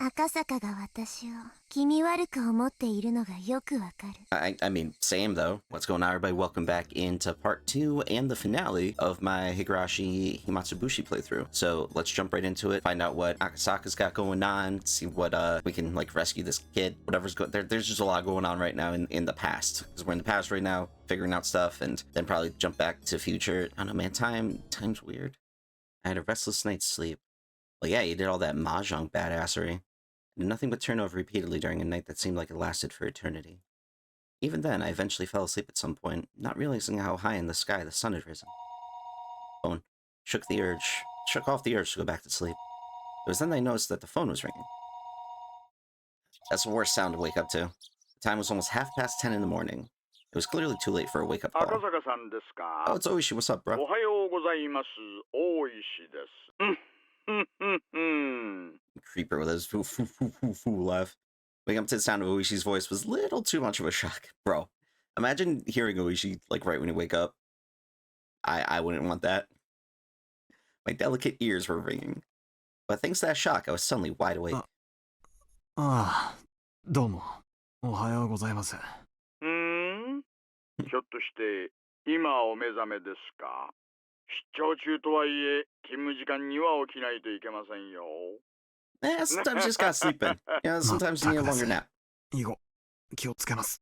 Akasaka が私を気味悪く思っているのがよくわかる。I mean, same though. What's going on, everybody? Welcome back into part 2 and the finale of my Higurashi Himatsubushi playthrough. So let's jump right into it, find out what Akasaka's got going on, see what we can like rescue this kid, whatever's going there's just a lot going on right now in the past. Because we're in the past right now, figuring out stuff, and then probably jump back to future. I don't know, man, time's weird. I had a restless night's sleep. Well, yeah, you did all that mahjong badassery. I did nothing but turn over repeatedly during a night that seemed like it lasted for eternity. Even then, I eventually fell asleep at some point, not realizing how high in the sky the sun had risen. Phone shook off the urge to go back to sleep. It was then I noticed that the phone was ringing. That's the worst sound to wake up to. The time was almost 10:30 in the morning. It was clearly too late for a wake-up call. Akasaka-san desu ka? Oh, it's Oishi. What's up, bro? Ohayou gozaimasu. Oishi desu. Creeper with his foo laugh. Waking up to the sound of Oishi's voice was a little too much of a shock. Bro, imagine hearing Oishi, like, right when you wake up. I wouldn't want that. My delicate ears were ringing. But thanks to that shock, I was suddenly wide awake. どうも。おはようございます。ひょっとして今お目覚めですか？出張中とはいえ勤務時間には起きないといけませんよ。Sometimes you just gotta sleep in. Yeah, sometimes you need a longer nap. 以後、気をつけます。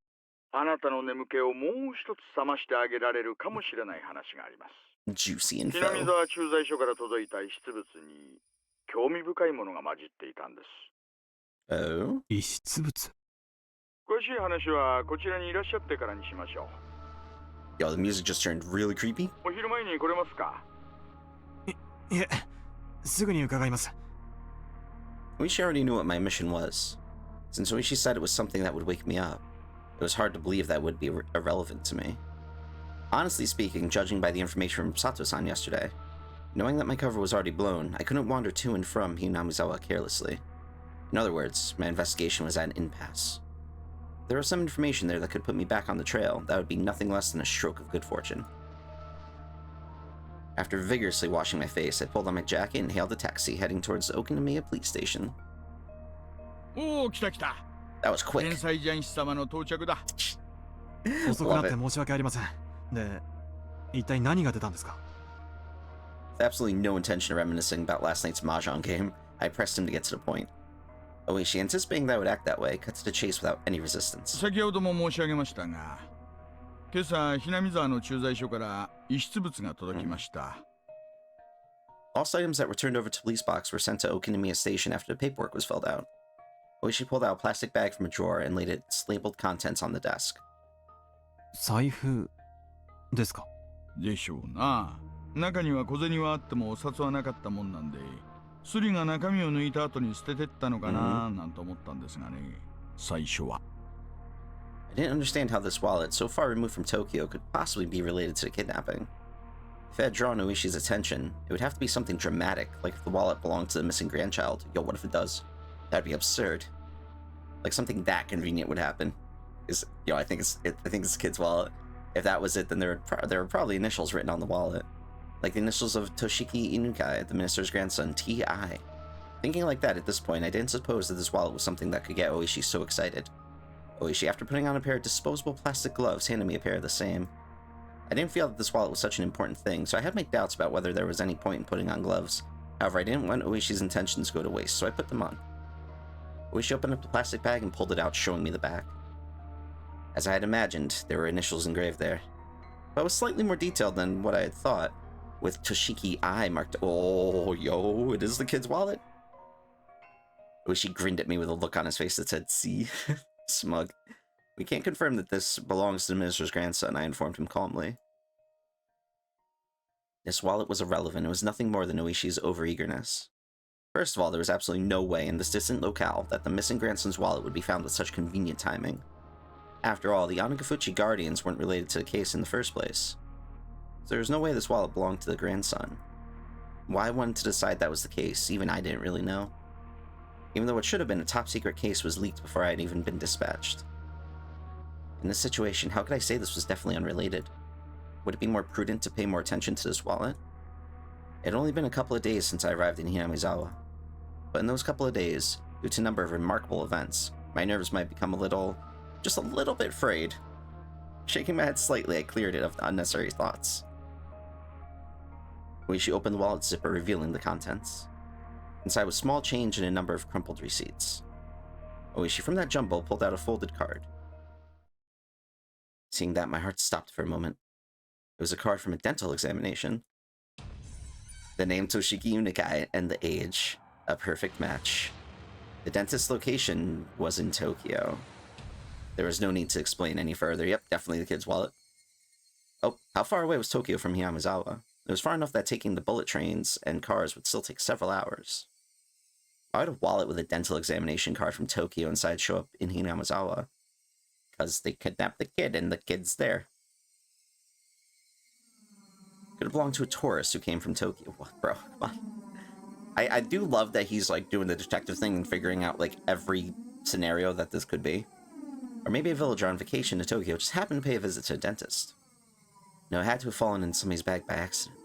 あなたの眠気をもう一つ覚ましてあげられるかもしれない話があります。Juicy info. 南沢駐在所から届いた遺失物に興味深いものが混じっていたんです。Oh? 遺失物？詳しい話はこちらにいらっしゃってからにしましょう。Yo, the music just turned really creepy. お昼前に来れますか？いえ、すぐに伺います。Oishi already knew what my mission was. Since Oishi said it was something that would wake me up, it was hard to believe that would be irrelevant to me. Honestly speaking, judging by the information from Sato-san yesterday, knowing that my cover was already blown, I couldn't wander to and from Hinamizawa carelessly. In other words, my investigation was at an impasse. There was some information there that could put me back on the trail. That would be nothing less than a stroke of good fortune. After vigorously washing my face, I pulled on my jacket and hailed a taxi, heading towards the Okinamiya police station. Oh, 来た来た。That was quick. 天才ジャンシ様の到着だ。遅くなって申し訳ありません。で、一体何が出たんですか？ With absolutely no intention of reminiscing about last night's mahjong game, I pressed him to get to the point. Oishi, anticipating that I would act that way, cut to the chase without any resistance. 先ほども申し上げましたが、今朝Hinamizawaの駐在所から遺失物が届きました。Lost items that were turned over to police box were sent to Okinamiya Station after the paperwork was filled out. Oishi pulled out a plastic bag from a drawer and laid its labeled contents on the desk. 財布ですか？でしょうな。中には小銭はあってもお札はなかったもんなんで、スリが中身を抜いた後に捨ててったのかななんて思ったんですがね。最初は。I didn't understand how this wallet, so far removed from Tokyo, could possibly be related to the kidnapping. If it had drawn Oishi's attention, it would have to be something dramatic, like if the wallet belonged to the missing grandchild. Yo, what if it does? That'd be absurd. Like something that convenient would happen. I think it's a kid's wallet. If that was it, then there were probably initials written on the wallet, like the initials of Toshiki Inukai, the minister's grandson, T.I. Thinking like that at this point, I didn't suppose that this wallet was something that could get Oishi so excited. Oishi, after putting on a pair of disposable plastic gloves, handed me a pair of the same. I didn't feel that this wallet was such an important thing, so I had my doubts about whether there was any point in putting on gloves. However, I didn't want Oishi's intentions to go to waste, so I put them on. Oishi opened up the plastic bag and pulled it out, showing me the back. As I had imagined, there were initials engraved there, but it was slightly more detailed than what I had thought, with Toshiki I marked. Oh, yo, it is the kid's wallet? Oishi grinned at me with a look on his face that said, see? Smug. We can't confirm that this belongs to the minister's grandson, I informed him calmly. This wallet was irrelevant. It was nothing more than Oishi's overeagerness. First of all, there was absolutely no way in this distant locale that the missing grandson's wallet would be found with such convenient timing. After all, the Onagafuchi guardians weren't related to the case in the first place. So there was no way this wallet belonged to the grandson. Why I wanted to decide that was the case, even I didn't really know. Even though what should have been a top-secret case was leaked before I had even been dispatched. In this situation, how could I say this was definitely unrelated? Would it be more prudent to pay more attention to this wallet? It had only been a couple of days since I arrived in Hinamizawa. But in those couple of days, Due to a number of remarkable events, my nerves might become just a little bit frayed. Shaking my head slightly, I cleared it of unnecessary thoughts. She opened the wallet zipper, revealing the contents. Inside was small change and a number of crumpled receipts. Oishi from that jumble pulled out a folded card. Seeing that, my heart stopped for a moment. It was a card from a dental examination. The name Toshiki Unikai and the age, a perfect match. The dentist's location was in Tokyo. There was no need to explain any further. Yep, definitely the kid's wallet. Oh, how far away was Tokyo from Hinamizawa? It was far enough that taking the bullet trains and cars would still take several hours. Why would a wallet with a dental examination card from Tokyo inside show up in Hinamizawa? Because they kidnapped the kid and the kid's there. Could have belonged to a tourist who came from Tokyo. What, bro? Come on. I do love that he's like doing the detective thing and figuring out like every scenario that this could be. Or maybe a villager on vacation to Tokyo just happened to pay a visit to a dentist. No, it had to have fallen in somebody's bag by accident.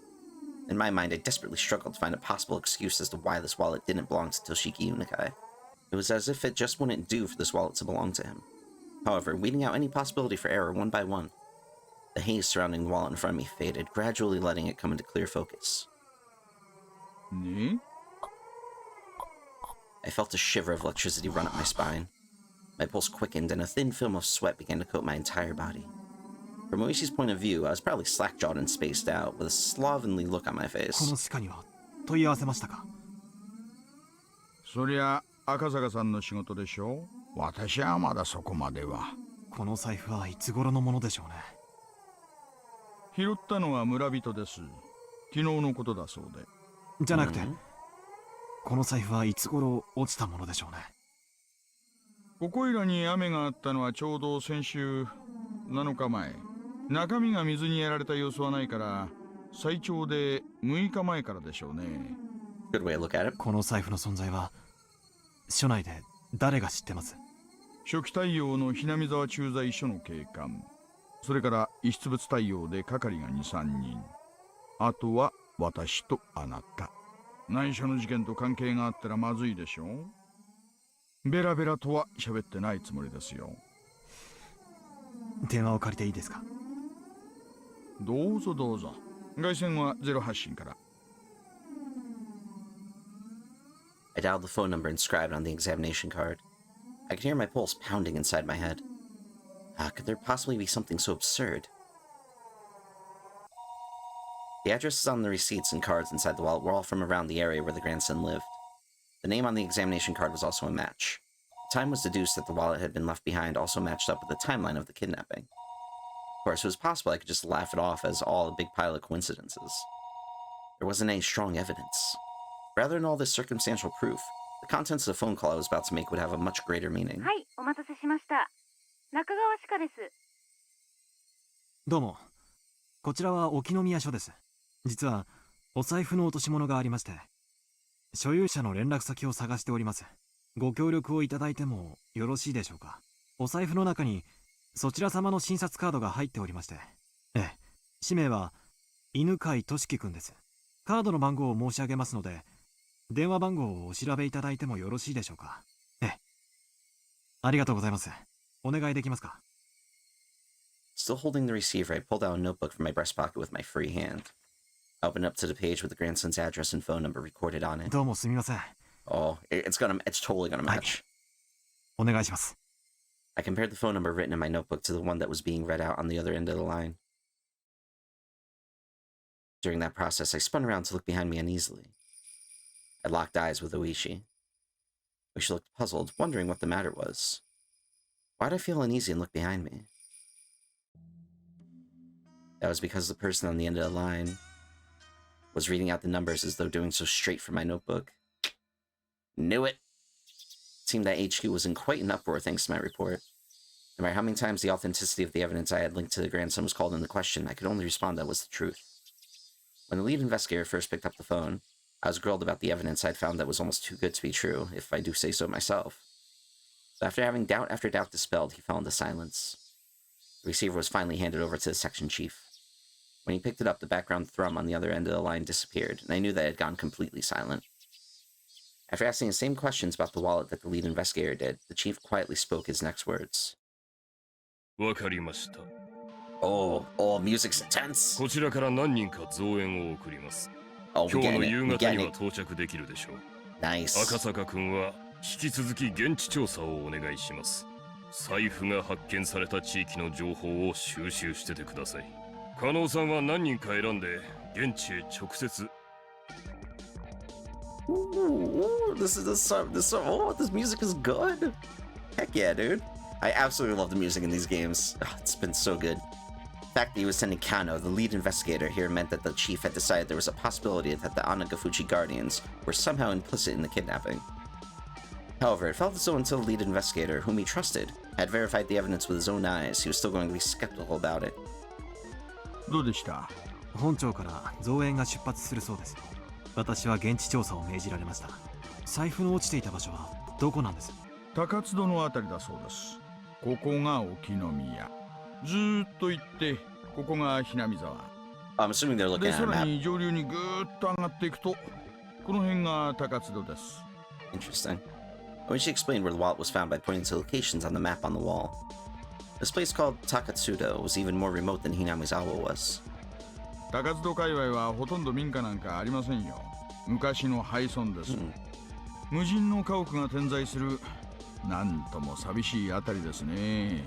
In my mind, I desperately struggled to find a possible excuse as to why this wallet didn't belong to Toshiki Unikai. It was as if it just wouldn't do for this wallet to belong to him. However, weeding out any possibility for error one by one, the haze surrounding the wallet in front of me faded, gradually letting it come into clear focus. Ne? I felt a shiver of electricity run up my spine. My pulse quickened and a thin film of sweat began to coat my entire body. From Oishi's point of view, I was probably slack-jawed and spaced out, with a slovenly look on my face. この鹿には問い合わせましたか？そりゃ赤坂さんの仕事でしょ。私はまだそこまでは。この財布はいつ頃のものでしょうね。拾ったのは村人です。昨日のことだそうで。じゃなくて、この財布はいつ頃落ちたものでしょうね。ここいらに雨があったのはちょうど先週7日前。中身が水にやられた様子はないから、最長で6日前からでしょうね。Good way to look at it. この財布の存在は署内で誰が知ってます？初期対応のひなみざわ駐在所の警官、それから遺失物対応で係が 2,3 人、あとは私とあなた。内緒の事件と関係があったらまずいでしょ。ベラベラとは喋ってないつもりですよ。電話を借りていいですか？どうぞどうぞ。外線は0発信から。I dialed the phone number inscribed on the examination card. I could hear my pulse pounding inside my head. How could there possibly be something so absurd? The addresses on the receipts and cards inside the wallet were all from around the area where the grandson lived. The name on the examination card was also a match. The time was deduced that the wallet had been left behind also matched up with the timeline of the kidnapping. Of course, it was possible I could just laugh it off as all a big pile of coincidences. There wasn't any strong evidence. Rather than all this circumstantial proof, the contents of the phone call I was about to make would have a much greater meaning. はい、お待たせしました。中川歯科です。どうも。こちらは沖宮署です。実はお財布の落とし物がありまして、所有者の連絡先を探しております。ご協力をいただいてもよろしいでしょうか。お財布の中にそちら様の診察カードが入っておりまして、氏名は犬飼俊樹くんです。カードの番号を申し上げますので、電話番号をお調べいただいてもよろしいでしょうか。ありがとうございます。お願いできますか。Still holding the receiver, I pulled out a notebook from my breast pocket with my free hand. I opened up to the page with the grandson's address and phone number recorded on it. どうもすみません。Oh, it's totally gonna match. お願いします。I compared the phone number written in my notebook to the one that was being read out on the other end of the line. During that process, I spun around to look behind me uneasily. I locked eyes with Oishi. Oishi looked puzzled, wondering what the matter was. Why did I feel uneasy and look behind me? That was because the person on the end of the line was reading out the numbers as though doing so straight from my notebook. Knew it! It seemed that HQ was in quite an uproar thanks to my report. No matter how many times the authenticity of the evidence I had linked to the grandson was called into question, I could only respond that was the truth. When the lead investigator first picked up the phone, I was grilled about the evidence I'd found that was almost too good to be true, if I do say so myself. So after having doubt after doubt dispelled, he fell into silence. The receiver was finally handed over to the section chief. When he picked it up, the background thrum on the other end of the line disappeared, and I knew that it had gone completely silent. After asking the same questions about the wallet that the lead investigator did, the chief quietly spoke his next words. わかりました。 Oh, music's intense. こちらから何人か増援を送ります。 Oh, 今 we 日の getting 夕 it. We 方に getting は it. 到着できるでしょう。 Nice. 赤坂君は引き続き現地調査をお願いします。財布が発見された地域の情報を収集しててください。加納さんは何人か選んで現地へ直接。 Ooh, this music is good. Heck yeah, dude. I absolutely love the music in these games. Oh, it's been so good. The fact that he was sending Kano, the lead investigator here, meant that the chief had decided there was a possibility that the Anagafuchi Guardians were somehow implicit in the kidnapping. However, it felt as though until the lead investigator, whom he trusted, had verified the evidence with his own eyes, he was still going to be skeptical about it. どうでした？本庁から増援が出発するそうです。私は現地調査を命じられました。財布の落ちていた場所はどこなんです？高津戸のあたりだそうです。ここが沖宮。ずーっと行って、ここがひなみ沢。I'm assuming they're looking で、 at さ a ら map. に上流にぐーっと上がっていくと、この辺が高津戸です。Interesting. Oishi explained where the wallet was found by pointing to locations on the map on the wall. This place called Takatsudo was even more remote than Hinamizawa was. 高津戸界隈はほとんど民家なんかありませんよ。昔の廃村です。無人の家屋が点在する、なんとも寂しいあたりですね。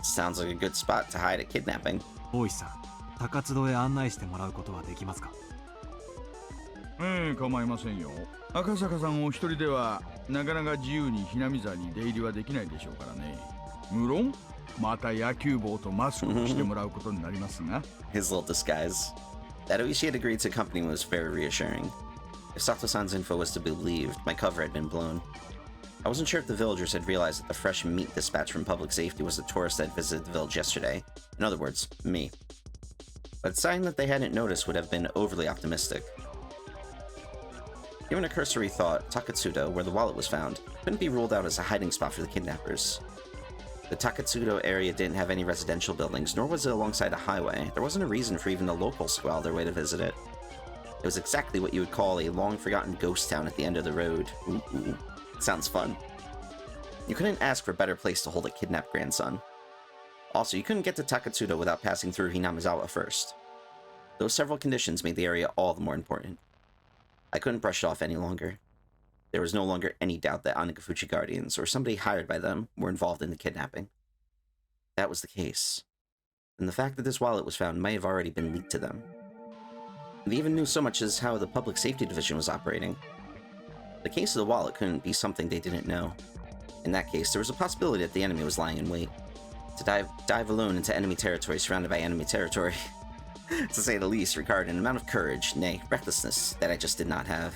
Sounds like a good spot to hide a kidnapping. 大石さん、高津戸へ案内してもらうことはできますか？構いませんよ。赤坂さんお一人ではなかなか自由にひなみ沢に出入りはできないでしょうからね。無論また野球帽とマスクをしてもらうことになりますが。His little disguise. That Oishi had agreed to accompany me was very reassuring. If Sato-san's info was to be believed, my cover had been blown. I wasn't sure if the villagers had realized that the fresh meat dispatch from public safety was the tourist that visited the village yesterday. In other words, me. But saying that they hadn't noticed would have been overly optimistic. Given a cursory thought, Takatsudo, where the wallet was found, couldn't be ruled out as a hiding spot for the kidnappers. The Takatsudo area didn't have any residential buildings, nor was it alongside a highway. There wasn't a reason for even the locals to go out of their way to visit it. It was exactly what you would call a long-forgotten ghost town at the end of the road. Ooh. Sounds fun. You couldn't ask for a better place to hold a kidnapped grandson. Also, you couldn't get to Takatsudo without passing through Hinamizawa first. Those several conditions made the area all the more important. I couldn't brush it off any longer. There was no longer any doubt that Anagafuchi Guardians, or somebody hired by them, were involved in the kidnapping. That was the case. And the fact that this wallet was found might have already been leaked to them. They even knew so much as how the Public Safety Division was operating. The case of the wallet couldn't be something they didn't know. In that case, there was a possibility that the enemy was lying in wait. To dive alone into enemy territory surrounded by enemy territory, to say the least, required an amount of courage, nay, recklessness, that I just did not have.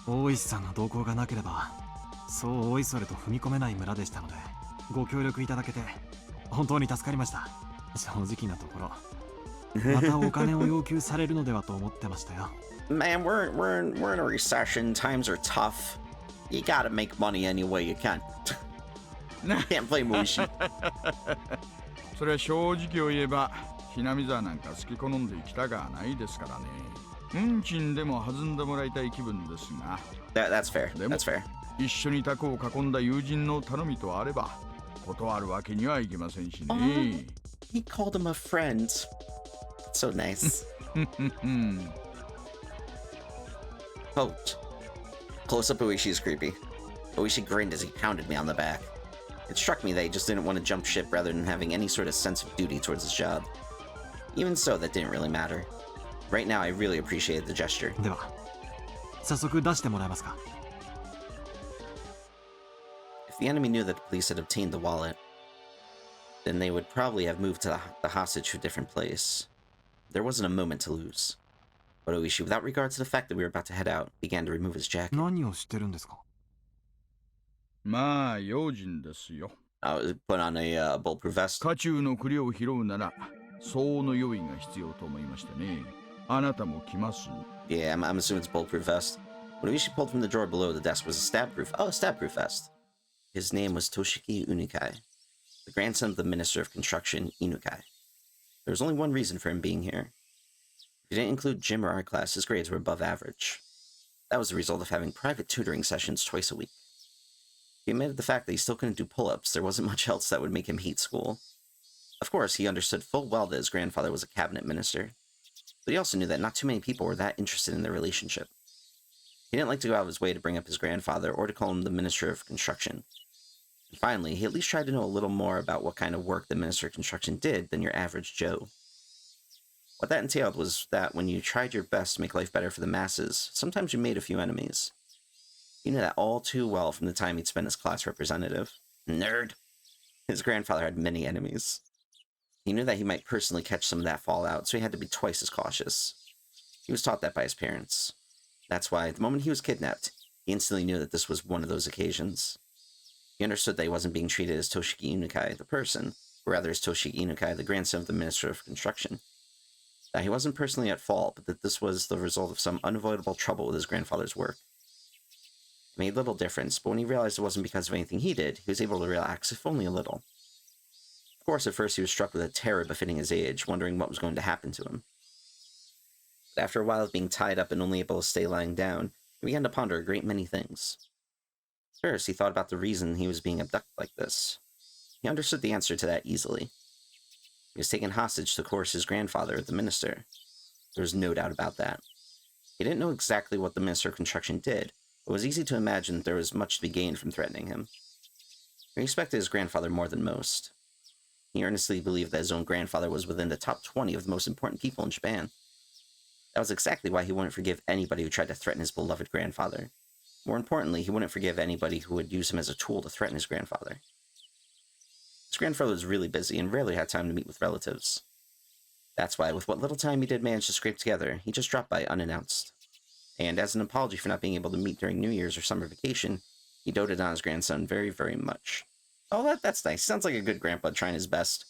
大石さんの同行がなければ、そうおいそれと踏み込めない村でしたので、ご協力いただけて本当に助かりました。正直なところ、またお金を要求されるのではと思ってましたよ。Man, we're in a recession. Times are tough. You gotta make money any way you can. Can't play Mushi. それは正直を言えば、ひなみ沢なんか好き好んで行きたがないですからね。運賃でも弾んでもらいたい気分ですが。That's fair. That's fair. 一緒にタコを囲んだ友人の頼みとあれば、断るわけにはいきませんしね。He called him a friend. So nice. Quote. Close-up Oishi is creepy. Oishi grinned as he pounded me on the back. It struck me that he just didn't want to jump ship rather than having any sort of sense of duty towards his job. Even so, that didn't really matter. Right now, I really appreciated the gesture. では、早速出してもらえますか。If the enemy knew that the police had obtained the wallet, then they would probably have moved to the hostage to a different place. There wasn't a moment to lose. But Oishi, without regard to the fact that we were about to head out, began to remove his jacket. 何をしてるんですか？まあ、用心ですよ。Put on a bulletproof vest. 家中の栗を拾うなら、相応の用意が必要と思いましてね。あなたも来ます？ Yeah, I'm assuming it's a bulletproof vest. What Oishi pulled from the drawer below the desk was a stab-proof vest. His name was Toshiki Unukai, the grandson of the Minister of Construction, Inukai. There was only one reason for him being here. If you didn't include gym or art class, his grades were above average. That was the result of having private tutoring sessions twice a week. He admitted the fact that he still couldn't do pull-ups. There wasn't much else that would make him hate school. Of course, he understood full well that his grandfather was a cabinet minister, but he also knew that not too many people were that interested in their relationship. He didn't like to go out of his way to bring up his grandfather or to call him the Minister of Construction. And finally, he at least tried to know a little more about what kind of work the Minister of Construction did than your average Joe. What that entailed was that when you tried your best to make life better for the masses, sometimes you made a few enemies. He knew that all too well from the time he'd spent as class representative. Nerd! His grandfather had many enemies. He knew that he might personally catch some of that fallout, so he had to be twice as cautious. He was taught that by his parents. That's why, the moment he was kidnapped, he instantly knew that this was one of those occasions. He understood that he wasn't being treated as Toshiki Inukai, the person, or rather as Toshiki Inukai, the grandson of the Minister of Construction. That he wasn't personally at fault, but that this was the result of some unavoidable trouble with his grandfather's work. It made little difference, but when he realized it wasn't because of anything he did, he was able to relax, if only a little. Of course, at first he was struck with a terror befitting his age, wondering what was going to happen to him. But after a while of being tied up and only able to stay lying down, he began to ponder a great many things. First, he thought about the reason he was being abducted like this. He understood the answer to that easily. He was taken hostage to coerce his grandfather, the minister. There was no doubt about that. He didn't know exactly what the Minister of Construction did, but it was easy to imagine that there was much to be gained from threatening him. He respected his grandfather more than most. He earnestly believed that his own grandfather was within the top 20 of the most important people in Japan. That was exactly why he wouldn't forgive anybody who tried to threaten his beloved grandfather. More importantly, he wouldn't forgive anybody who would use him as a tool to threaten his grandfather. His grandfather was really busy and rarely had time to meet with relatives. That's why, with what little time he did manage to scrape together, he just dropped by unannounced. And as an apology for not being able to meet during New Year's or summer vacation, he doted on his grandson very, very much. Oh, that's nice. Sounds like a good grandpa trying his best.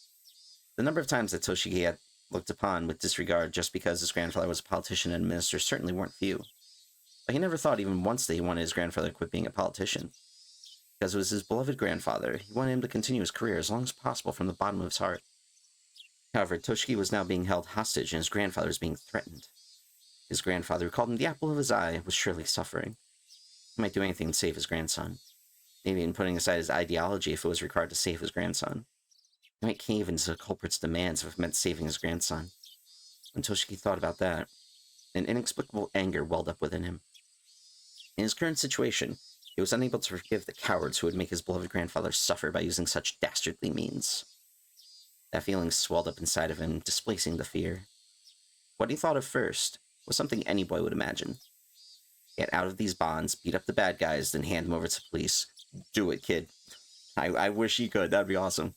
The number of times that Toshiki had looked upon with disregard just because his grandfather was a politician and minister certainly weren't few. But he never thought even once that he wanted his grandfather to quit being a politician. Because it was his beloved grandfather, he wanted him to continue his career as long as possible from the bottom of his heart. However, Toshiki was now being held hostage and his grandfather was being threatened. His grandfather, who called him the apple of his eye, was surely suffering. He might do anything to save his grandson. Maybe even putting aside his ideology if it was required to save his grandson. He might cave into the culprit's demands if it meant saving his grandson. When Toshiki thought about that, an inexplicable anger welled up within him. In his current situation, he was unable to forgive the cowards who would make his beloved grandfather suffer by using such dastardly means. That feeling swelled up inside of him, displacing the fear. What he thought of first was something any boy would imagine. Get out of these bonds, beat up the bad guys, then hand them over to the police. Do it, kid. I wish he could. That'd be awesome.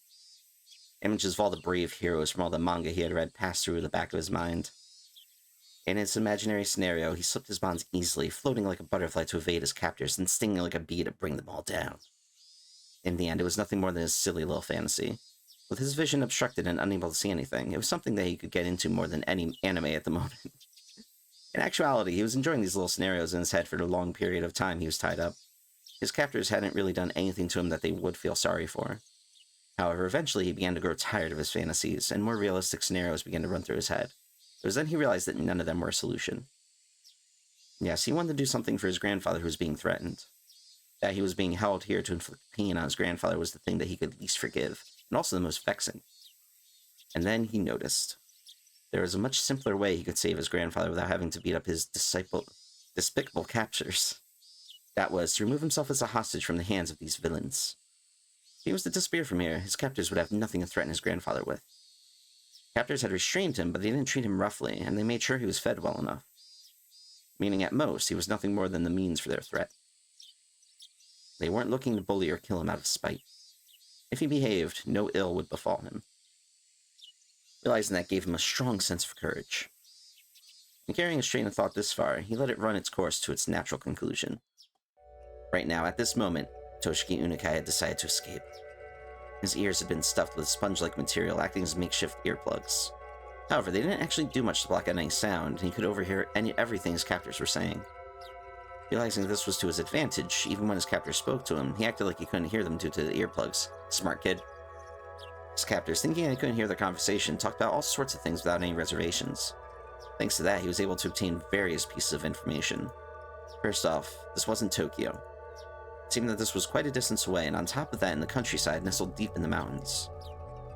Images of all the brave heroes from all the manga he had read passed through the back of his mind. In his imaginary scenario, he slipped his bonds easily, floating like a butterfly to evade his captors, and stinging like a bee to bring them all down. In the end, it was nothing more than his silly little fantasy. With his vision obstructed and unable to see anything, it was something that he could get into more than any anime at the moment. In actuality, he was enjoying these little scenarios in his head for the long period of time he was tied up. His captors hadn't really done anything to him that they would feel sorry for. However, eventually he began to grow tired of his fantasies, and more realistic scenarios began to run through his head. It was then he realized that none of them were a solution. Yes, he wanted to do something for his grandfather who was being threatened. That he was being held here to inflict pain on his grandfather was the thing that he could least forgive, and also the most vexing. And then he noticed. There was a much simpler way he could save his grandfather without having to beat up his despicable captors. That was to remove himself as a hostage from the hands of these villains. If he was to disappear from here, his captors would have nothing to threaten his grandfather with. Captors had restrained him, but they didn't treat him roughly, and they made sure he was fed well enough. Meaning at most, he was nothing more than the means for their threat. They weren't looking to bully or kill him out of spite. If he behaved, no ill would befall him. Realizing that gave him a strong sense of courage. And carrying his train of thought this far, he let it run its course to its natural conclusion. Right now, at this moment, Toshiki Inukai had decided to escape. His ears had been stuffed with sponge-like material acting as makeshift earplugs. However, they didn't actually do much to block out any sound, and he could overhear everything his captors were saying. Realizing this was to his advantage, even when his captors spoke to him, he acted like he couldn't hear them due to the earplugs. Smart kid. His captors, thinking he couldn't hear their conversation, talked about all sorts of things without any reservations. Thanks to that, he was able to obtain various pieces of information. First off, this wasn't Tokyo. It seemed that this was quite a distance away, and on top of that, in the countryside, nestled deep in the mountains.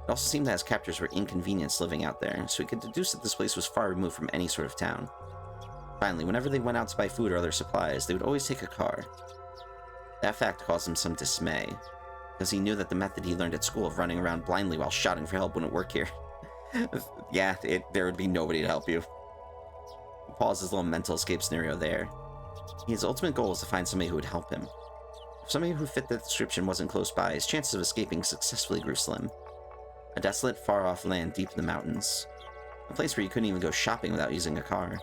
It also seemed that his captors were inconvenienced living out there, so he could deduce that this place was far removed from any sort of town. Finally, whenever they went out to buy food or other supplies, they would always take a car. That fact caused him some dismay, because he knew that the method he learned at school of running around blindly while shouting for help wouldn't work here. Yeah, there would be nobody to help you. He paused his little mental escape scenario there. His ultimate goal was to find somebody who would help him. If somebody who fit that description wasn't close by, his chances of escaping successfully grew slim. A desolate, far-off land deep in the mountains. A place where you couldn't even go shopping without using a car.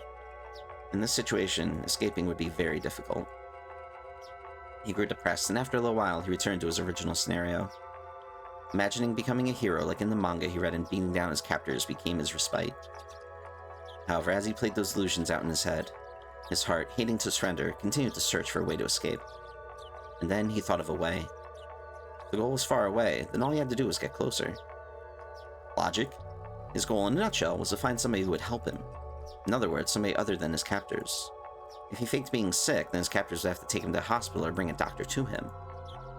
In this situation, escaping would be very difficult. He grew depressed, and after a little while, he returned to his original scenario. Imagining becoming a hero like in the manga he read and beating down his captors became his respite. However, as he played those illusions out in his head, his heart, hating to surrender, continued to search for a way to escape. And then he thought of a way. If the goal was far away, then all he had to do was get closer. Logic? His goal in a nutshell was to find somebody who would help him. In other words, somebody other than his captors. If he faked being sick, then his captors would have to take him to the hospital or bring a doctor to him.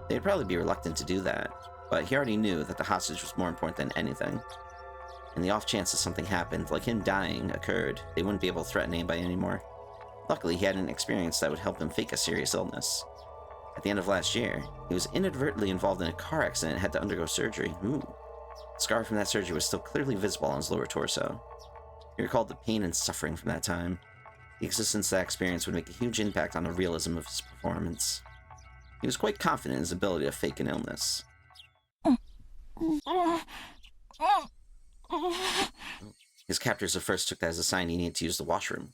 They'd probably be reluctant to do that, but he already knew that the hostage was more important than anything. In the off chance that something happened, like him dying, occurred, they wouldn't be able to threaten anybody anymore. Luckily, he had an experience that would help him fake a serious illness. At the end of last year, he was inadvertently involved in a car accident and had to undergo surgery. Ooh. The scar from that surgery was still clearly visible on his lower torso. He recalled the pain and suffering from that time. The existence of that experience would make a huge impact on the realism of his performance. He was quite confident in his ability to fake an illness. His captors at first took that as a sign he needed to use the washroom.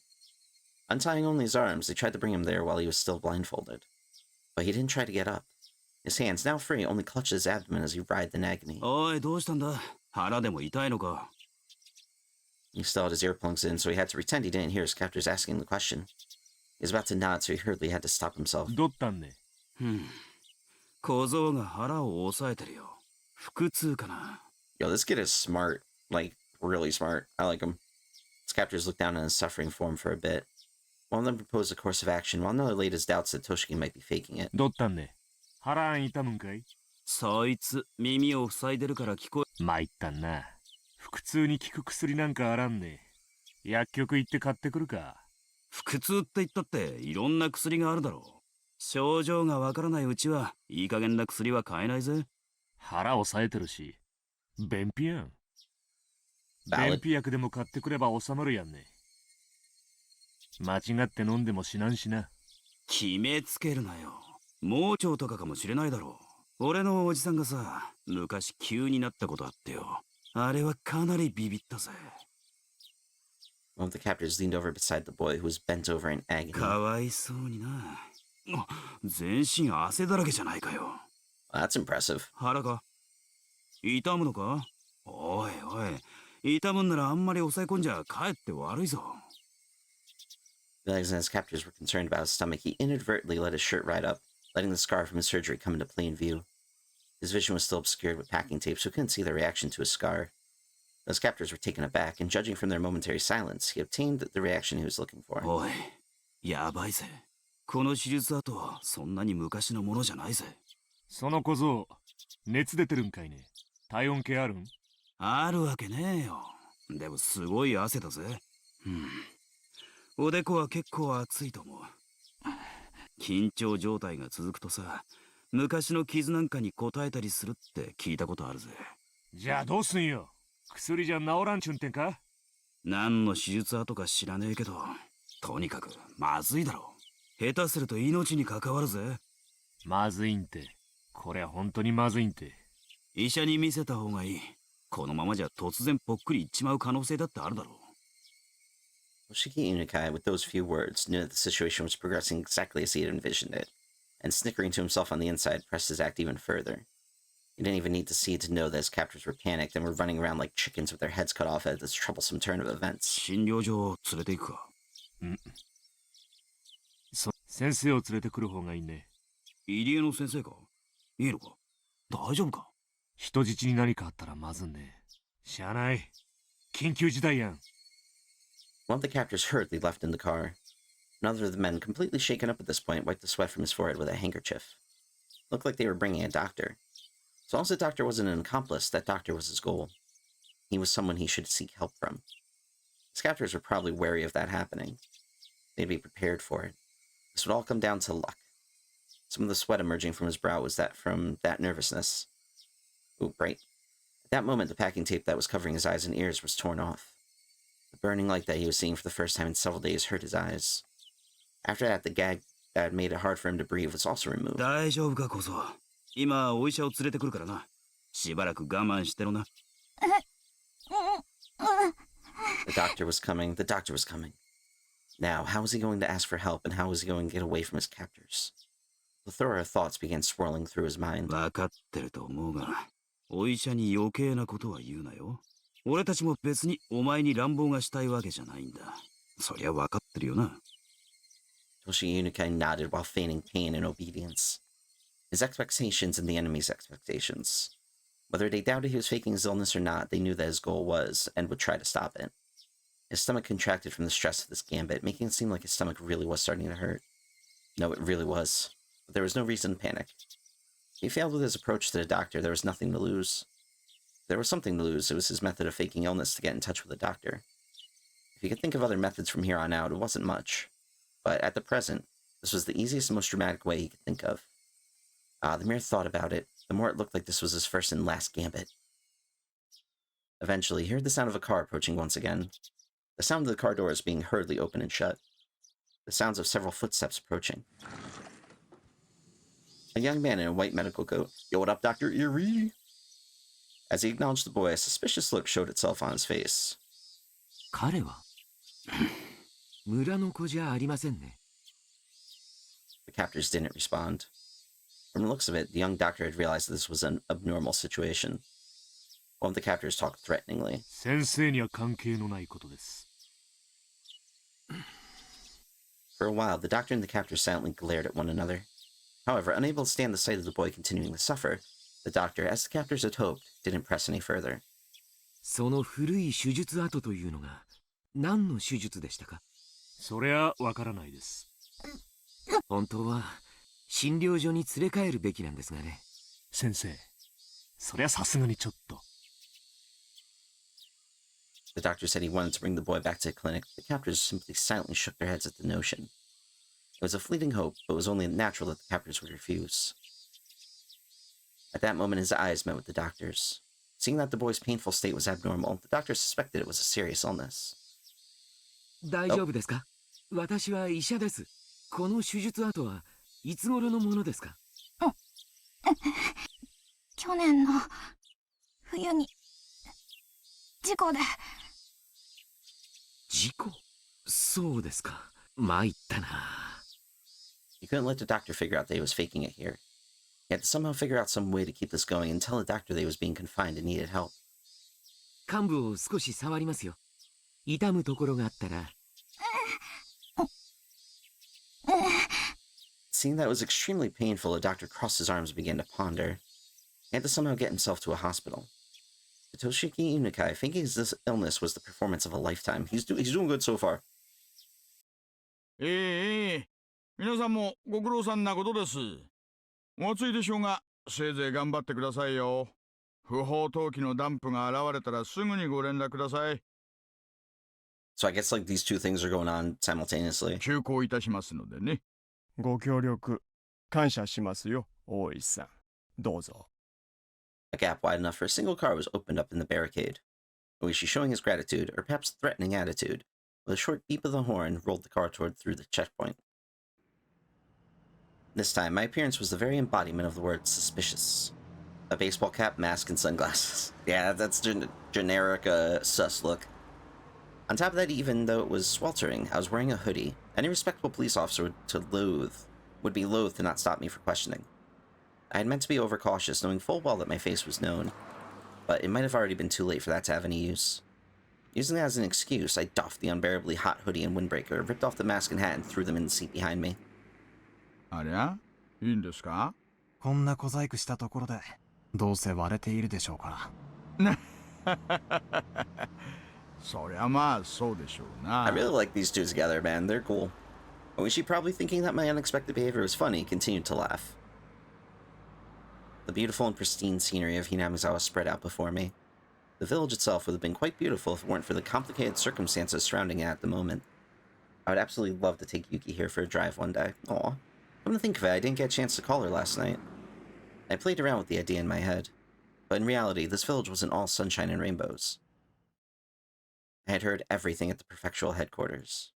Untying only his arms, they tried to bring him there while he was still blindfolded. But he didn't try to get up. His hands, now free, only clutched his abdomen as he writhed in agony. He still had his earplugs in, so he had to pretend he didn't hear his captors asking the question. He was about to nod, so he hurriedly had to stop himself. Yo, this kid is smart. Like, really smart. I like him. His captors looked down on his suffering form for a bit. One of them proposed a course of action, while another laid his doubts that Toshiki might be faking it. Valid. 間違って飲んでも死なんしな。決めつけるなよ。盲腸とかかもしれないだろう。俺のおじさんがさ、昔急になったことあってよ。あれはかなりビビったぜ。One of the captors leaned over beside the boy, who was bent over in agony. かわいそうにな。全身汗だらけじゃないかよ。That's impressive. 腹か？痛むのか？おいおい、痛むんならあんまり抑え込んじゃかえって悪いぞ。Realizing his captors were concerned about his stomach, he inadvertently let his shirt right up, letting the scar from his surgery come into plain view. His vision was still obscured with packing tape, so he couldn't see their reaction to his scar. Those captors were taken aback, and judging from their momentary silence, he obtained the reaction he was looking for. おい、やばいぜ。この手術跡はそんなに昔のものじゃないぜ。その小僧、熱出てるんかいね。体温計あるん？あるわけねえよ。でもすごい汗だぜ。おでこは結構熱いと思う。緊張状態が続くとさ、昔の傷なんかに応えたりするって聞いたことあるぜ。じゃあどうすんよ。薬じゃ治らんちゅんてんか？何の手術跡か知らねえけど、とにかくまずいだろ。下手すると命に関わるぜ。まずいんて。これは本当にまずいんて。医者に見せた方がいい。このままじゃ突然ぽっくりいっちまう可能性だってあるだろう。Toshiki Inukai, with those few words, knew that the situation was progressing exactly as he had envisioned it, and snickering to himself on the inside, pressed his act even further. He didn't even need to see to know that his captors were panicked and were running around like chickens with their heads cut off at this troublesome turn of events. 診療所を連れて行くか。先生を連れてくる方がいいね。入江の先生か？いいのか？大丈夫か？人質に何かあったらまずんね。しゃあない。緊急事態やん。One of the captors hurriedly left in the car. Another of the men, completely shaken up at this point, wiped the sweat from his forehead with a handkerchief. Looked like they were bringing a doctor. As long as the doctor wasn't an accomplice, that doctor was his goal. He was someone he should seek help from. His captors were probably wary of that happening. They'd be prepared for it. This would all come down to luck. Some of the sweat emerging from his brow was from that nervousness. Ooh, right. At that moment, the packing tape that was covering his eyes and ears was torn off. The burning light that he was seeing for the first time in several days hurt his eyes. After that, the gag that had made it hard for him to breathe was also removed. 大丈夫かこそ。今お医者を連れてくるからな。しばらく我慢してろな。The doctor was coming. The doctor was coming. Now, how was he going to ask for help, and how was he going to get away from his captors? A plethora of thoughts began swirling through his mind. 分かってると思うが、お医者に余計なことは言うなよ。俺たちも別にお前に乱暴がしたいわけじゃないんだ。そりゃ分かってるよな。Toshi Unikai nodded while feigning pain and obedience. His expectations and the enemy's expectations. Whether they doubted he was faking his illness or not, they knew that his goal was, and would try to stop it. His stomach contracted from the stress of this gambit, making it seem like his stomach really was starting to hurt. No, it really was. But there was no reason to panic. If he failed with his approach to the doctor, there was nothing to lose. If there was something to lose, it was his method of faking illness to get in touch with the doctor. If he could think of other methods from here on out, it wasn't much. But at the present, this was the easiest and most dramatic way he could think of. The mere thought about it, the more it looked like this was his first and last gambit. Eventually, he heard the sound of a car approaching once again. The sound of the car doors being hurriedly open and shut. The sounds of several footsteps approaching. A young man in a white medical coat. Yo, what up, Dr. Erie? As he acknowledged the boy, a suspicious look showed itself on his face. 彼は村の子じゃありませんね。The captors didn't respond. From the looks of it, the young doctor had realized that this was an abnormal situation. One of the captors talked threateningly. 先生には関係のないことです。For a while, the doctor and the captor silently glared at one another. However, unable to stand the sight of the boy continuing to suffer, the doctor, as the captors had hoped, didn't press any further. その古い手術跡というのが何の手術でしたか？そりゃわからないです。本当は診療所に連れ帰るべきなんですがね。先生、そりゃさすがにちょっと。The doctor said he wanted to bring the boy back to the clinic. The captors simply silently shook their heads at the notion. It was a fleeting hope, but it was only natural that the captors would refuse. At that moment, his eyes met with the doctor's. Seeing that the boy's painful state was abnormal, the doctor suspected it was a serious illness. 大丈夫ですか？私は医者です。この手術跡はいつ頃のものですか？去年の冬に事故で。事故？そうですか。参ったな。He couldn't let the doctor figure out that he was faking it here. He had to somehow figure out some way to keep this going and tell the doctor that he was being confined and needed help. 患部を少し触りますよ。痛むところがあったら。Seeing that it was extremely painful, the doctor crossed his arms and began to ponder. He had to somehow get himself to a hospital. To Toshiki Unikai, thinking this illness was the performance of a lifetime. He's doing good so far. 皆さんもご苦労さんなことです。お暑いでしょうが、せいぜい頑張ってくださいよ。不法投棄のダンプが現れたらすぐにご連絡ください。So I guess like these two things are going on simultaneously. 急行いたしますのでね。ご協力感謝しますよ、大石さん。どうぞ。A gap wide enough for a single car was opened up in the barricade. Oishi, showing his gratitude, or perhaps threatening attitude, with a short beep of the horn, rolled the car through the checkpoint. This time, my appearance was the very embodiment of the word suspicious. A baseball cap, mask, and sunglasses. Yeah, that's generic sus look. On top of that, even though it was sweltering, I was wearing a hoodie. Any respectable police officer would be loath to not stop me for questioning. I had meant to be overcautious, knowing full well that my face was known, but it might have already been too late for that to have any use. Using that as an excuse, I doffed the unbearably hot hoodie and windbreaker, ripped off the mask and hat, and threw them in the seat behind me. ありゃ、いいんですか？こんな小細工したところでどうせ割れているでしょうから。そりゃまあそうでしょうな。I really like these two together, man. They're cool. Oishi, probably thinking that my unexpected behavior was funny, continued to laugh. The beautiful and pristine scenery of Hinamizawa spread out before me. The village itself would have been quite beautiful if it weren't for the complicated circumstances surrounding it at the moment. I would absolutely love to take Yuki here for a drive one day. Aw. Come to think of it, I didn't get a chance to call her last night. I played around with the idea in my head, but in reality, this village wasn't all sunshine and rainbows. I had heard everything at the prefectural headquarters.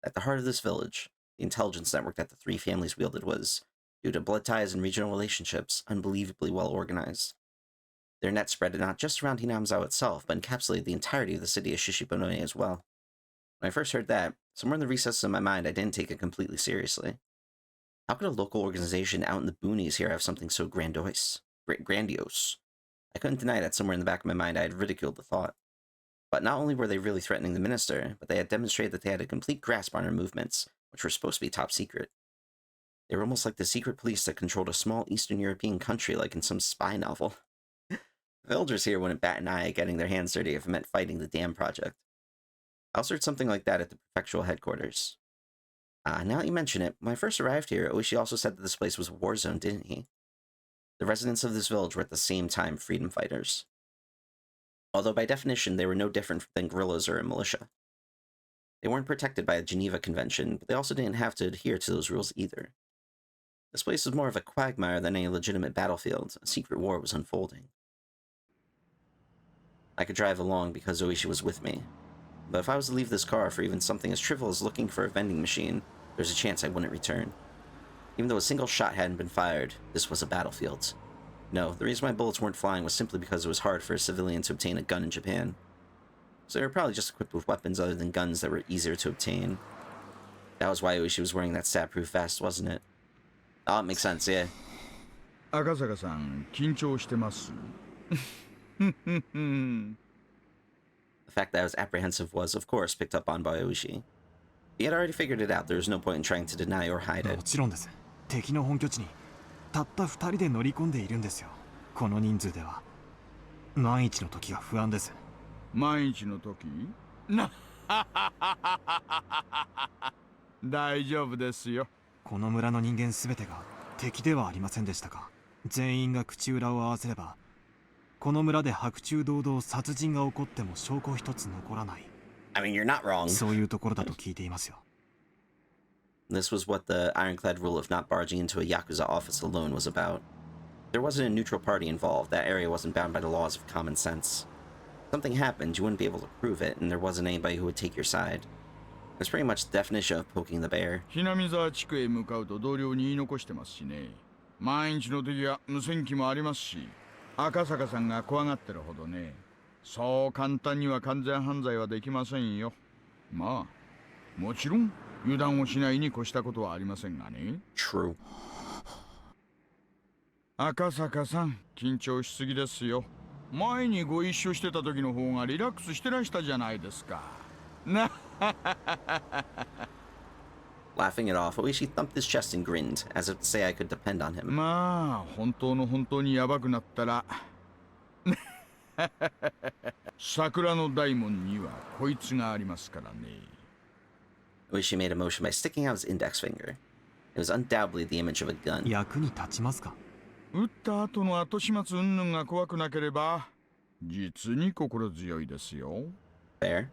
At the heart of this village, the intelligence network that the three families wielded was, due to blood ties and regional relationships, unbelievably well organized. Their net spread not just around Hinamizawa itself, but encapsulated the entirety of the city of Shishibunoi as well. When I first heard that, somewhere in the recesses of my mind I didn't take it completely seriously. How could a local organization out in the boonies here have something so grandiose? I couldn't deny that somewhere in the back of my mind I had ridiculed the thought. But not only were they really threatening the minister, but they had demonstrated that they had a complete grasp on our movements, which were supposed to be top secret. They were almost like the secret police that controlled a small Eastern European country like in some spy novel. The villagers here wouldn't bat an eye at getting their hands dirty if it meant fighting the dam project. I also heard something like that at the prefectural headquarters. Now that you mention it, when I first arrived here, Oishi also said that this place was a war zone, didn't he? The residents of this village were at the same time freedom fighters. Although by definition they were no different than guerrillas or a militia. They weren't protected by the Geneva Convention, but they also didn't have to adhere to those rules either. This place was more of a quagmire than a legitimate battlefield. A secret war was unfolding. I could drive along because Oishi was with me, but if I was to leave this car for even something as trivial as looking for a vending machine, there's a chance I wouldn't return. Even though a single shot hadn't been fired, this was a battlefield. No, the reason my bullets weren't flying was simply because it was hard for a civilian to obtain a gun in Japan. So they were probably just equipped with weapons other than guns that were easier to obtain. That was why Oishi was wearing that stab-proof vest, wasn't it? Oh, it makes sense, yeah. Akasaka-san, 緊張してます。 The fact that I was apprehensive was, of course, picked up on by Oishi. He had already figured it out. There was no point in trying to deny or hide it. もちろんです。敵の本拠地にたった2人で乗り込んでいるんですよ。この人数では万一の時が不安です。万一の時？な、大丈夫ですよ。この村の人間すべてが敵ではありませんでしたか。全員が口裏を合わせれば、この村で白昼堂々殺人が起こっても証拠一つ残らない。I mean, you're not wrong. そういうところだと聞いていますよ。This was what the ironclad rule of not barging into a Yakuza office alone was about. There wasn't a neutral party involved. That area wasn't bound by the laws of common sense. If something happened, you wouldn't be able to prove it, and there wasn't anybody who would take your side. It was pretty much the definition of poking the bear. Hinamizawa地区へ向かうと同僚に言い残してますしね。万一の時は無線機もありますし、赤坂さんが怖がってるほどね。そう簡単には完全犯罪はできませんよ。まあ、もちろん油断をしないに越したことはありませんがね。True. 赤坂さん、緊張しすぎですよ。前にご一緒してた時の方がリラックスしてらしたじゃないですか。な。Laughing it off, Oishi thumped his chest and grinned, as if to say I could depend on him. まあ、本当の本当にヤバくなったら。桜の大門にはこいつがありますからね。Oishi made a motion by sticking out his index finger. It was undoubtedly the image of a gun. 役に立ちますか。撃った後の後始末云々が怖くなければ、実に心強いですよ。Fair.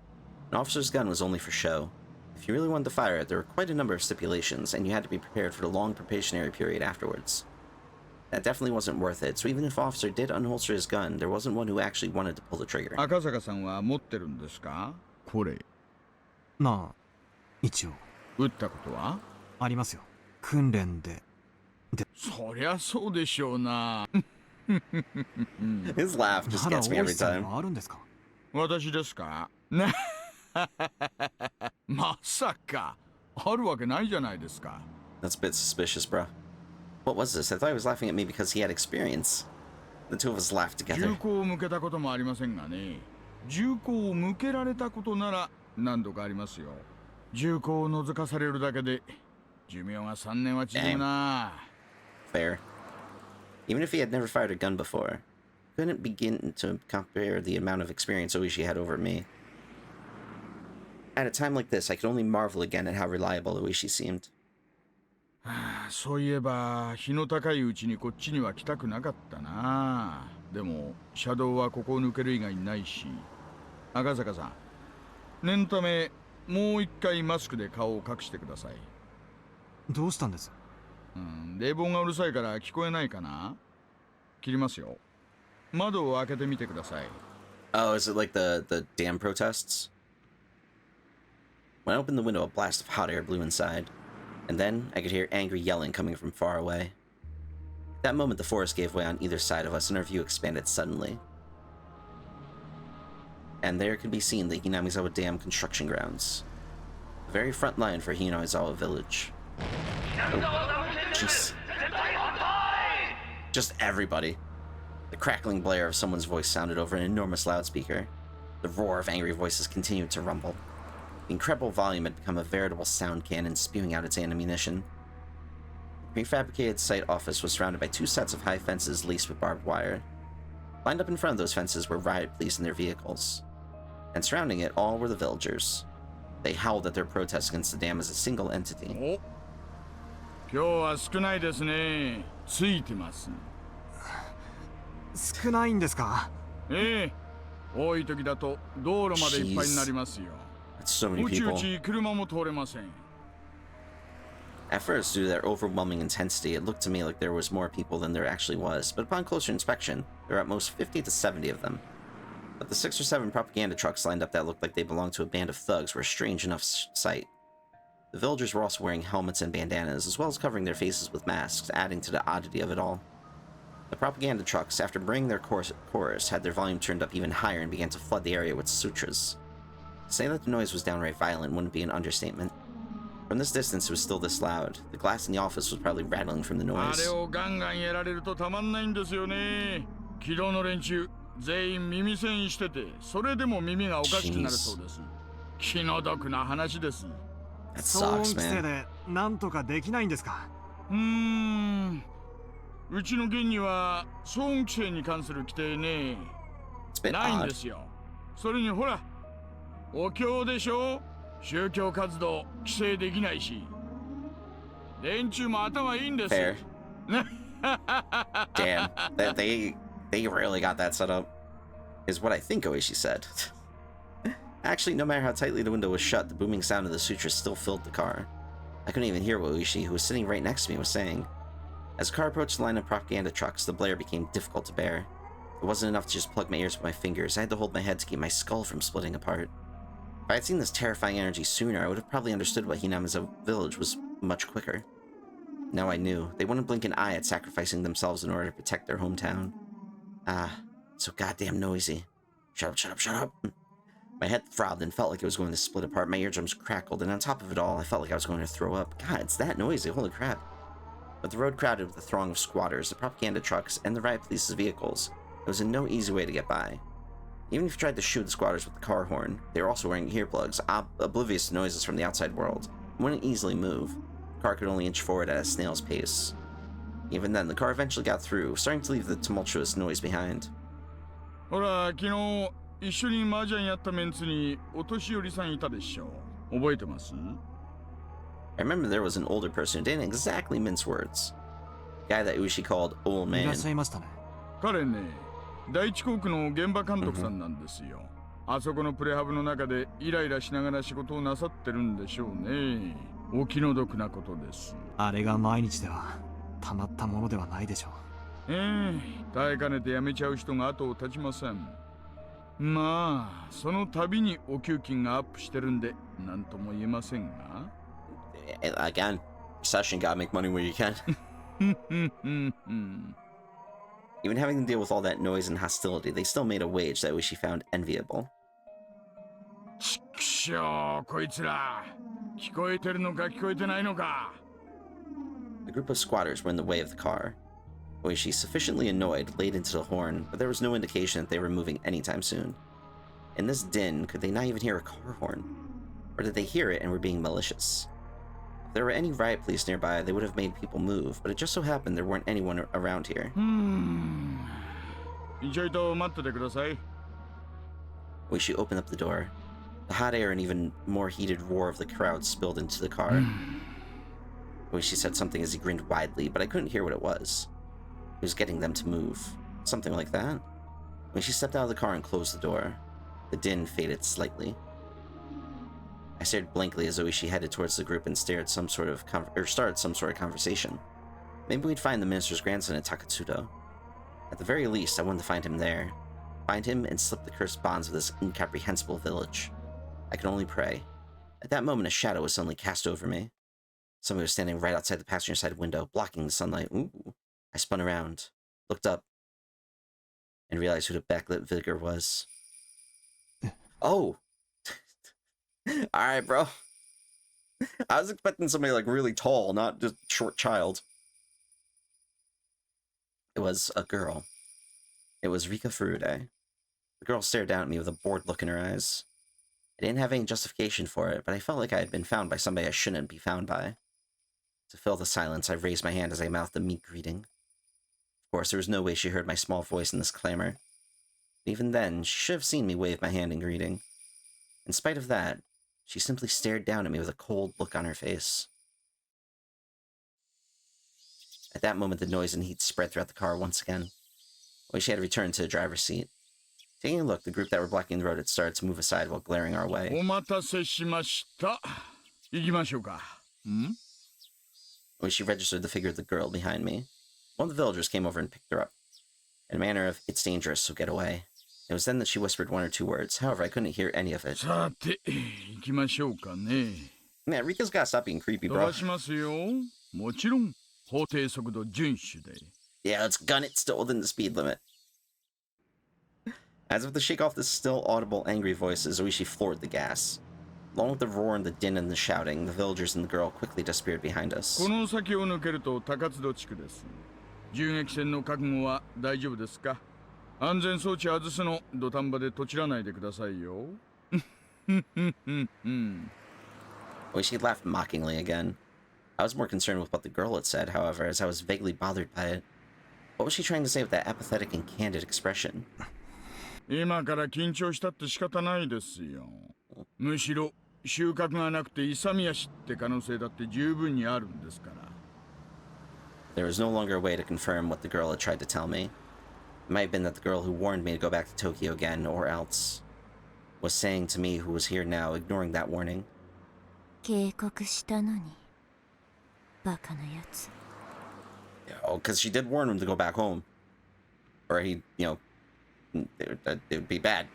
An officer's gun was only for show. If you really wanted to fire it, there were quite a number of stipulations, and you had to be prepared for the long probationary period afterwards. That definitely wasn't worth it, so even if Officer did unholster his gun, there wasn't one who actually wanted to pull the trigger. 赤坂さんは持ってるんですか？これ。まあ、一応。撃ったことは？ありますよ。訓練で。そりゃそうでしょうな。His laugh just gets me every time. あるんですか？私ですか？な。まさかあるわけないじゃないですか。That's a bit suspicious, bro. What was this? I thought he was laughing at me because he had experience. The two of us laughed together. 銃口を向けたこともありませんがね。銃口を向けられたことなら何度かありますよ。銃口を覗かされるだけで寿命が3年は縮むな。Fair. Even if he had never fired a gun before, couldn't begin to compare the amount of experience Oishi had over me. At a time like this, I could only marvel again at how reliable Oishi seemed. そういえば日の高いうちにこっちには来たくなかったな。でもシャドウはここを抜ける以外にないし。赤坂さん、念のためもう一回マスクで顔を隠してください。どうしたんです？冷房がうるさいから聞こえないかな。切りますよ。窓を開けてみてください。Oh, is it like the dam protests? When I opened the window, a blast of hot air blew inside, and then I could hear angry yelling coming from far away. At that moment, the forest gave way on either side of us, and our view expanded suddenly. And there could be seen the Hinamizawa Dam construction grounds, the very front line for Hinamizawa village. Oh, jeez. Just everybody. The crackling blare of someone's voice sounded over an enormous loudspeaker. The roar of angry voices continued to rumble. The incredible volume had become a veritable sound cannon spewing out its ammunition. The prefabricated site office was surrounded by 2 sets of high fences laced with barbed wire. Lined up in front of those fences were riot police in their vehicles. And surrounding it all were the villagers. They howled at their protests against the dam as a single entity. 今日は少ないですね。ついてます。少ないんですか？ええ。多い時だと道路までいっぱいになりますよ。That's so many うちう people. ち車も通れません。At first, due to their overwhelming intensity, it looked to me like there was more people than there actually was, but upon closer inspection, there were at most 50 to 70 of them. But the 6 or 7 propaganda trucks lined up that looked like they belonged to a band of thugs were a strange enough sight. The villagers were also wearing helmets and bandanas, as well as covering their faces with masks, adding to the oddity of it all. The propaganda trucks, after bringing their chorus, had their volume turned up even higher and began to flood the area with sutras. To say that the noise was downright violent wouldn't be an understatement. From this distance, it was still this loud. The glass in the office was probably rattling from the noise. あれをガンガンやられるとたまんないんですよね。昨日の連中、全員耳栓してて、それでも耳がおかしくなるそうです。気の毒な話です。That 騒音 sucks, 規制 man. でなんとかできないんですか？うちの県には騒音規制に関する規定ね。It's a bit ないん odd. ですよ。それにほら、お経でしょ。宗教活動規制できないし。連中も頭いいんです。Fair. Damn, they really got that set up. Is what I think Oishi said. Actually, no matter how tightly the window was shut, the booming sound of the sutras still filled the car. I couldn't even hear what Oishi, who was sitting right next to me, was saying. As the car approached the line of propaganda trucks, the blare became difficult to bear. It wasn't enough to just plug my ears with my fingers. I had to hold my head to keep my skull from splitting apart. If I had seen this terrifying energy sooner, I would have probably understood why Hinamizawa village was much quicker. Now I knew. They wouldn't blink an eye at sacrificing themselves in order to protect their hometown. Ah, so goddamn noisy. Shut up, shut up, shut up. My head throbbed and felt like it was going to split apart. My eardrums crackled, and on top of it all, I felt like I was going to throw up. God, it's that noisy. Holy crap. With the road crowded with a throng of squatters, the propaganda trucks, and the riot police's vehicles, it was in no easy way to get by. Even if you tried to shoot the squatters with the car horn, they were also wearing earplugs, oblivious to noises from the outside world, and wouldn't easily move. The car could only inch forward at a snail's pace. Even then, the car eventually got through, starting to leave the tumultuous noise behind. ほら、昨日一緒に麻雀やったメンツにお年寄りさんいたでしょ。覚えてます？ I remember there was an older person who didn't exactly mince words. A guy that Ushi called Old いら Man. っしゃいましたね。彼ね、第一航空の現場監督さんなんですよ。あそこのプレハブの中でイライラしながら仕事をなさってるんでしょうね。お気の毒なことです。あれが毎日ではたまったものではないでしょう。耐えかねて辞めちゃう人が後を絶ちません。まあ、その度にお給金がアップしてるんで、なんとも言えませんが。Again, recession, gotta make money where you can. Even having to deal with all that noise and hostility, they still made a wage that Ushi found enviable. ちくしょう、こいつら。聞こえてるのか聞こえてないのか。A group of squatters were in the way of the car. Oishi, sufficiently annoyed, laid into the horn, but there was no indication that they were moving anytime soon. In this din, could they not even hear a car horn? Or did they hear it and were being malicious? If there were any riot police nearby, they would have made people move, but it just so happened there weren't anyone around here. ちょいと待っててください。Oishi opened up the door. The hot air and even more heated roar of the crowd spilled into the car. Oishi said something as he grinned widely, but I couldn't hear what it was. He was getting them to move. Something like that. Oishi stepped out of the car and closed the door. The din faded slightly. I stared blankly as Oishi headed towards the group and started some sort of conversation. Maybe we'd find the minister's grandson at Takatsudo. At the very least, I wanted to find him there. Find him and slip the cursed bonds of this incomprehensible village. I could only pray. At that moment, a shadow was suddenly cast over me. Somebody was standing right outside the passenger side window, blocking the sunlight. Ooh. I spun around, looked up, and realized who the backlit figure was. Oh! Alright, bro. I was expecting somebody like really tall, not just a short child. It was a girl. It was Rika Furude. The girl stared down at me with a bored look in her eyes. I didn't have any justification for it, but I felt like I had been found by somebody I shouldn't be found by. To fill the silence, I raised my hand as I mouthed a meek greeting. Of course, there was no way she heard my small voice in this clamor. Even then, she should have seen me wave my hand in greeting. In spite of that, she simply stared down at me with a cold look on her face. At that moment, the noise and heat spread throughout the car once again. Oishi had returned to the driver's seat. Taking a look, the group that were blocking the road had started to move aside while glaring our way. Oishi registered the figure of the girl behind me. One of the villagers came over and picked her up. In a manner of, "It's dangerous, so get away." It was then that she whispered one or two words. However, I couldn't hear any of it. Man, Rika's gotta stop being creepy, bro. Yeah, let's gun it still within the speed limit. As if to shake off the still audible angry voices, Oishi floored the gas. Along with the roar and the din and the shouting, the villagers and the girl quickly disappeared behind us. Oishi laughed mockingly again. I was more concerned with what the girl had said, however, as I was vaguely bothered by it. What was she trying to say with that apathetic and candid expression? There was no longer a way to confirm what the girl had tried to tell me. It might have been that the girl who warned me to go back to Tokyo again, or else was saying to me who was here now, ignoring that warning. Oh, because she did warn him to go back home. Or he, it would be bad.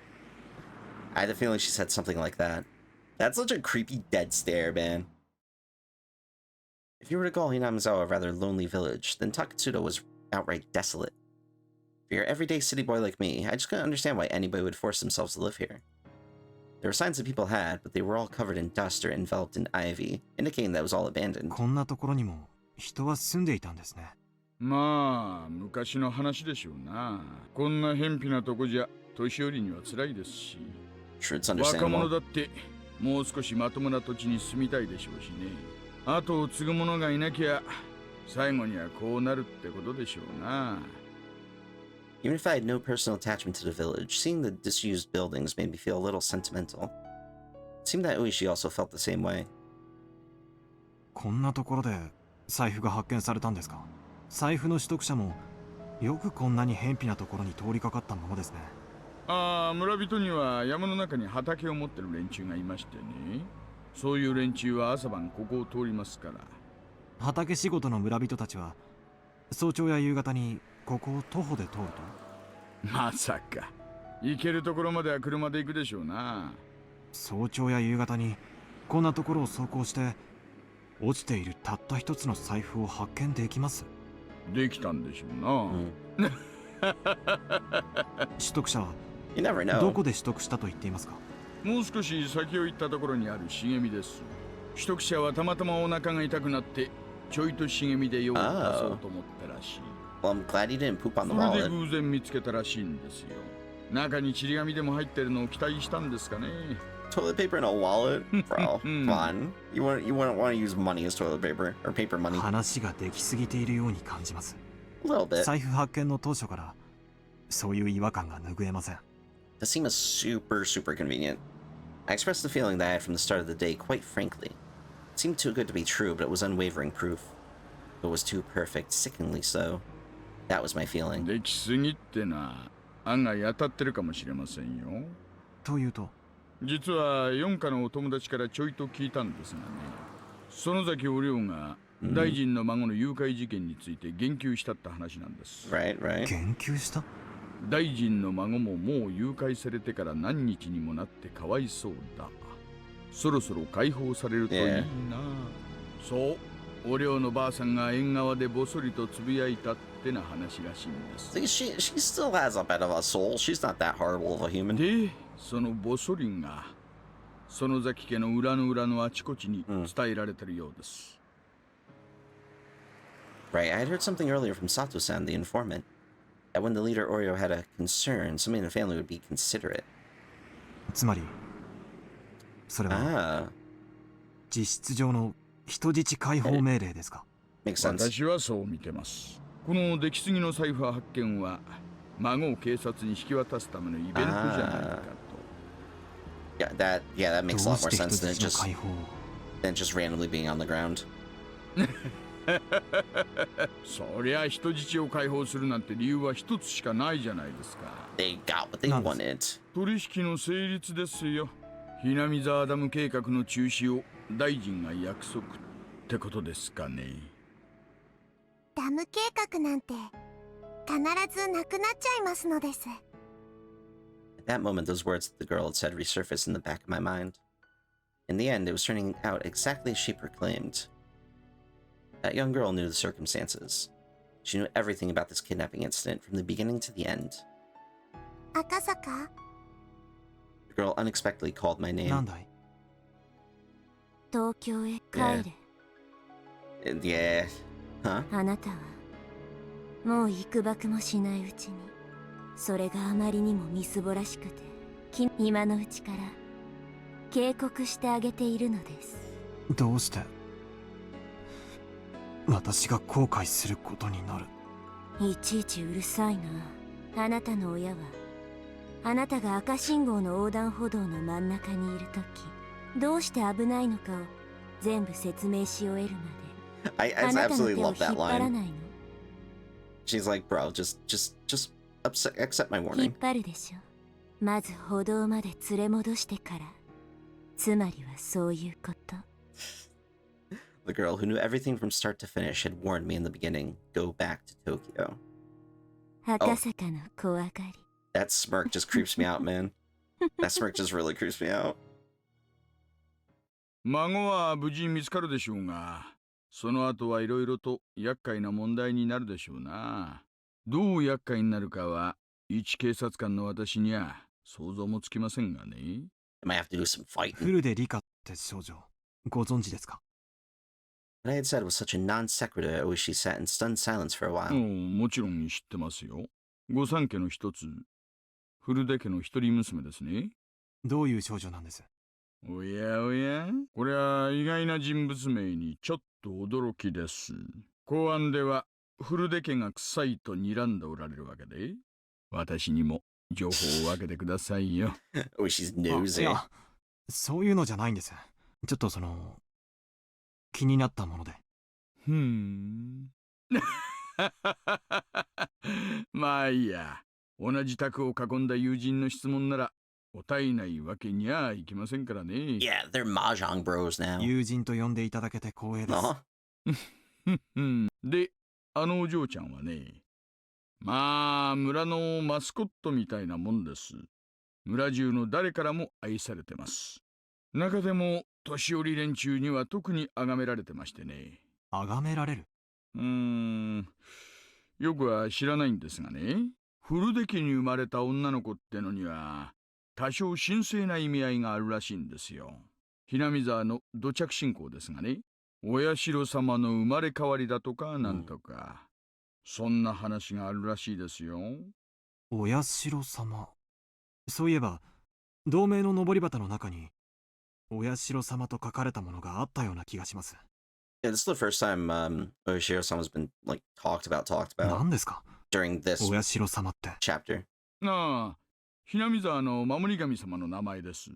I had a feeling she said something like that. That's such a creepy dead stare, man. If you were to call Hinamizawa a rather lonely village, then Takatsudo was outright desolate. For your everyday city boy like me, I just couldn't understand why anybody would force themselves to live here. There were signs that people had, but they were all covered in dust or enveloped in ivy, indicating that it was all abandoned. Sure, it's understandable. Even if I had no personal attachment to the village, seeing the disused buildings made me feel a little sentimental. It seemed that Oishi also felt the same way. You never know. Oh. Well, I'm glad he didn't poop on the wallet. Toilet paper in a wallet? Bro, come on. You wouldn't want to use money as toilet paper, or paper money. A little bit. That seems super, super convenient. I expressed the feeling that I had from the start of the day quite frankly. It seemed too good to be true, but it was unwavering proof. It was too perfect, sickeningly so. That was my feeling. できすぎってな、案外当たってるかもしれませんよ。というと、実は四課のお友達からちょいと聞いたんですがね、園崎お涼が大臣の孫の誘拐事件について言及したって話なんです。Right. 言及した？大臣の孫ももう誘拐されてから何日にもなってかわいそうだ。そろそろ解放されるといいな。そう、お涼のばあさんが縁側でぼそりとつぶやいたってな話らしいんです。See, she still has a bit of a soul. She's not that horrible of a human. で、そのぼそりが園崎家の裏の裏のあちこちに伝えられてるようです。Right, I had heard something earlier from Sato-san, the informant, that when the leader Oreo had a concern, somebody in the family would be considerate. つまり、それは実質上の人質解放命令ですか？ Makes sense. 私はそう見てます。この出来すぎの財布発見は孫を警察に引き渡すためのイベントじゃないかと。that makes a lot more sense than just randomly being on the ground. そりゃ人質を解放するなんて理由は一つしかないじゃないですか。They got what they wanted. 取引の成立ですよ。Hinamizawaダム計画の中止を大臣が約束ってことですかね。ダム計画なんて必ずなくなっちゃいますのです。At that moment, those words that the girl had said resurfaced in the back of my mind. In the end, it was turning out exactly as she proclaimed. That young girl knew the circumstances. She knew everything about this kidnapping incident from the beginning to the end. Akasaka? The girl unexpectedly called my name. なんだい？東京へ帰れ。Yeah. Huh? あなたはもう幾ばくもしないうちに、それがあまりにもみすぼらしくて、今のうちから警告してあげているのです。どうして私が後悔することになる？いちいちうるさいな。あなたの親はあなたが赤信号の横断歩道の真ん中にいるとき、どうして危ないのかを全部説明し終えるまで。I absolutely love that line. She's like, bro, just accept my 引っ warning. 張るでしょ。まず歩道まで連れ戻してから。つまりはそういうこと。The girl who knew everything from start to finish had warned me in the beginning, go back to Tokyo. 赤坂の怖がり。That smirk just creeps me out, man. That smirk just really creeps me out. 孫は無事見つかるでしょうが、その後はいろいろと厄介な問題になるでしょうな。どう厄介になるかは、一警察官の私には想像もつきませんがね。I might have to do some fighting. フルでリカって少女、ご存知ですか？ What I had said was such a non sequitur, always she sat in stunned silence for a while. もちろん知ってますよ。御三家の一つ、フルデ家の一人娘ですね。どういう少女なんです？おやおや、これは意外な人物名にちょっと驚きです。公安ではフルデ家が臭いと睨んでおられるわけで、私にも情報を分けてくださいよ。Oh, she's い nosy. や、そういうのじゃないんです。ちょっと気になったもので。まあいいや。同じ卓を囲んだ友人の質問なら答えないわけにはいきませんからね。Yeah, they're mahjong bros now. 友人と呼んでいただけて光栄です。で、あのお嬢ちゃんはね、まあ村のマスコットみたいなもんです。村中の誰からも愛されてます。中でも年寄り連中には特に崇められてましてね。崇められる？よくは知らないんですがね、フルデ家に生まれた女の子ってのには多少神聖な意味合いがあるらしいんですよ。Hinamizawaの土着信仰ですがね、お社様の生まれ変わりだとかなんとか、そんな話があるらしいですよ。お社様。そういえば同盟の登り旗の中にお社様と書かれたものがあったような気がします。Yeah, this is the first time Oshiro-sama's been like talked about 何ですか during this お社様って。chapter. Hinamizawaの守り神様の名前です。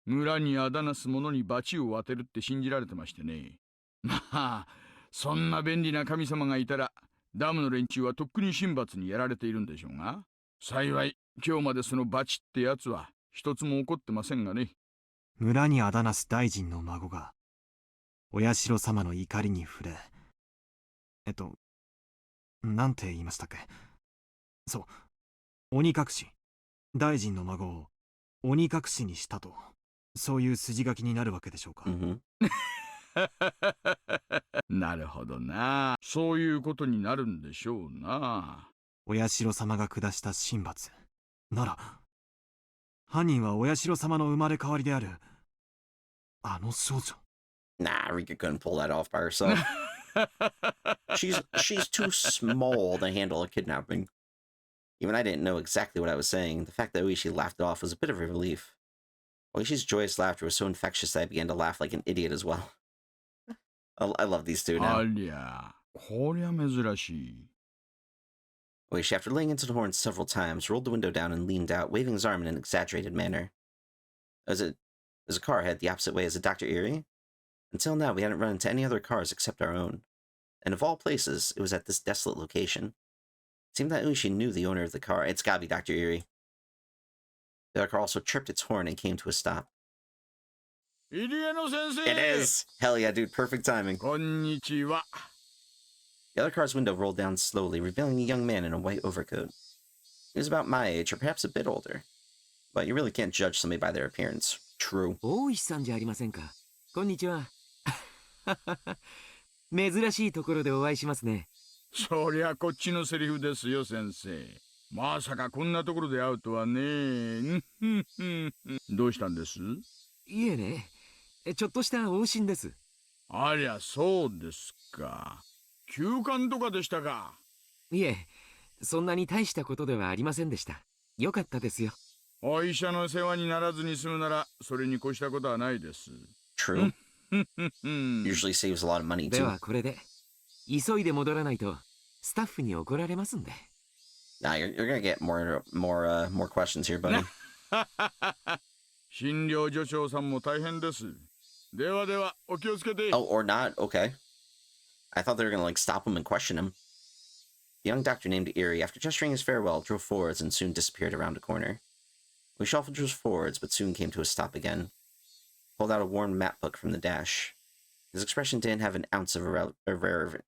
村にあだなす者に罰を当てるって信じられてましてね。まあ、そんな便利な神様がいたら、ダムの連中はとっくに神罰にやられているんでしょうが、幸い今日までその罰ってやつは一つも起こってませんがね。村にあだなす大臣の孫がお社様の怒りに触れ、なんて言いましたっけ。そう、鬼隠し、大臣の孫を鬼隠しにしたと、そういう筋書きになるわけでしょうか。なるほどな。そういうことになるんでしょうな。お社様が下した神罰なら、犯人はお社様の生まれ変わりであるあの少女。Nah, Rika couldn't pull that off by herself. She's too small to handle a kidnapping. Even I didn't know exactly what I was saying. The fact that Oishi laughed it off was a bit of a relief. Oishi's joyous laughter was so infectious that I began to laugh like an idiot as well. I love these two now. ありゃ、こりゃ珍しい。Oishi, after laying into the horn several times, rolled the window down and leaned out, waving his arm in an exaggerated manner. As a car headed the opposite way as a Dr. Erie. Until now, we hadn't run into any other cars except our own. And of all places, it was at this desolate location. It seemed that Oishi knew the owner of the car. It's gotta be Dr. Erie. The other car also tripped its horn and came to a stop. It is! Hell yeah, dude. Perfect timing. こんにちは。The other car's window rolled down slowly, revealing a young man in a white overcoat. He was about my age, or perhaps a bit older. But you really can't judge somebody by their appearance. True. 大石さんじゃありませんか。こんにちは。珍しいところでお会いしますね。そりゃこっちのセリフですよ、先生。まさかこんなところで会うとはね。どうしたんです？いえね、ちょっとした往診です。ありゃ、そうですか。休館とかでしたか？いえ、そんなに大したことではありませんでした。よかったですよ。お医者の世話にならずに済むなら、それに越したことはないです。True. Usually saves a lot of money で too. はこれで、急いで戻らないとスタッフに怒られますんで。Nah, you're gonna get more questions here, buddy. 診療所長さんも大変です。ではでは、お気をつけて。Oh, or not? Okay. I thought they were gonna like stop him and question him. The young doctor named Erie, after gesturing his farewell, drove forwards and soon disappeared around a corner. We shuffled forwards, but soon came to a stop again. Pulled out a worn map book from the dash. His expression didn't have an ounce of irreverence?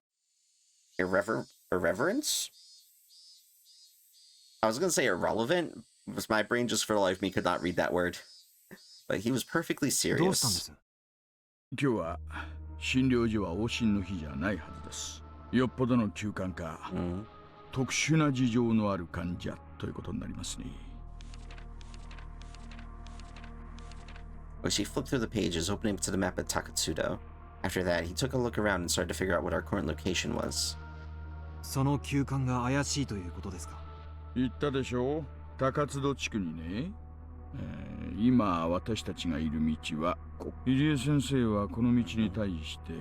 I was gonna say irrelevant, but my brain just for the life of me could not read that word. But he was perfectly どうしたんで serious. す？今日は診療所は往診の日じゃないはずです。よっぽどの休館か、特殊な事情のある患者ということになりますね。She flipped through the pages, opening up to the map at Takatsudo. After that, he took a look around and started to figure out what our current location was. その休館が怪しいということですか？言ったでしょう、高津戸地区にね。今私たちがいる道は入江先生はこの道に対して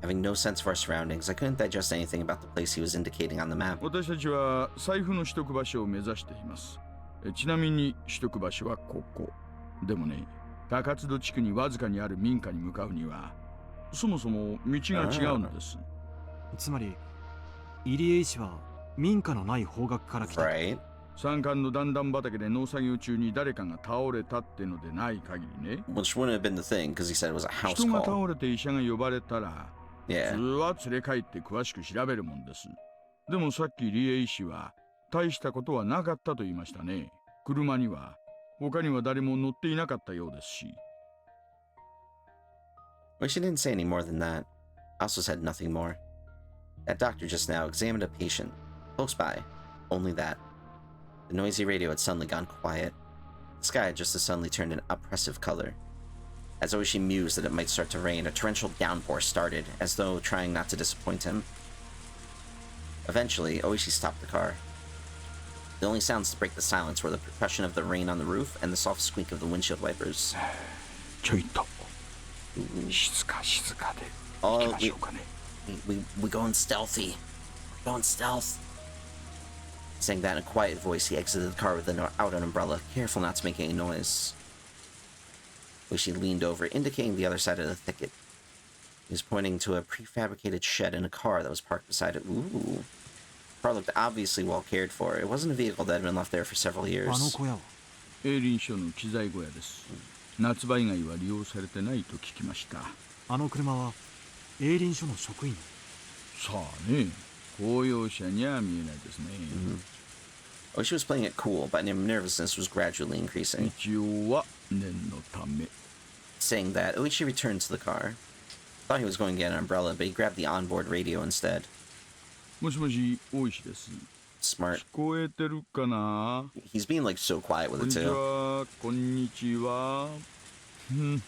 Having no sense of our surroundings, I couldn't digest anything about the place he was indicating on the map. 私たちは財布の取得場所を目指しています。ちなみに取得場所はここ。でもね、高津戸地区にわずかにある民家に向かうにはそもそも道が違うのです。つまり入江医師は民家のない方角から来た。Right. 山間の段々畑で農作業中に誰かが倒れたってのでない限りね。Which wouldn't have been the thing, because he said it was a house 人が call. 倒れて医者が呼ばれたら、Yeah. 普通は連れ帰って詳しく調べるもんです。でもさっきリエ医師は大したことはなかったと言いましたね。車には他には誰も乗っていなかったようですし。Well, she didn't say any more than that. I also said nothing more. That doctor just now examined a patient. Close by. Only that. The noisy radio had suddenly gone quiet. The sky had just as suddenly turned an oppressive color. As Oishi mused that it might start to rain, a torrential downpour started, as though trying not to disappoint him. Eventually, Oishi stopped the car. The only sounds to break the silence were the percussion of the rain on the roof and the soft squeak of the windshield wipers. ちょいと静か静かで行きましょうかね。We going stealthy. Going stealth. Saying that in a quiet voice, he exited the car without an umbrella, careful not to make any noise. Oishi leaned over, indicating the other side of the thicket. He was pointing to a prefabricated shed in a car that was parked beside it. Ooh. The car looked obviously well cared for. It wasn't a vehicle that had been left there for several years. 営林署の機材小屋です。夏場以外は利用されてないと聞きました。あの車は営林署の職員。さあね、公用車には見えないですね。Oishi was playing it cool, but nervousness was gradually increasing. 一応は念のため。Saying that, Oishi returned to the car. Thought he was going to get an umbrella, but he grabbed the onboard radio instead. もしもし、大石です。 Smart. 聞こえてるかな？ He's being like so quiet with it too. こんにちは。The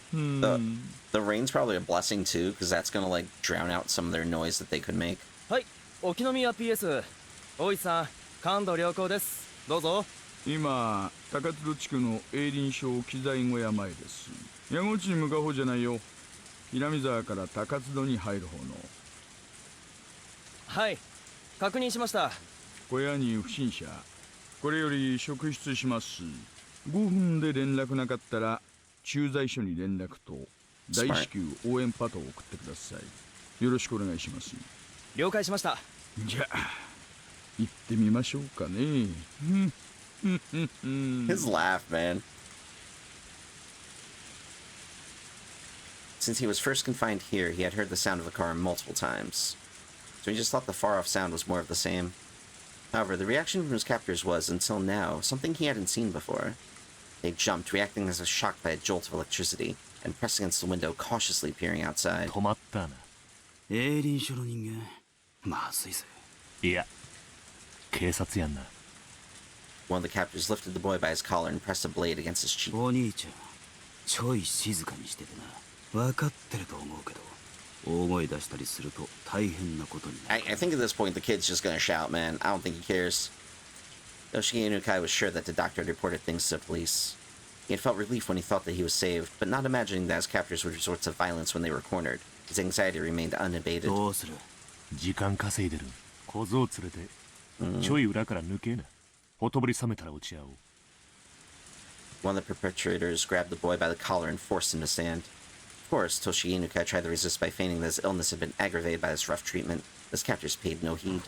rain's probably a blessing too, because that's gonna like drown out some of their noise that they could make. はい、沖宮 PS。大石さん、感度良好です。どうぞ。今、高津戸地区の営林署機材小屋前です。矢後地に向かう方じゃないよ。Hinamizawaから高津戸に入る方の。はい、確認しました。小屋に不審者。これより職質します。5分で連絡なかったら駐在所に連絡と大至急応援パトを送ってください。よろしくお願いします。了解しました。じゃあ行ってみましょうかね。His laugh, man. Since he was first confined here, he had heard the sound of the car multiple times. So he just thought the far-off sound was more of the same. However, the reaction from his captors was, until now, something he hadn't seen before. They jumped, reacting as if shocked by a jolt of electricity, and pressed against the window, cautiously peering outside. 止まったな。営林署の人間、まずいぜ。いや、警察やんな。One of the captors lifted the boy by his collar and pressed a blade against his cheek. お兄ちゃん、ちょい静かにしててな。分かってると思うけど、大声出したりすると大変なことになる。I think at this point the kid's just gonna shout, man. I don't think he cares. Yoshiki Inukai was sure that the doctor had reported things to the police. He had felt relief when he thought that he was saved, but not imagining that his captors would resort to violence when they were cornered. His anxiety remained unabated. どうする？時間稼いでる。小僧連れて、ちょい裏から抜けな。ほとぼり冷めたら落ち合おう。One of the perpetrators grabbed the boy by the collar and forced him to stand. Of course, Toshiki Inukai tried to resist by feigning that his illness had been aggravated by this rough treatment. His captors paid no heed.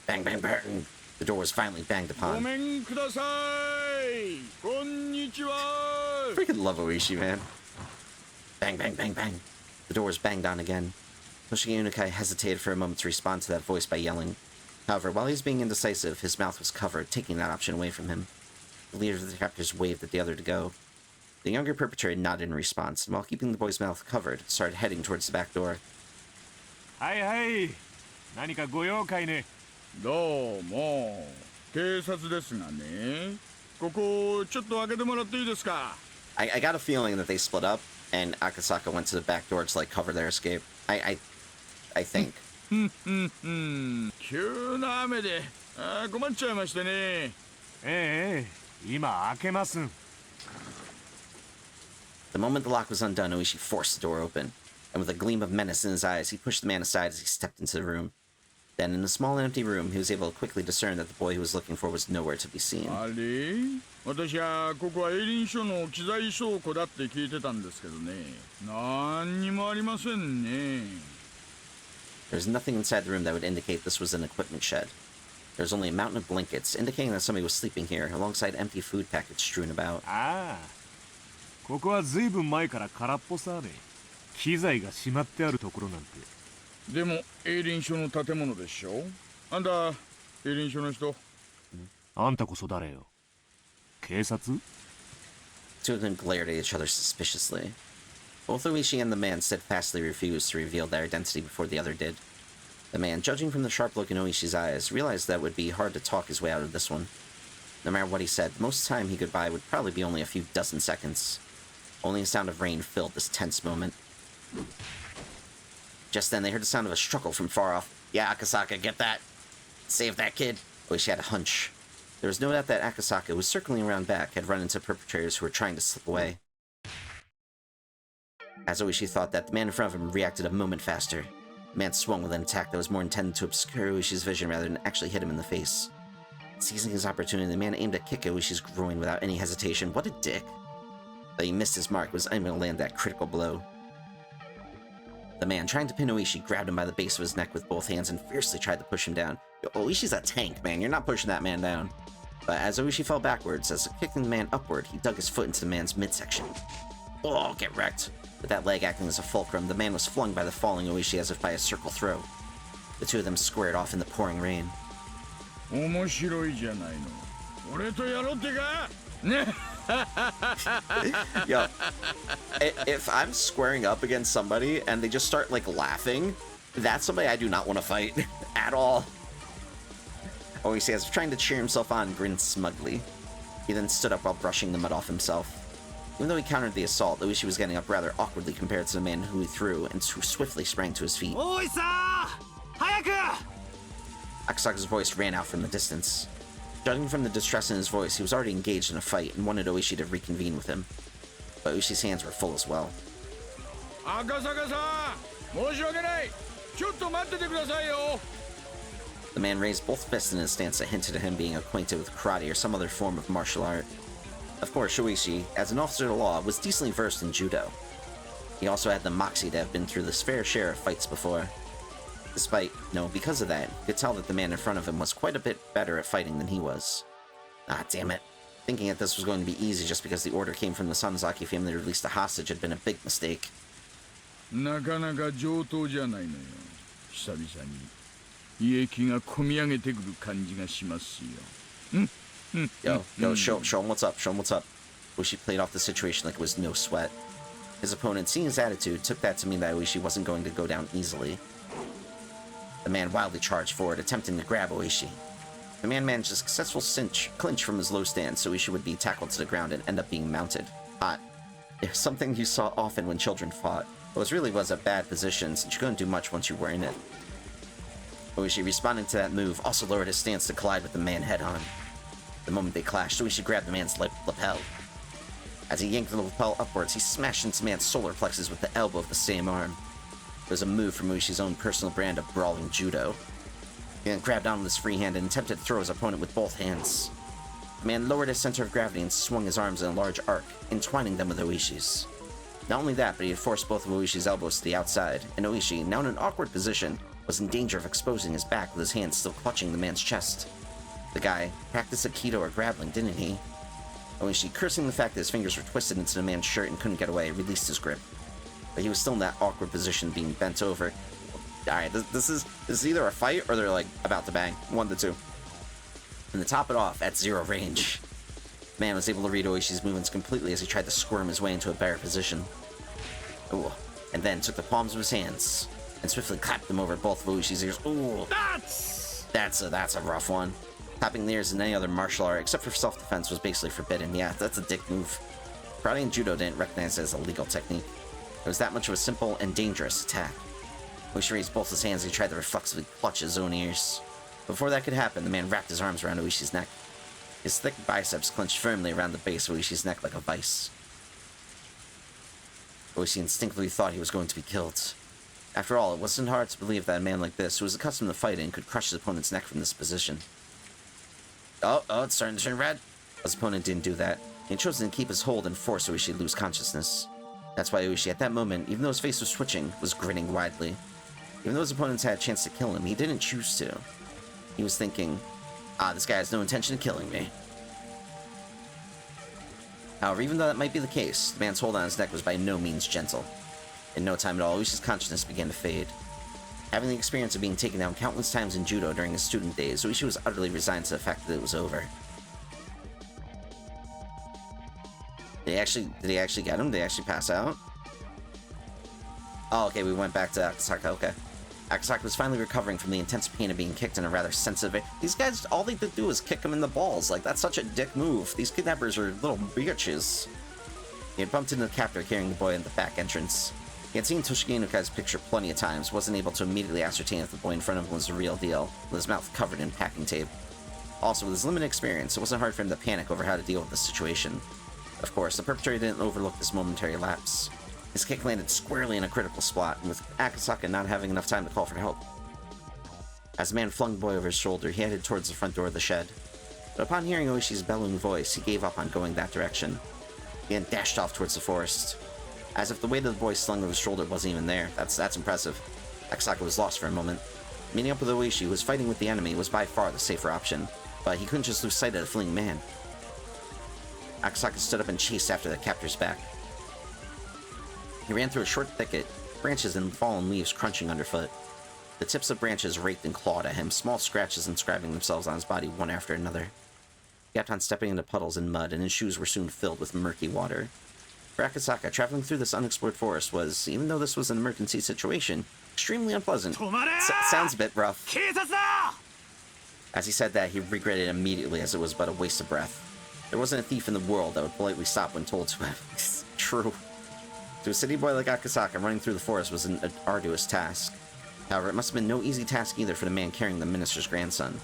Bang, bang, bang! The door was finally banged upon. Freaking love Oishi, man. Bang, bang, bang, bang. The door was banged on again. Toshiki Inukai hesitated for a moment to respond to that voice by yelling. However, while he was being indecisive, his mouth was covered, taking that option away from him. The leader of the captors waved at the other to go. The younger perpetrator nodded in response, and while keeping the boy's mouth covered, started heading towards the back door. はいはい。何かご用かいね。どうも、警察ですがね。ここちょっと開けてもらっていいですか? I got a feeling that they split up, and Akasaka went to the back door to like cover their escape. I think. 急な雨で困っちゃいましてね。ええ、今開けますん。The moment the lock was undone, Oishi forced the door open, and with a gleam of menace in his eyes, he pushed the man aside as he stepped into the room. Then, in the small and empty room, he was able to quickly discern that the boy he was looking for was nowhere to be seen. あれ？私はここは営林署の機材倉庫だって聞いてたんですけどね。何にもありませんね。There was nothing inside the room that would indicate this was an equipment shed. There was only a mountain of blankets, indicating that somebody was sleeping here, alongside empty food packets strewn about. ああ、ここはずいぶん前から空っぽさね。機材がしまってあるところなんて。でも営林署の建物でしょ。あんた営林署の人？あんたこそ誰よ。警察？ Two of them glared at each other suspiciously. Both Oishi and the man steadfastly refused to reveal their identity before the other did. The man, judging from the sharp look in Oishi's eyes, realized that it would be hard to talk his way out of this one. No matter what he said, the most time he could buy would probably be only a few dozen seconds. Only a sound of rain filled this tense moment. Just then, they heard the sound of a struggle from far off. Yeah, Akasaka, get that! Save that kid! Oishi had a hunch. There was no doubt that Akasaka, who was circling around back, had run into perpetrators who were trying to slip away. As Oishi thought that, the man in front of him reacted a moment faster. The man swung with an attack that was more intended to obscure Oishi's vision rather than actually hit him in the face. Seizing his opportunity, the man aimed a kick at Oishi's groin without any hesitation. What a dick. But he missed his mark, was unable to land that critical blow. The man, trying to pin Oishi, grabbed him by the base of his neck with both hands and fiercely tried to push him down. Yo, Oishi's a tank, man. You're not pushing that man down. But as Oishi fell backwards, as kicking the man upward, he dug his foot into the man's midsection. Oh, get wrecked. With that leg acting as a fulcrum, the man was flung by the falling Oishi as if by a circle throw. The two of them squared off in the pouring rain. Yo, if I'm squaring up against somebody and they just start like laughing, that's somebody I do not want to fight at all. Oishi, as trying to cheer himself on, grinned smugly. He then stood up while brushing the mud off himself. Even though he countered the assault, Oishi was getting up rather awkwardly compared to the man who he threw, and swiftly sprang to his feet. Oi-sa! Hayaku! Akasaka's voice ran out from the distance. Judging from the distress in his voice, he was already engaged in a fight and wanted Oishi to reconvene with him. But Oishi's hands were full as well. Akasaka-san! The man raised both fists in his stance that hinted at him being acquainted with karate or some other form of martial art. Of course, Oishi, as an officer of the law, was decently versed in judo. He also had the moxie to have been through his fair share of fights before. Because of that, you could tell that the man in front of him was quite a bit better at fighting than he was. Ah, damn it. Thinking that this was going to be easy just because the order came from the Sonozaki family to release the hostage had been a big mistake. Yo, show him what's up, show him what's up. Oishi played off the situation like it was no sweat. His opponent, seeing his attitude, took that to mean that Oishi wasn't going to go down easily. The man wildly charged forward, attempting to grab Oishi. The man managed a successful clinch from his low stance, so Oishi would be tackled to the ground and end up being mounted. Hot. It was something you saw often when children fought. It really was a bad position, since you couldn't do much once you were in it. Oishi, responding to that move, also lowered his stance to collide with the man head-on. The moment they clashed, Oishi grabbed the man's lapel. As he yanked the lapel upwards, he smashed into the man's solar plexus with the elbow of the same arm. It was a move from Oishi's own personal brand of brawling judo. He then grabbed on with his free hand and attempted to throw his opponent with both hands. The man lowered his center of gravity and swung his arms in a large arc, entwining them with Oishi's. Not only that, but he had forced both of Oishi's elbows to the outside, and Oishi, now in an awkward position, was in danger of exposing his back with his hands still clutching the man's chest. The guy practiced Aikido or grappling, didn't he? Oishi, cursing the fact that his fingers were twisted into the man's shirt and couldn't get away, released his grip. But he was still in that awkward position, being bent over. Alright, this is either a fight or they're like about to bang. One of the two. And to top it off, at zero range, the man was able to read Oishi's movements completely as he tried to squirm his way into a better position. Ooh. And then took the palms of his hands and swiftly clapped them over both of Oishi's ears. Ooh. That's a rough one. Tapping the ears in any other martial art, except for self-defense, was basically forbidden. Yeah, that's a dick move. Karate and Judo didn't recognize it as a legal technique. It was that much of a simple and dangerous attack. Oishi raised both his hands and he tried to reflexively clutch his own ears. Before that could happen, the man wrapped his arms around Oishi's neck. His thick biceps clenched firmly around the base of Oishi's neck like a vice. Oishi instinctively thought he was going to be killed. After all, it wasn't hard to believe that a man like this, who was accustomed to fighting, could crush his opponent's neck from this position. Oh, it's starting to turn red. His opponent didn't do that. He had chosen to keep his hold and force Oishi to lose consciousness. That's why Oishi, at that moment, even though his face was twitching, was grinning widely. Even though his opponents had a chance to kill him, he didn't choose to. He was thinking, this guy has no intention of killing me. However, even though that might be the case, the man's hold on his neck was by no means gentle. In no time at all, Oishi's consciousness began to fade. Having the experience of being taken down countless times in judo during his student days, Oishi was utterly resigned to the fact that it was over. Did he actually get him? Did he actually pass out? Oh, okay, we went back to Akasaka, okay. Akasaka was finally recovering from the intense pain of being kicked in a rather sensitive... These guys, all they did do was kick him in the balls. Like, that's such a dick move. These kidnappers are little bitches. He had bumped into the captor carrying the boy in the back entrance. He had seen Toshige Inukai's picture plenty of times, wasn't able to immediately ascertain if the boy in front of him was the real deal, with his mouth covered in packing tape. Also, with his limited experience, it wasn't hard for him to panic over how to deal with the situation. Of course, the perpetrator didn't overlook this momentary lapse. His kick landed squarely in a critical spot, and with Akasaka not having enough time to call for help. As the man flung the boy over his shoulder, he headed towards the front door of the shed. But upon hearing Oishi's bellowing voice, he gave up on going that direction. He then dashed off towards the forest. As if the weight of the boy slung over his shoulder wasn't even there. That's impressive. Akasaka was lost for a moment. Meeting up with Oishi, who was fighting with the enemy, was by far the safer option, but he couldn't just lose sight of the fleeing man. Akasaka stood up and chased after the captor's back. He ran through a short thicket, branches and fallen leaves crunching underfoot. The tips of branches raked and clawed at him, small scratches inscribing themselves on his body one after another. He kept on stepping into puddles and mud, and his shoes were soon filled with murky water. For Akasaka, traveling through this unexplored forest was, even though this was an emergency situation, extremely unpleasant. Sounds a bit rough. As he said that, he regretted it immediately, as it was but a waste of breath. There wasn't a thief in the world that would politely stop when told to. True. To a city boy like Akasaka, running through the forest was an arduous task. However, it must have been no easy task either for the man carrying the minister's grandson.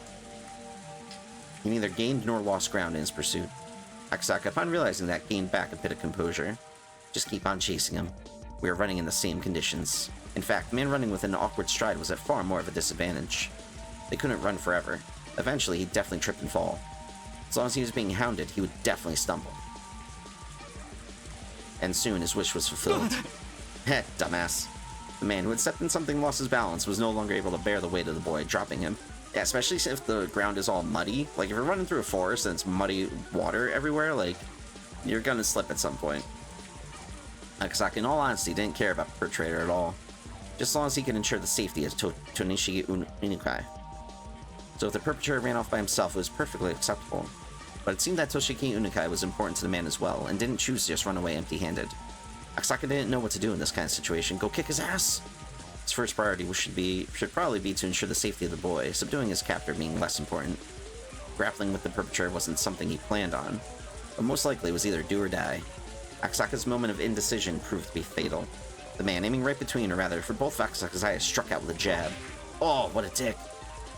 He neither gained nor lost ground in his pursuit. Akasaka, upon realizing that, gained back a bit of composure. Just keep on chasing him. We are running in the same conditions. In fact, the man running with an awkward stride was at far more of a disadvantage. They couldn't run forever. Eventually, he'd definitely trip and fall. As long as he was being hounded, he would definitely stumble. And soon, his wish was fulfilled. Heh, dumbass. The man who had stepped in something and lost his balance was no longer able to bear the weight of the boy, dropping him. Yeah, especially if the ground is all muddy. Like, if you're running through a forest and it's muddy water everywhere, like, you're gonna slip at some point. Akasaka, in all honesty, didn't care about the perpetrator at all. Just as long as he could ensure the safety of Tonishi Inukai. So if the perpetrator ran off by himself, it was perfectly acceptable. But it seemed that Toshiki Unukai was important to the man as well, and didn't choose to just run away empty-handed. Akasaka didn't know what to do in this kind of situation. Go kick his ass! His first priority should probably be to ensure the safety of the boy, subduing his captor being less important. Grappling with the perpetrator wasn't something he planned on, but most likely it was either do or die. Akasaka's moment of indecision proved to be fatal. The man, aiming right between, or rather, for both of Akasaka's eyes, struck out with a jab. Oh, what a dick!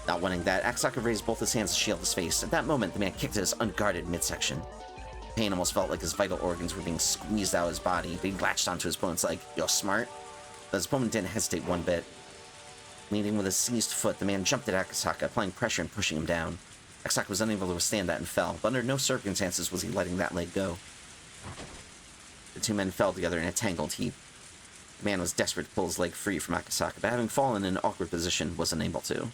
Not wanting that, Akasaka raised both his hands to shield his face. At that moment, the man kicked at his unguarded midsection. Pain almost felt like his vital organs were being squeezed out of his body. He latched onto his opponent's leg. Yo, smart? But his opponent didn't hesitate one bit. Leading with his seized foot, the man jumped at Akasaka, applying pressure and pushing him down. Akasaka was unable to withstand that and fell, but under no circumstances was he letting that leg go. The two men fell together in a tangled heap. The man was desperate to pull his leg free from Akasaka, but having fallen in an awkward position, was unable to.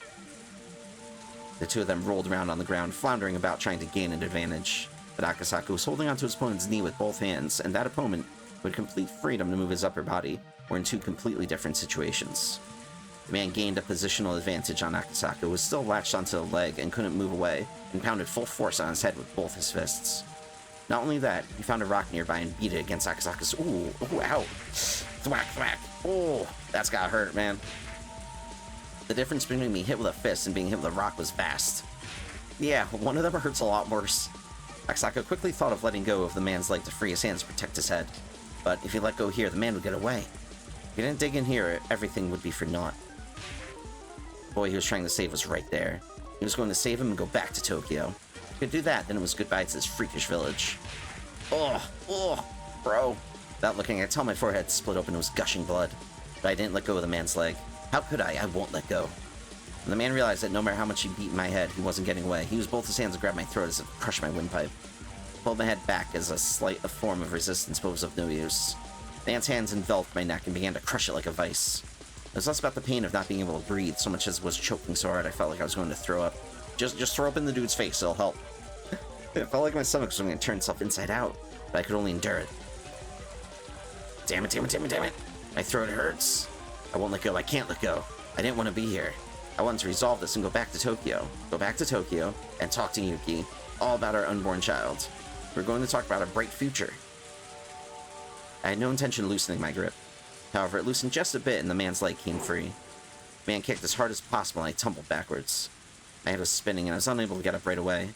The two of them rolled around on the ground, floundering about trying to gain an advantage. But Akasaka was holding onto his opponent's knee with both hands, and that opponent, with complete freedom to move his upper body, were in two completely different situations. The man gained a positional advantage on Akasaka, who was still latched onto the leg and couldn't move away, and pounded full force on his head with both his fists. Not only that, he found a rock nearby and beat it against Akasaka's— ooh, ow! Thwack, thwack! Oh, that's gotta hurt, man. The difference between being hit with a fist and being hit with a rock was vast. Yeah, one of them hurts a lot worse. Akasaka quickly thought of letting go of the man's leg to free his hands to protect his head. But if he let go here, the man would get away. If he didn't dig in here, everything would be for naught. The boy he was trying to save was right there. He was going to save him and go back to Tokyo. If he could do that, then it was goodbye to this freakish village. Oh, bro. Without looking, I could tell my forehead split open and was gushing blood. But I didn't let go of the man's leg. How could I? I won't let go. When the man realized that no matter how much he beat my head, he wasn't getting away, he used both his hands to grab my throat as if to crush my windpipe. I pulled my head back as a form of resistance, but was of no use. The man's hands enveloped my neck and began to crush it like a vice. It was less about the pain of not being able to breathe, so much as it was choking so hard I felt like I was going to throw up. Just throw up in the dude's face, it'll help. It felt like my stomach was going to turn itself inside out, but I could only endure it. Damn it. My throat hurts. I won't let go, I can't let go. I didn't want to be here. I wanted to resolve this and go back to Tokyo. Go back to Tokyo and talk to Yuki, all about our unborn child. We're going to talk about a bright future. I had no intention of loosening my grip. However, it loosened just a bit and the man's leg came free. The man kicked as hard as possible and I tumbled backwards. My head was spinning and I was unable to get up right away.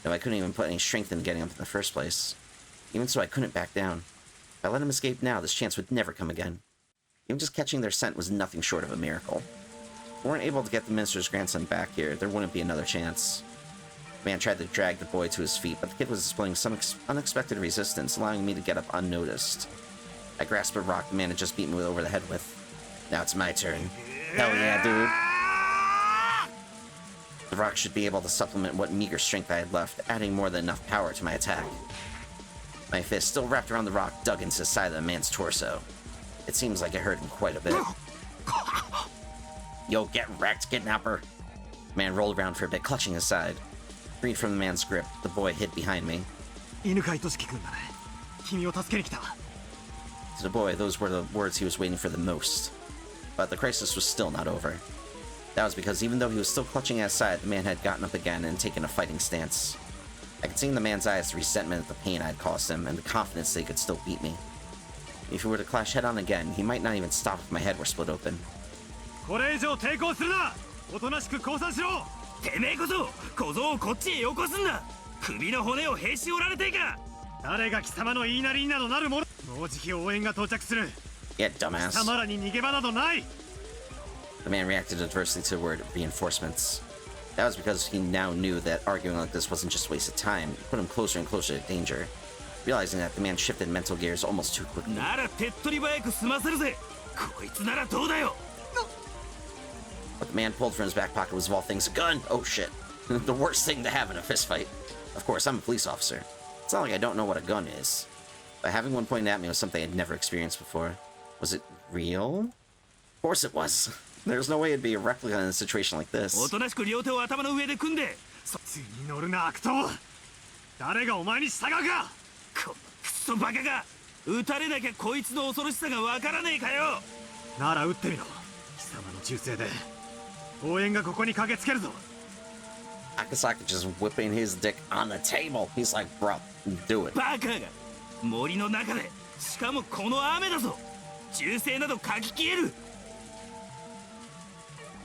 Though I couldn't even put any strength into getting up in the first place. Even so, I couldn't back down. If I let him escape now, this chance would never come again. Even just catching their scent was nothing short of a miracle. If we weren't able to get the minister's grandson back here, there wouldn't be another chance. The man tried to drag the boy to his feet, but the kid was displaying some unexpected resistance, allowing me to get up unnoticed. I grasped a rock the man had just beaten me over the head with. Now it's my turn. Hell yeah, dude. The rock should be able to supplement what meager strength I had left, adding more than enough power to my attack. My fist, still wrapped around the rock, dug into the side of the man's torso. It seems like it hurt him quite a bit. Yo, get wrecked, kidnapper! The man rolled around for a bit, clutching his side. Freed from the man's grip, the boy hid behind me. To the boy, those were the words he was waiting for the most. But the crisis was still not over. That was because even though he was still clutching at his side, the man had gotten up again and taken a fighting stance. I could see in the man's eyes the resentment at the pain I had caused him, and the confidence that he could still beat me. If we were to clash head-on again, he might not even stop if my head were split open. Yeah, dumbass. The man reacted adversely to the word reinforcements. That was because he now knew that arguing like this wasn't just a waste of time. It put him closer and closer to danger. Realizing that, the man shifted mental gears almost too quickly. What the man pulled from his back pocket was, of all things, a gun! Oh shit. The worst thing to have in a fistfight. Of course, I'm a police officer. It's not like I don't know what a gun is. But having one pointed at me was something I'd never experienced before. Was it real? Of course it was. There's no way it'd be a replica in a situation like this. Akasaka just whipping his dick on the table. He's like, bro, do it.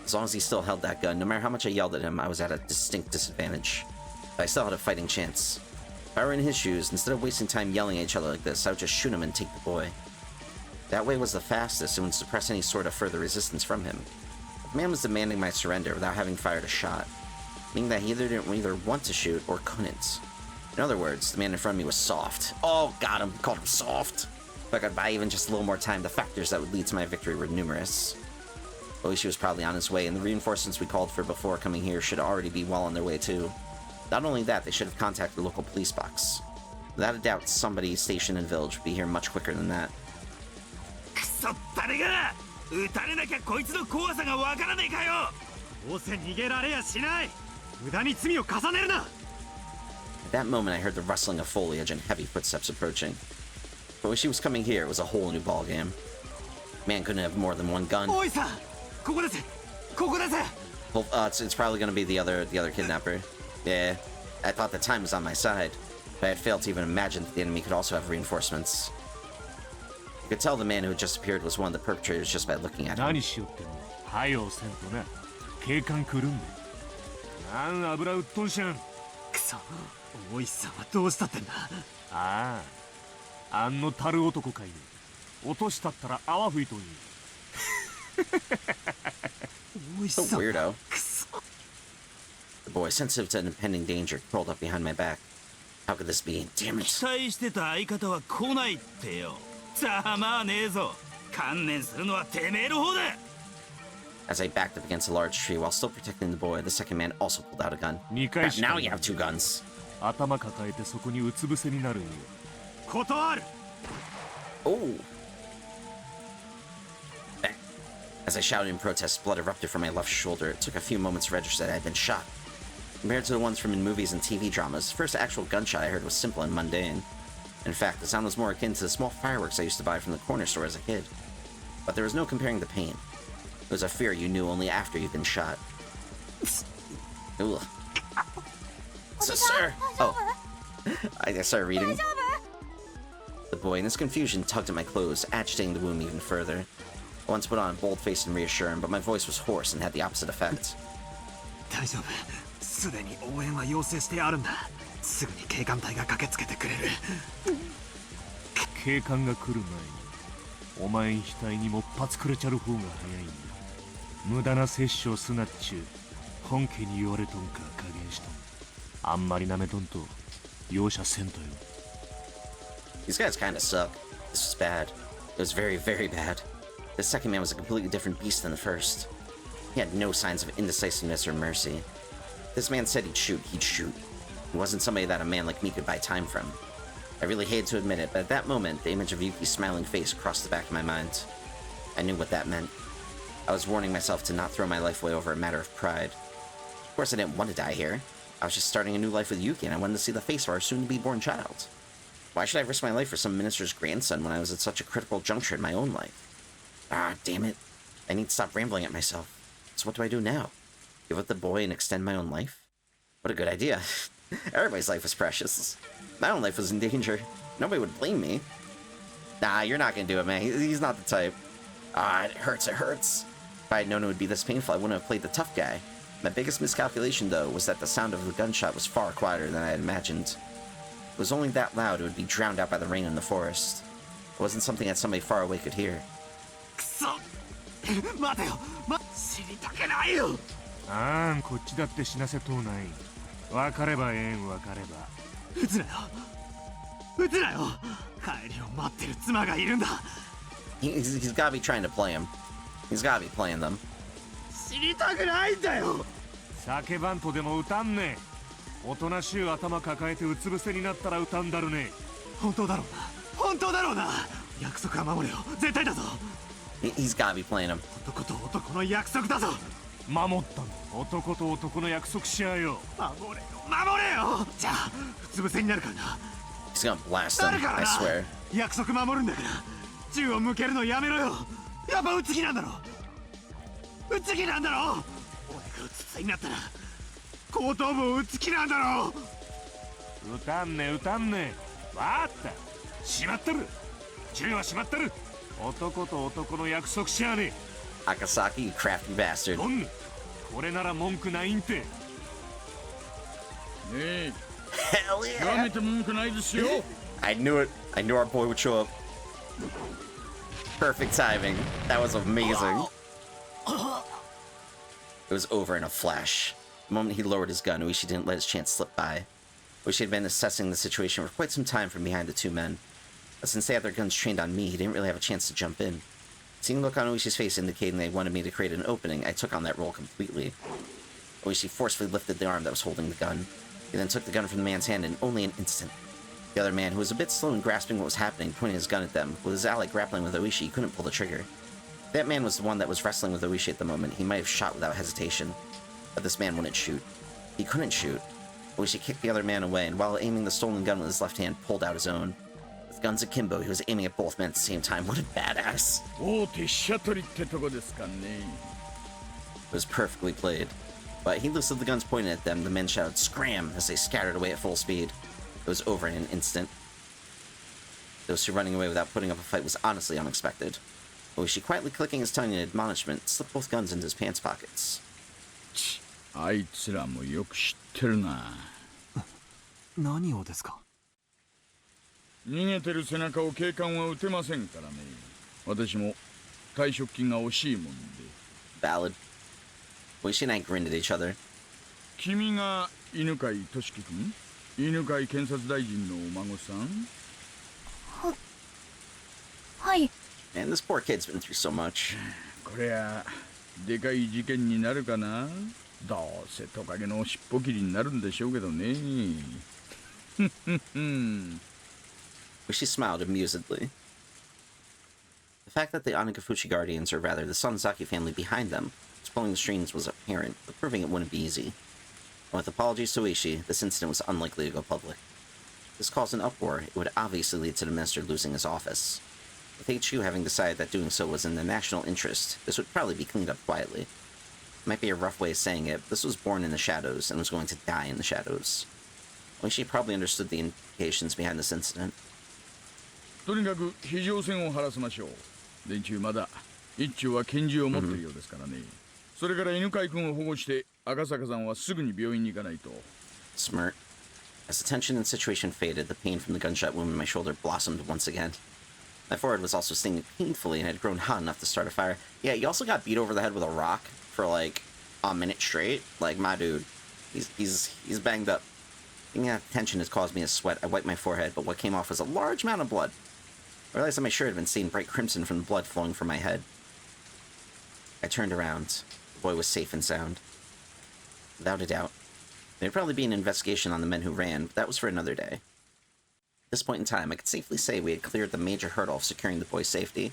As long as he still held that gun, no matter how much I yelled at him, I was at a distinct disadvantage. But I still had a fighting chance. If I were in his shoes, instead of wasting time yelling at each other like this, I would just shoot him and take the boy. That way was the fastest and would suppress any sort of further resistance from him. The man was demanding my surrender without having fired a shot, meaning that he didn't want to shoot or couldn't. In other words, the man in front of me was soft. Oh, got him. Called him soft. If I could buy even just a little more time, the factors that would lead to my victory were numerous. Oishi was probably on his way, and the reinforcements we called for before coming here should already be well on their way too. Not only that, they should have contacted the local police box. Without a doubt, somebody stationed in the village would be here much quicker than that. At that moment, I heard the rustling of foliage and heavy footsteps approaching. But when she was coming here, it was a whole new ballgame. Man couldn't have more than one gun. Well, it's probably going to be the other kidnapper. Yeah, I thought the time was on my side, but I had failed to even imagine that the enemy could also have reinforcements. You could tell the man who had just appeared was one of the perpetrators just by looking at him. So weirdo. The boy, sensitive to impending danger, crawled up behind my back. How could this be? Damn it. As I backed up against a large tree while still protecting the boy, the second man also pulled out a gun. Crap, now you have two guns. Oh. As I shouted in protest, blood erupted from my left shoulder. It took a few moments to register that I had been shot. Compared to the ones from in movies and TV dramas, the first actual gunshot I heard was simple and mundane. In fact, the sound was more akin to the small fireworks I used to buy from the corner store as a kid. But there was no comparing the pain. It was a fear you knew only after you'd been shot. Ugh. So, sir! Oh. I started reading. The boy, in his confusion, tugged at my clothes, agitating the wound even further. I once put on a bold face and reassured him, but my voice was hoarse and had the opposite effect. These guys kinda suck. This was bad. It was very, very bad. The second man was a completely different beast than the first. He had no signs of indecisiveness or mercy. This man said he'd shoot, he'd shoot. He wasn't somebody that a man like me could buy time from. I really hated to admit it, but at that moment, the image of Yuki's smiling face crossed the back of my mind. I knew what that meant. I was warning myself to not throw my life away over a matter of pride. Of course, I didn't want to die here. I was just starting a new life with Yuki, and I wanted to see the face of our soon-to-be-born child. Why should I risk my life for some minister's grandson when I was at such a critical juncture in my own life? Ah, damn it. I need to stop rambling at myself. So what do I do now? Give up the boy and extend my own life? What a good idea. Everybody's life was precious. My own life was in danger. Nobody would blame me. Nah, you're not gonna do it, man. He's not the type. Ah, it hurts, it hurts. If I had known it would be this painful, I wouldn't have played the tough guy. My biggest miscalculation, though, was that the sound of the gunshot was far quieter than I had imagined. It was only that loud it would be drowned out by the rain in the forest. It wasn't something that somebody far away could hear.こっちだって死なせとうない。わかればええんわかれば。撃つなよ。撃つなよ。帰りを待ってる妻がいるんだ。He's gotta be trying to play him. He's gotta be playing them. 死にたくないんだよ。叫ばんとでも歌んね。おとなしい頭抱えてうつ伏せになったら歌んだるね。本当だろうな。本当だろうな。約束は守れよ。絶対だぞ。He's gotta be playing him. 男と男の約束だぞ。守ったの。男と男の約束しやよ。守れよ。守れよ。じゃあ、うつ伏せになるからな。He's gonna blast him, I swear. 約束守るんだから、銃を向けるのやめろよ。やっぱ撃つ気なんだろ。撃つ気なんだろ。俺が撃つついになったら、後頭部を撃つ気なんだろ。歌んね歌んね。わかった。しまってる。銃はしまってる。男と男の約束しやね。Akasaka, you crafty bastard. これなら文句ないんて。ねえ。Hell yeah! やめて文句ないですよ。I knew it. I knew our boy would show up. Perfect timing. That was amazing. It was over in a flash. The moment he lowered his gun, Uishi didn't let his chance slip by. Uishi had been assessing the situation for quite some time from behind the two men. But since they had their guns trained on me, he didn't really have a chance to jump in. Seeing the look on Uishi's face indicating they wanted me to create an opening, I took on that role completely. Uishi forcefully lifted the arm that was holding the gun. He then took the gun from the man's hand in only an instant. The other man, who was a bit slow in grasping what was happening, pointed his gun at them. With his ally grappling with Uishi, he couldn't pull the trigger. If that man was the one that was wrestling with Uishi at the moment, he might have shot without hesitation. But this man wouldn't shoot. He couldn't shoot. Uishi kicked the other man away, and while aiming the stolen gun with his left hand, pulled out his own. With guns akimbo, he was aiming at both men at the same time. What a badass. It was perfectly played. But heedless of the guns pointed at them, the men shouted, "Scram!" as they scattered away at full speed. It was over in an instant. Those two running away without putting up a fight was honestly unexpected. Uishi, quietly clicking his tongue in admonishment, slipped both guns into his pants pockets. あいつらもよく知ってるな。何をですか。逃げてる背中を警官は撃てませんからね。私も退職金が惜しいもんで。Valid. Uishi and I grinned at each other. 君が犬飼俊樹君？犬飼検察大臣のお孫さん？はい。 Man, this poor kid's been through so much. こりゃでかい事件になるかな。どうせトカゲの尻尾切りになるんでしょうけどね。Uishi smiled amusedly. The fact that the Onikafuchi Guardians, or rather the Sonozaki family behind them, was pulling the strings was apparent, but proving it wouldn't be easy. And with apologies to Uishi, this incident was unlikely to go public. If this caused an uproar, it would obviously lead to the minister losing his office. With HQ having decided that doing so was in the national interest, this would probably be cleaned up quietly. It might be a rough way of saying it, but this was born in the shadows and was going to die in the shadows. Uishi probably understood the implications behind this incident. とにかく非常線を張らせましょう。連中まだ一丁は拳銃を持っているようですからね。それから犬飼君を保護して赤坂さんはすぐに病院に行かないと。Smirk. As the tension in the situation faded, the pain from the gunshot wound in my shoulder blossomed once again. My forehead was also stinging painfully and had grown hot enough to start a fire. Yeah, you also got beat over the head with a rock for like a minute straight. Like, my dude, he's banged up. Thinking that tension has caused me to sweat, I wiped my forehead, but what came off was a large amount of blood. I realized that my shirt had been stained bright crimson from the blood flowing from my head. I turned around. The boy was safe and sound. Without a doubt, There'd probably be an investigation on the men who ran, but that was for another day. At this point in time, I could safely say we had cleared the major hurdle of securing the boy's safety.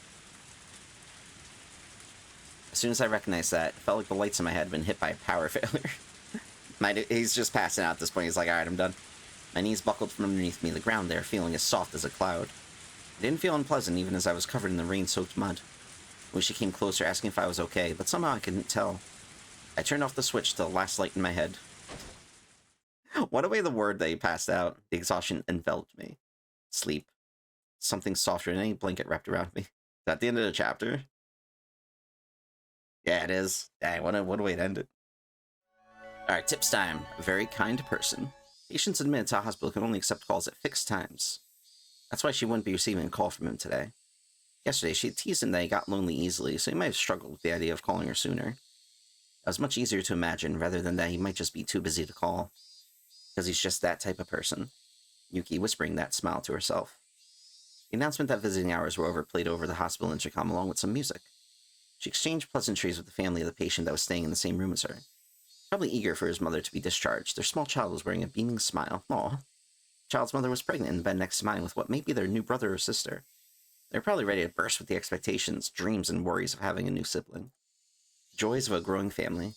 As soon as I recognized that, it felt like the lights in my head had been hit by a power failure. He's just passing out at this point. He's like, alright, I'm done. My knees buckled from underneath me, the ground there feeling as soft as a cloud. It didn't feel unpleasant even as I was covered in the rain-soaked mud. She came closer asking if I was okay, but somehow I couldn't tell. I turned off the switch to the last light in my head. What a way the word that he passed out. The exhaustion enveloped me. Sleep. Something softer than any blanket wrapped around me. Is that the end of the chapter? Yeah, it is. Dang, what a way to end it. Alright, tips time. A very kind person. Patients admitted to a hospital can only accept calls at fixed times. That's why she wouldn't be receiving a call from him today. Yesterday, she had teased him that he got lonely easily, so he might have struggled with the idea of calling her sooner. It was much easier to imagine, rather than that he might just be too busy to call. Because he's just that type of person. Yuki whispering that smile to herself. The announcement that visiting hours were over played over the hospital intercom along with some music. She exchanged pleasantries with the family of the patient that was staying in the same room as her. Probably eager for his mother to be discharged, their small child was wearing a beaming smile. Aw. The child's mother was pregnant in the bed next to mine with what may be their new brother or sister. They were probably ready to burst with the expectations, dreams, and worries of having a new sibling. Joys of a growing family.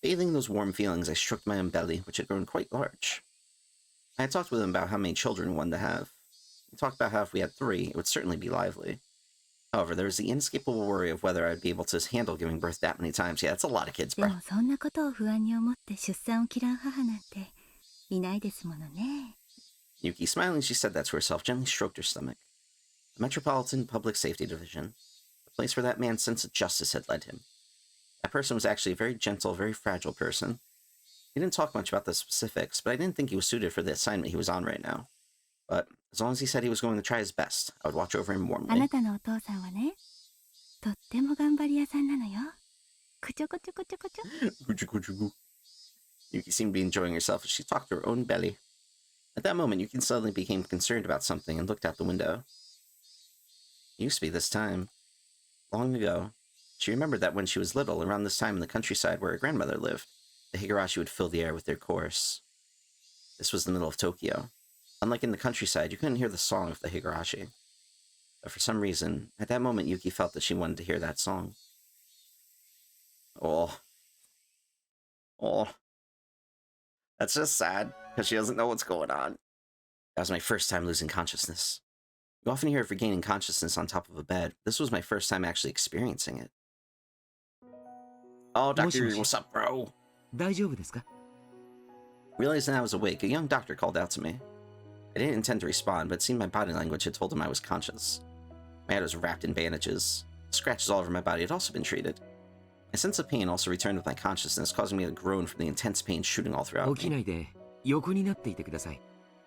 Bathing in those warm feelings, I stroked my own belly, which had grown quite large. I had talked with him about how many children we wanted to have. We talked about how if we had 3, it would certainly be lively. However, there was the inescapable worry of whether I'd be able to handle giving birth that many times. Yeah, that's a lot of kids, bro. Yuki, smiling, she said that to herself, gently stroked her stomach. The Metropolitan Public Safety Division, the place where that man's sense of justice had led him. That person was actually a very gentle, very fragile person. He didn't talk much about the specifics, but I didn't think he was suited for the assignment he was on right now. But as long as he said he was going to try his best, I would watch over him warmly. Yuki seemed to be enjoying herself as she talked to her own belly. At that moment, Yuki suddenly became concerned about something and looked out the window. It used to be this time. Long ago, she remembered that when she was little, around this time in the countryside where her grandmother lived, the Higurashi would fill the air with their chorus. This was the middle of Tokyo. Unlike in the countryside, you couldn't hear the song of the Higurashi. But for some reason, at that moment, Yuki felt that she wanted to hear that song. Oh. That's just sad, because she doesn't know what's going on. That was my first time losing consciousness. You often hear of regaining consciousness on top of a bed. This was my first time actually experiencing it. Oh, Dr. What's up, bro? Realizing I was awake, a young doctor called out to me. I didn't intend to respond, but it seemed my body language had told him I was conscious. My head was wrapped in bandages. Scratches all over my body had also been treated. My sense of pain also returned with my consciousness, causing me to groan from the intense pain shooting all throughout me.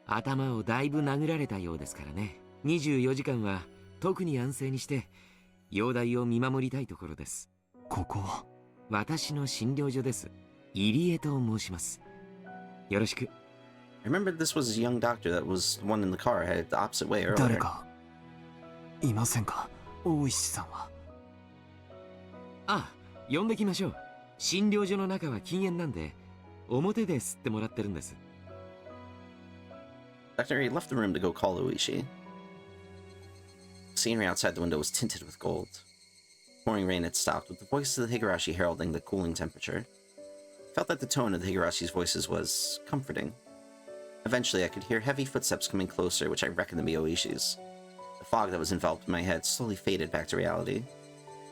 頭をだいぶ殴られたようですからね。24時間は特に安静にして容体を見守りたいところです。ここは私の診療所です。入江と申します。よろしく。I remembered this was a young doctor that was the one in the car headed the opposite way earlier. 誰かいませんか、大石さんは。あ、呼んできましょう。診療所の中は禁煙なんで表で吸ってもらってるんです。Dr. A left the room to go call Oishi. The scenery outside the window was tinted with gold. Pouring rain had stopped, with the voice of the Higurashi heralding the cooling temperature. I felt that the tone of the Higurashi's voices was comforting. Eventually, I could hear heavy footsteps coming closer, which I reckoned to be Oishi's. The fog that was enveloped in my head slowly faded back to reality.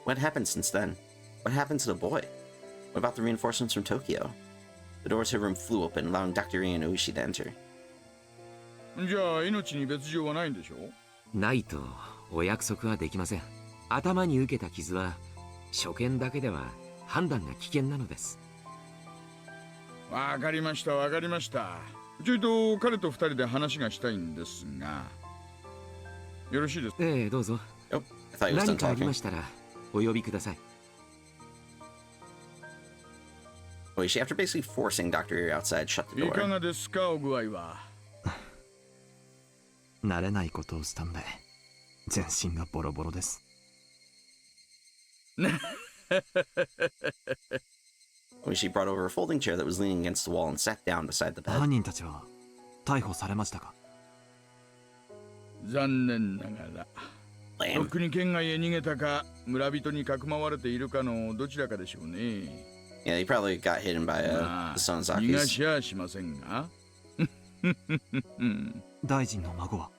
What happened since then? What happened to the boy? What about the reinforcements from Tokyo? The doors to her room flew open, allowing Dr. A and Oishi to enter. じゃあ命に別状はないんでしょ？ないとお約束はできません。頭に受けた傷は所見だけでは判断が危険なのです。わかりましたわかりました。ちょいと彼と2人で話がしたいんですが、よろしいですか？ええ、どうぞ。何かありましたらお呼びください。Oishi, after basically forcing Dr. A outside, shut the door. いかがですかお具合は？慣れないことをしたんで全身がボロボロです。Oishi brought over a folding chair that was leaning against the wall and sat down beside the bed. 犯人たちは逮捕されましたか？残念ながら。とっ Lame. くに県外へ逃げたか、村人にかくまわれているかのどちらかでしょうね。Yeah, he probably got hidden by the 逃が Sonozakis. しやしませんが。大臣の孫は？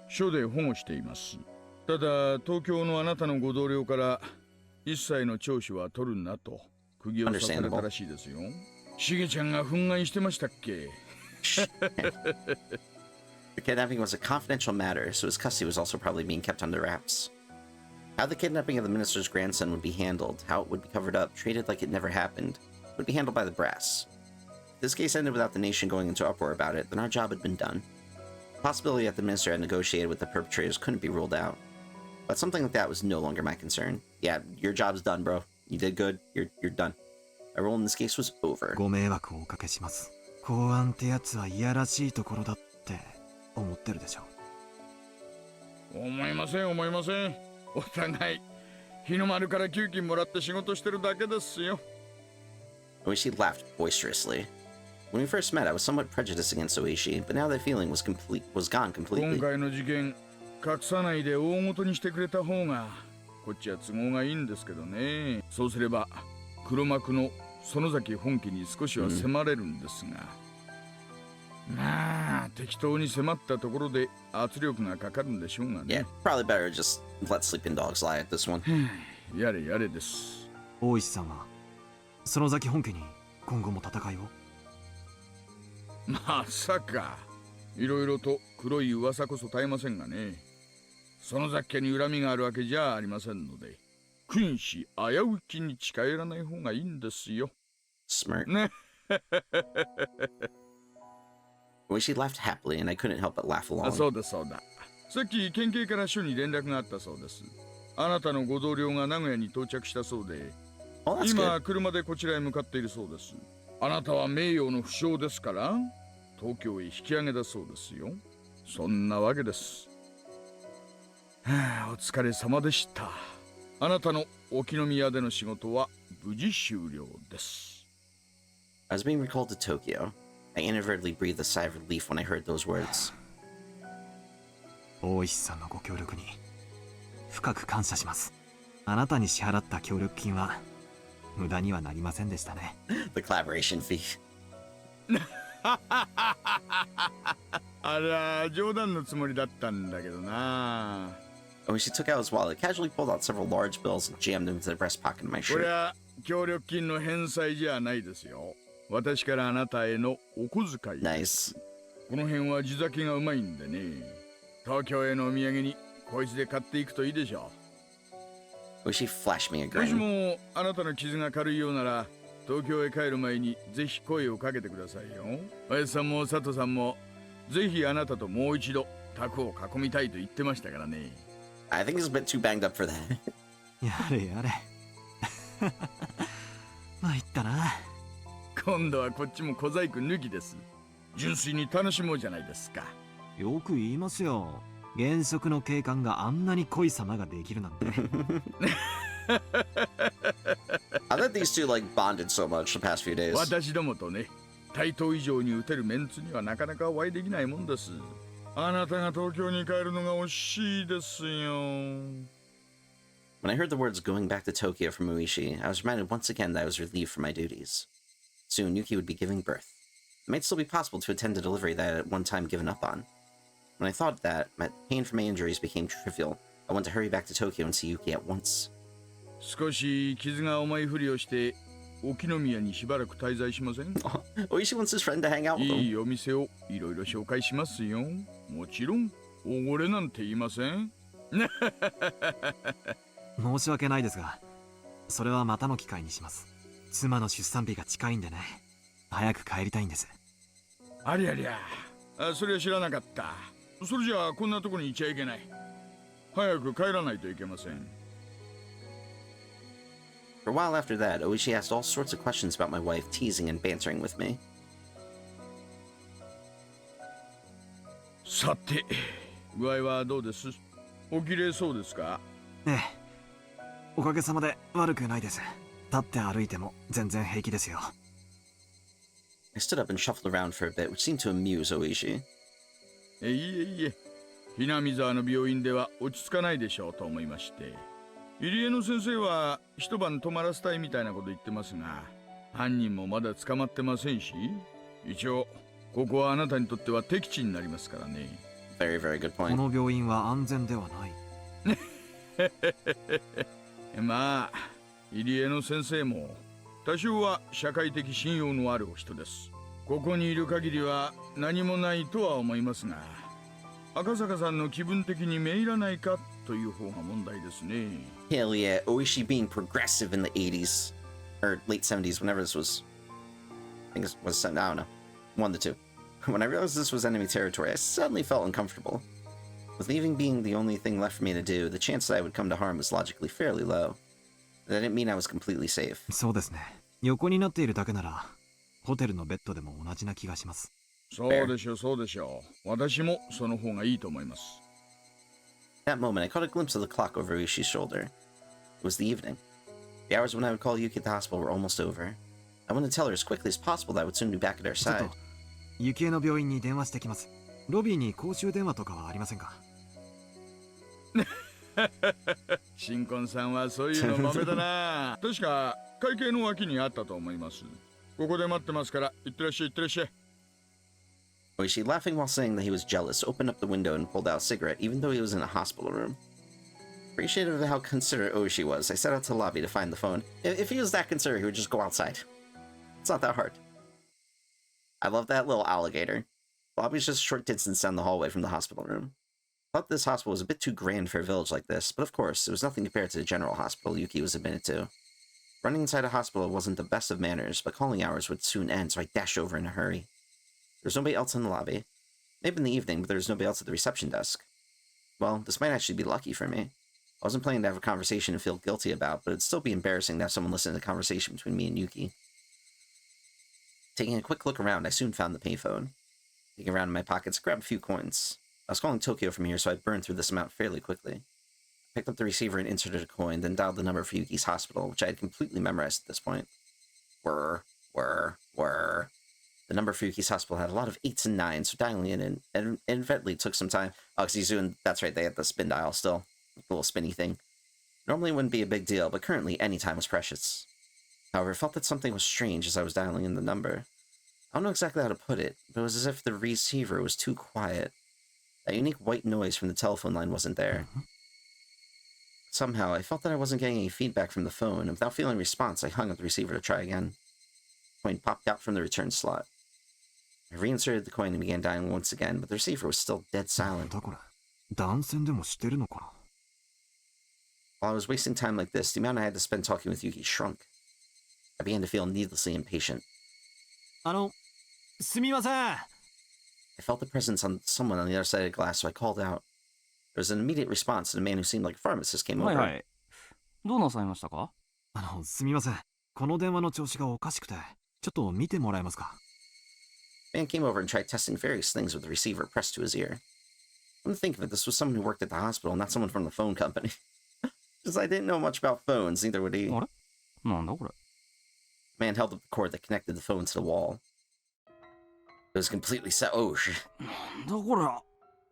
署で保護しています。ただ、東京のあなたのご同僚から一切の聴取は取るなと釘を刺されたらしいですよ。しげちゃんが憤慨してましたっけ？ The kidnapping was a confidential matter, so his custody was also probably being kept under wraps. How the kidnapping of the minister's grandson would be handled, how it would be covered up, treated like it never happened, would be handled by the brass. If this case ended without the nation going into uproar about it, then our job had been done. The possibility that the minister had negotiated with the perpetrators couldn't be ruled out. But something like that was no longer my concern. Yeah, your job's done, bro. You did good. You're done. My role in this case was over. ご迷惑をおかけします。公安ってやつはいやらしいところだって思ってるでしょう。思いません、思いません。お互い日の丸から給金もらって仕事してるだけですよ。Oishi laughed boisterously. When we first met, I was somewhat prejudiced against Oishi, but now that feeling was gone 今 completely. 回の事件、隠さないで大事にしてくれた方がこっちは都合がいいんですけどね。そうすれば黒幕の園崎本家に少しは迫れるんですが、まあ適当に迫ったところで圧力がかかるんでしょうがね。 Yeah, probably better just let sleeping dogs lie at this one. やれやれです。大石さんは園崎本家に今後も戦いを？まさか。いろいろと黒い噂こそ絶えませんがね。園崎家に恨みがあるわけじゃありませんので、君子危うきに近寄らない方がいいんですよ。 Smirk. ね。Oishi laughed happily, and I couldn't help but laugh along. そうだそうだ。さっき県警から署に連絡があったそうです。あなたのご同僚が名古屋に到着したそうで、 Oh, that's 今 good. 車でこちらへ向かっているそうです。あなたは名誉の負傷ですから東京へ引き上げだそうですよ。そんなわけです。はあ、お疲れ様でした。あなたの沖宮での仕事は無事終了です。 I was being recalled to Tokyo. I inadvertently breathed a sigh of relief when I heard those words. 大石さんのご協力に深く感謝します。あなたに支払った協力金は無駄にはなりませんでしたね。The collaboration fee. あら、冗談のつもりだったんだけどな。 Oishi took out his wallet, casually pulled out several large bills, and jammed them into the breast pocket of my これ shirt. は協力金の返済じゃないですよ。私からあなたへのお小遣い。 Nice. この辺は地酒がうまいんでね。東京へのお土産にこいつで買っていくといいでしょう。 Oishi flashed me a もし grin. もあなたの傷が軽いようなら東京へ帰る前にぜひ声をかけてくださいよ。林さんも佐藤さんもぜひあなたともう一度宅を囲みたいと言ってましたからね。 I think he's a bit too banged up for that. やれやれ。参ったな。今度はこっちも小細工抜きです。純粋に楽しもうじゃないですか。よく言いますよ。原則の警官があんなに濃い様ができるなんて。I bet these two like bonded so much the past few days. 私どもとね、対等以上に打てるメンツにはなかなかお会いできないもんです。あなたが東京に帰るのが惜しいですよ。 When I heard the words going back to Tokyo from Muishi, I was reminded once again that I was relieved from my duties. Soon, Yuki would be giving birth. It might still be possible to attend a delivery that I had at one time given up on. When I thought of that, my pain from my injuries became trivial. I wanted to hurry back to Tokyo and see Yuki at once. 少し傷が重いふりをして沖宮にしばらく滞在しません？ Oishi wants his friend to hang out with い him. いお店をいろいろ紹介しますよ。もちろんおごれなんて言いません。申し訳ないですが、それはまたの機会にします。妻の出産日が近いんでね。早く帰りたいんです。ありゃりゃ、それは知らなかった。それじゃあこんなとこにいちゃいけない。早く帰らないといけません。 For a while after that, Oishi asked all sorts of questions about my wife, teasing and bantering with me. さて、具合はどうです？おきれいそうですか？ええ、おかげさまで悪くないです。立って歩いても全然平気ですよ。I stood up and shuffled around for a bit, which seemed to amuse Oishi. いえいえ、Hinamizawa の病院では落ち着かないでしょうと思いまして。入江の先生は一晩泊まらせたいみたいなこと言ってますが、犯人もまだ捕まってませんし、一応ここはあなたにとっては敵地になりますからね。Very, very good point. この病院は安全ではない。まあ、入江の先生も多少は社会的信用のあるお人です。ここにいる限りは何もないとは思いますが、赤坂さんの気分的にめいらないかという方が問題ですね。Hell yeah, Oishi being progressive in the 80s. Or late 70s, whenever this was. I think it was, I don't know. One of the two. When I realized this was enemy territory, I suddenly felt uncomfortable. With leaving being the only thing left for me to do, the chance that I would come to harm was logically fairly low. That didn't mean I was completely safe. そうですね。横になっているだけなら、ホテルのベッドでも同じな気がします。そうでしょう、そうでしょう。私もその方がいいと思います。At that moment, I caught a glimpse of the clock over Oishi's shoulder. It was the evening. The hours when I would call Yuki at the hospital were almost over. I wanted to tell her as quickly as possible that I would soon be back at her ちょっ side. と、雪江の病院に電話してきます。ロビーに公衆電話とかはありませんか？新婚さんはそういうの豆だな。確か会計の脇にあったと思います。ここで待ってますから、行ってらっしゃい、行ってらっしゃい。Oishi, laughing while saying that he was jealous, opened up the window and pulled out a cigarette, even though he was in a hospital room. Appreciative of how considerate Oishi was, I set out to the lobby to find the phone. If he was that considerate, he would just go outside. It's not that hard. I love that little alligator. The lobby's just a short distance down the hallway from the hospital room. I thought this hospital was a bit too grand for a village like this, but of course, it was nothing compared to the general hospital Yuki was admitted to. Running inside a hospital wasn't the best of manners, but calling hours would soon end, so I dashed over in a hurry. There was nobody else in the lobby. Maybe in the evening, but there was nobody else at the reception desk. Well, this might actually be lucky for me. I wasn't planning to have a conversation and feel guilty about, but it'd still be embarrassing to have someone listen to the conversation between me and Yuki. Taking a quick look around, I soon found the payphone. Digging around in my pockets, I grabbed a few coins. I was calling Tokyo from here, so I burned through this amount fairly quickly. I picked up the receiver and inserted a coin, then dialed the number for Yuki's hospital, which I had completely memorized at this point. Whir. The number for Yuki's hospital had a lot of 8s and 9s, so dialing in and eventually took some time. Oh, because he's doing, that's right, they had the spin dial still. The little spinny thing. Normally it wouldn't be a big deal, but currently any time was precious. However, I felt that something was strange as I was dialing in the number. I don't know exactly how to put it, but it was as if the receiver was too quiet. That unique white noise from the telephone line wasn't there. Somehow, I felt that I wasn't getting any feedback from the phone, and without feeling a response, I hung up the receiver to try again. The coin popped out from the return slot. I reinserted the coin and began dialing once again, but the receiver was still dead silent. While I was wasting time like this, the amount I had to spend talking with Yuki shrunk. I began to feel needlessly impatient. すみません。 I felt the presence on someone on the other side of the glass, so I called out. There was an immediate response, and a man who seemed like a pharmacist came over. はいはい。どうなさいましたか？すみません。この電話の調子がおかしくて、ちょっと見てもらえますか？ The man came over and tried testing various things with the receiver pressed to his ear. Come to think of it, this was someone who worked at the hospital, not someone from the phone company. Because I didn't know much about phones, neither would he. あれ？なんだこれ？ The man held up the cord that connected the phone to the wall. It was completely set. Oh, shit. なんだこれ？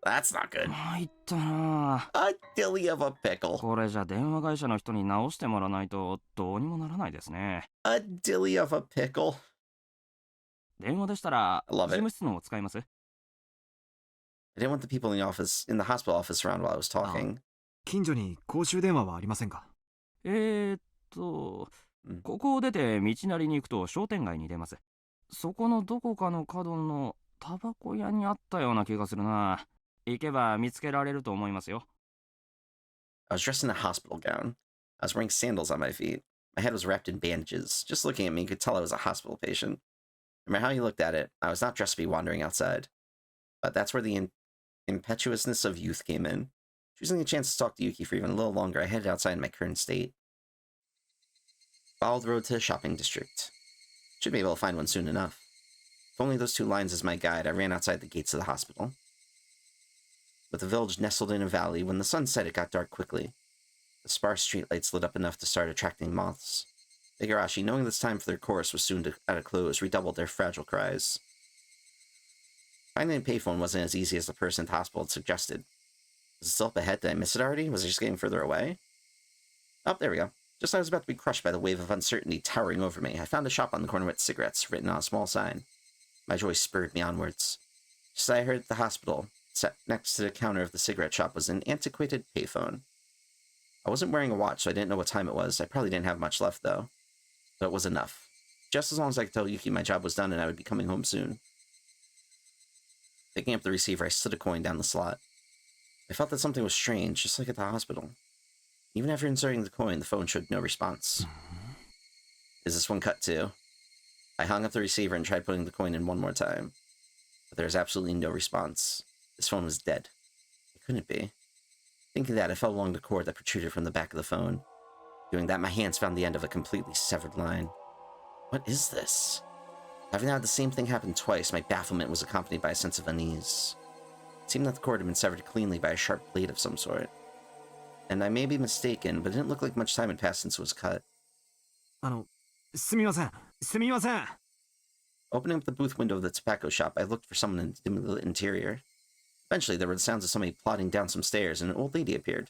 That's not good. 参ったな。A dilly of a pickle. これじゃ電話会社の人に直してもらわないとどうにもならないですね。A dilly of a pickle. 電話でしたら事務室のを使います？ I didn't want the people in the hospital office around while I was talking. 近所に公衆電話はありませんか？ここを出て道なりに行くと商店街に出ます。そこのどこかの角のタバコ屋にあったような気がするな。行けば見つけられると思いますよ。I was dressed in a hospital gown. I was wearing sandals on my feet. My head was wrapped in bandages. Just looking at me, you could tell I was a hospital patient. No matter how you looked at it, I was not dressed to be wandering outside. But that's where the impetuousness of youth came in. Choosing a chance to talk to Yuki for even a little longer, I headed outside in my current state. Followed the road to the shopping district. Should be able to find one soon enough. With only those 2 lines as my guide, I ran outside the gates of the hospital. With the village nestled in a valley, when the sun set, it got dark quickly. The sparse streetlights lit up enough to start attracting moths. Higurashi, knowing this time for their course was soon at a close, redoubled their fragile cries. Finding a payphone wasn't as easy as the person at the hospital had suggested. Was it still up ahead? Did I miss it already? Was it just getting further away? Oh, there we go. Just as I was about to be crushed by the wave of uncertainty towering over me, I found a shop on the corner with cigarettes written on a small sign. My joy spurred me onwards. Just as I heard at the hospital, sat next to the counter of the cigarette shop was an antiquated payphone. I wasn't wearing a watch, so I didn't know what time it was. I probably didn't have much left, though. But it was enough. Just as long as I could tell Yuki my job was done and I would be coming home soon. Picking up the receiver, I slid a coin down the slot. I felt that something was strange, just like at the hospital. Even after inserting the coin, the phone showed no response. Is this one cut too? I hung up the receiver and tried putting the coin in one more time. But there was absolutely no response. This phone was dead. It couldn't be. Thinking that, I fell along the cord that protruded from the back of the phone. Doing that, my hands found the end of a completely severed line. What is this? Having had the same thing happen twice, my bafflement was accompanied by a sense of unease. It seemed that the cord had been severed cleanly by a sharp blade of some sort. And I may be mistaken, but it didn't look like much time had passed since it was cut. すみません。すみません。 Opening up the booth window of the tobacco shop, I looked for someone in the dimly lit interior. Eventually, there were the sounds of somebody plodding down some stairs, and an old lady appeared.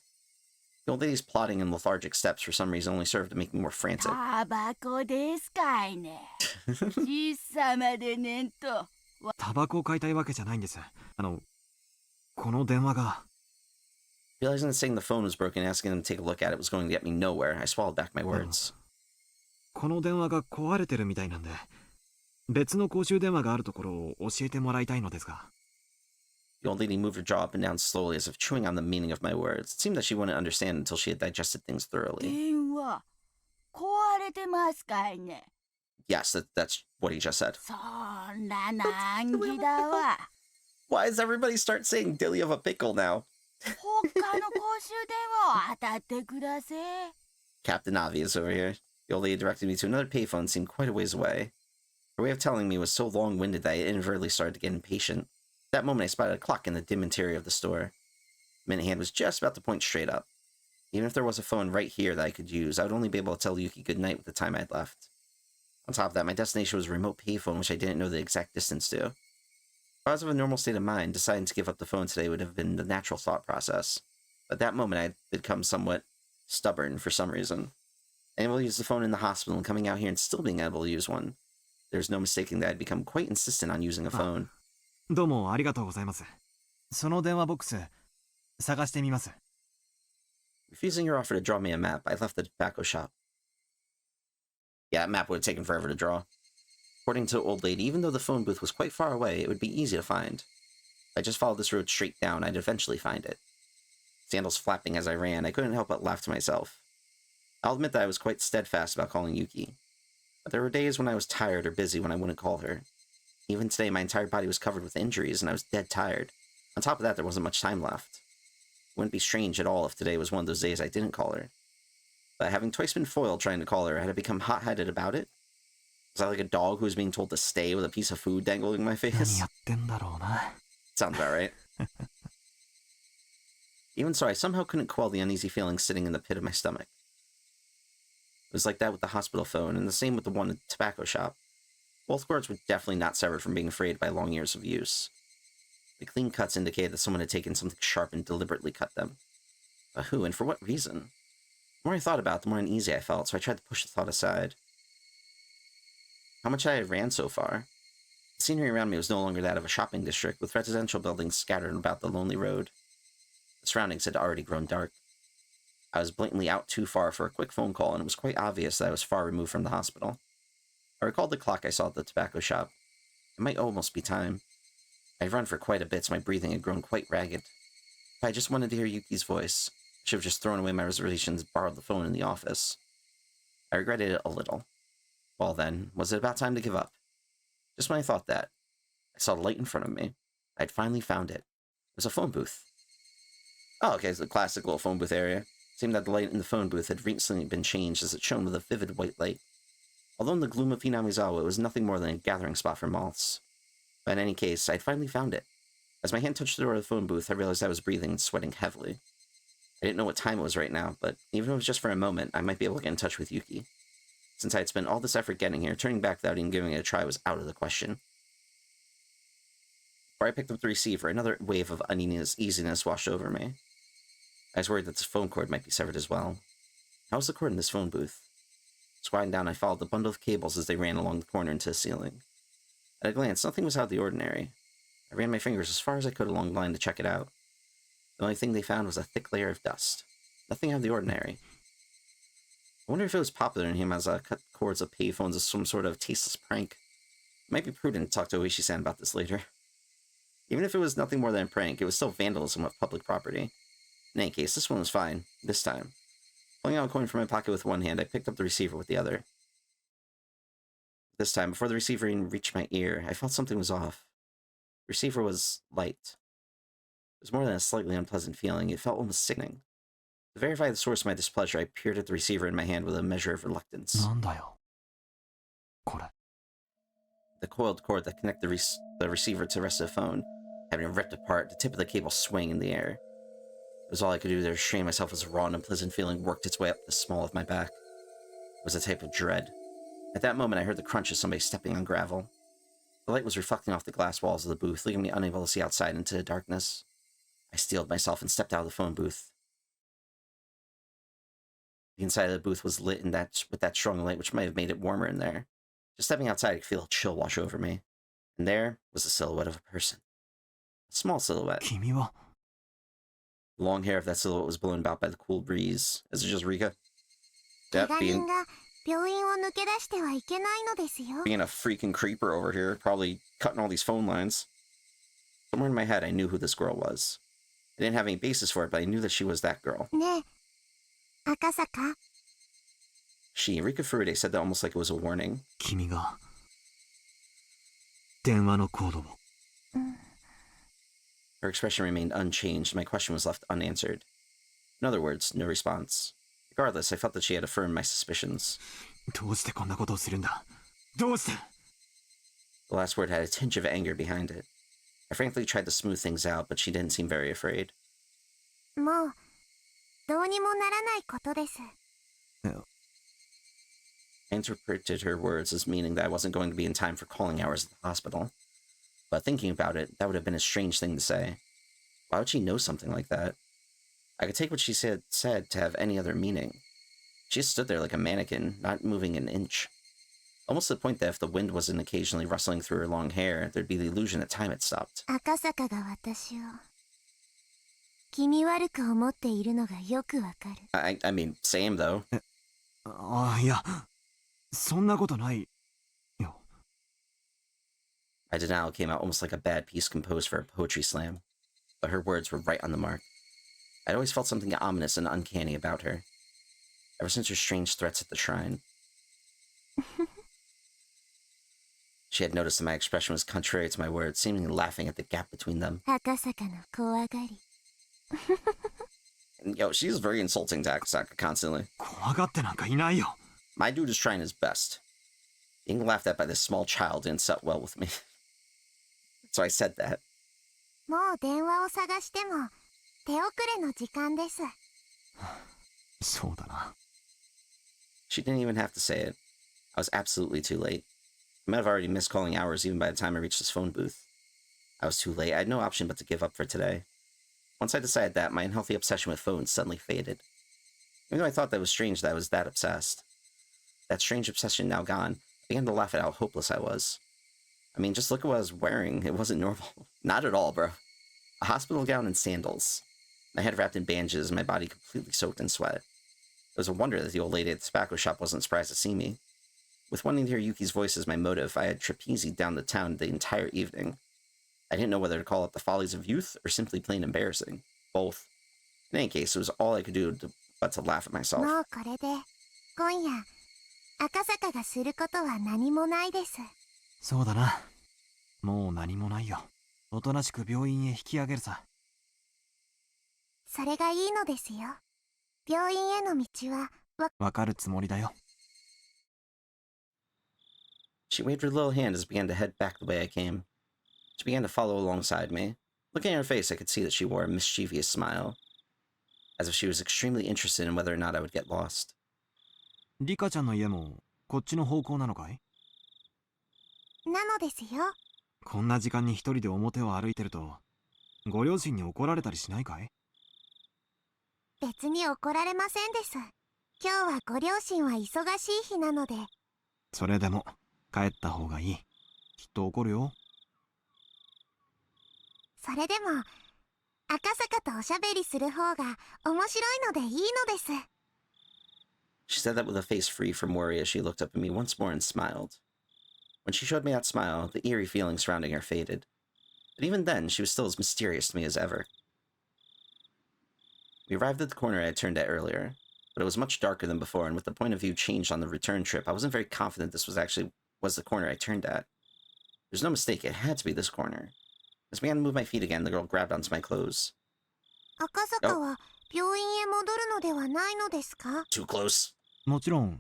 The old lady's plodding and lethargic steps for some reason only served to make me more frantic. タバコですかいね。小さまでねんと。タバコを買いたいわけじゃないんです。この電話が。 Realizing that saying the phone was broken and asking them to take a look at it was going to get me nowhere, I swallowed back my words. この電話が壊れてるみたいなんで、別の公衆電話があるところを教えてもらいたいのですが。 The old lady moved her jaw up and down slowly as if chewing on the meaning of my words. It seemed that she wouldn't understand until she had digested things thoroughly. 電話壊れてますかいね。 Yes, that's what he just said. そんな難儀だわ。 Why does everybody start saying dilly of a pickle now? 他の公衆電話を当たってください。 Captain Obvious over here. The old lady directed me to another payphone seemed quite a ways away. Her way of telling me was so long-winded that I inadvertently started to get impatient. At that moment, I spotted a clock in the dim interior of the store. The minute hand was just about to point straight up. Even if there was a phone right here that I could use, I would only be able to tell Yuki goodnight with the time I'd left. On top of that, my destination was a remote payphone which I didn't know the exact distance to. If I was of a normal state of mind, deciding to give up the phone today would have been the natural thought process. But at that moment, I had become somewhat stubborn for some reason. Able to use the phone in the hospital and coming out here and still being able to use one. There's no mistaking that I'd become quite insistent on using a phone. どうもありがとうございます。その電話ボックス探してみます。 Refusing your offer to draw me a map, I left the tobacco shop. Yeah, that map would have taken forever to draw. According to the old lady, even though the phone booth was quite far away, it would be easy to find. If I just followed this road straight down, I'd eventually find it. Sandals flapping as I ran, I couldn't help but laugh to myself. I'll admit that I was quite steadfast about calling Yuki. But there were days when I was tired or busy when I wouldn't call her. Even today, my entire body was covered with injuries, and I was dead tired. On top of that, there wasn't much time left. It wouldn't be strange at all if today was one of those days I didn't call her. But having twice been foiled trying to call her, had I become hot-headed about it? Was I like a dog who was being told to stay with a piece of food dangling in my face? Sounds about right. Even so, I somehow couldn't quell the uneasy feeling sitting in the pit of my stomach. It was like that with the hospital phone, and the same with the one at the tobacco shop. Both cords were definitely not severed from being frayed by long years of use. The clean cuts indicated that someone had taken something sharp and deliberately cut them. But who, and for what reason? The more I thought about it, the more uneasy I felt, so I tried to push the thought aside. How much I had ran so far? The scenery around me was no longer that of a shopping district, with residential buildings scattered about the lonely road. The surroundings had already grown dark. I was blatantly out too far for a quick phone call, and it was quite obvious that I was far removed from the hospital. I recalled the clock I saw at the tobacco shop. It might almost be time. I had run for quite a bit, so my breathing had grown quite ragged. If I just wanted to hear Yuki's voice, I should have just thrown away my reservations and borrowed the phone in the office. I regretted it a little. Well then, was it about time to give up? Just when I thought that, I saw the light in front of me. I had finally found it. It was a phone booth. Oh, okay, it's the classic little phone booth area. It seemed that the light in the phone booth had recently been changed as it shone with a vivid white light. Although in the gloom of Hinamizawa, it was nothing more than a gathering spot for moths. But in any case, I had finally found it. As my hand touched the door of the phone booth, I realized I was breathing and sweating heavily. I didn't know what time it was right now, but even if it was just for a moment, I might be able to get in touch with Yuki. Since I had spent all this effort getting here, turning back without even giving it a try was out of the question. Before I picked up the receiver, another wave of uneasiness washed over me. I was worried that this phone cord might be severed as well. How was the cord in this phone booth? Squatting down, I followed the bundle of cables as they ran along the corner into the ceiling. At a glance, nothing was out of the ordinary. I ran my fingers as far as I could along the line to check it out. The only thing they found was a thick layer of dust. Nothing out of the ordinary. I wonder if it was popular in Hinamizawa to cut cords of payphones as some sort of tasteless prank. It might be prudent to talk to Oishi-san about this later. Even if it was nothing more than a prank, it was still vandalism of public property. In any case, this one was fine, this time. Pulling out a coin from my pocket with one hand, I picked up the receiver with the other. This time, before the receiver even reached my ear, I felt something was off. The receiver was light. It was more than a slightly unpleasant feeling, it felt almost sickening. To verify the source of my displeasure, I peered at the receiver in my hand with a measure of reluctance. The coiled cord that connected the receiver to the rest of the phone, having been ripped apart, the tip of the cable swaying in the air. It was all I could do to restrain myself as a raw and unpleasant feeling worked its way up the small of my back. It was a type of dread. At that moment, I heard the crunch of somebody stepping on gravel. The light was reflecting off the glass walls of the booth, leaving me unable to see outside into the darkness. I steeled myself and stepped out of the phone booth. The inside of the booth was lit with that strong light, which might have made it warmer in there. Just stepping outside, I could feel a chill wash over me. And there was the silhouette of a person. A small silhouette. The long hair of that silhouette was blown about by the cool breeze. Is it just Rika? Yep, being a freaking creeper over here, probably cutting all these phone lines. Somewhere in my head, I knew who this girl was. I didn't have any basis for it, but I knew that she was that girl. Akasaka. Rika Furude said that almost like it was a warning. Her expression remained unchanged, and my question was left unanswered. In other words, no response. Regardless, I felt that she had affirmed my suspicions. The last word had a tinge of anger behind it. I frankly tried to smooth things out, but she didn't seem very afraid. I interpreted her words as meaning that I wasn't going to be in time for calling hours at the hospital. But thinking about it, that would have been a strange thing to say. Why would she know something like that? I could take what she said to have any other meaning. She just stood there like a mannequin, not moving an inch. Almost to the point that if the wind wasn't occasionally rustling through her long hair, there'd be the illusion that time had stopped. Akasaka ga watashi o kimi waruku omotte iru no ga yoku wakaru. I mean, same though. My denial came out almost like a bad piece composed for a poetry slam, but her words were right on the mark. I'd always felt something ominous and uncanny about her, ever since her strange threats at the shrine. She had noticed that my expression was contrary to my words, seemingly laughing at the gap between them. Akasaka no kowagari. Yo, she's very insulting to Akasaka constantly. My dude is trying his best. Being laughed at by this small child didn't set well with me. So I said that. She didn't even have to say it. I was absolutely too late. I might have already missed calling hours even by the time I reached this phone booth. I was too late. I had no option but to give up for today. Once I decided that, my unhealthy obsession with phones suddenly faded. Even though I thought that was strange that I was that obsessed. That strange obsession now gone, I began to laugh at how hopeless I was. I mean, just look at what I was wearing. It wasn't normal. Not at all, bro. A hospital gown and sandals. My head wrapped in bandages and my body completely soaked in sweat. It was a wonder that the old lady at the tobacco shop wasn't surprised to see me. With wanting to hear Yuki's voice as my motive, I had trapezied down the town the entire evening. I didn't know whether to call it the follies of youth or simply plain embarrassing. Both. In any case, it was all I could do but to laugh at myself. She waved her little hand as I began to head back the way I came. She began to follow alongside me. Looking at her face, I could see that she wore a mischievous smile, as if she was extremely interested in whether or not I would get lost. こっちの方向なのかい？なのですよ。こんな時間に一人で表を歩いてるとご両親に怒られたりしないかい？別に怒られませんです。今日はご両親は忙しい日なので。それでも帰った方がいい。きっと怒るよ。それでも赤坂とおしゃべりする方が面白いのでいいのです。She said that with a face free from worry as she looked up at me once more and smiled. When she showed me that smile, the eerie feeling surrounding her faded. But even then, she was still as mysterious to me as ever. We arrived at the corner I had turned at earlier, but it was much darker than before, and with the point of view changed on the return trip, I wasn't very confident this was the corner I turned at. There's no mistake, it had to be this corner. As I began to move my feet again, the girl grabbed onto my clothes. 赤坂は病院へ戻るのではないのですか？ Too close. もちろん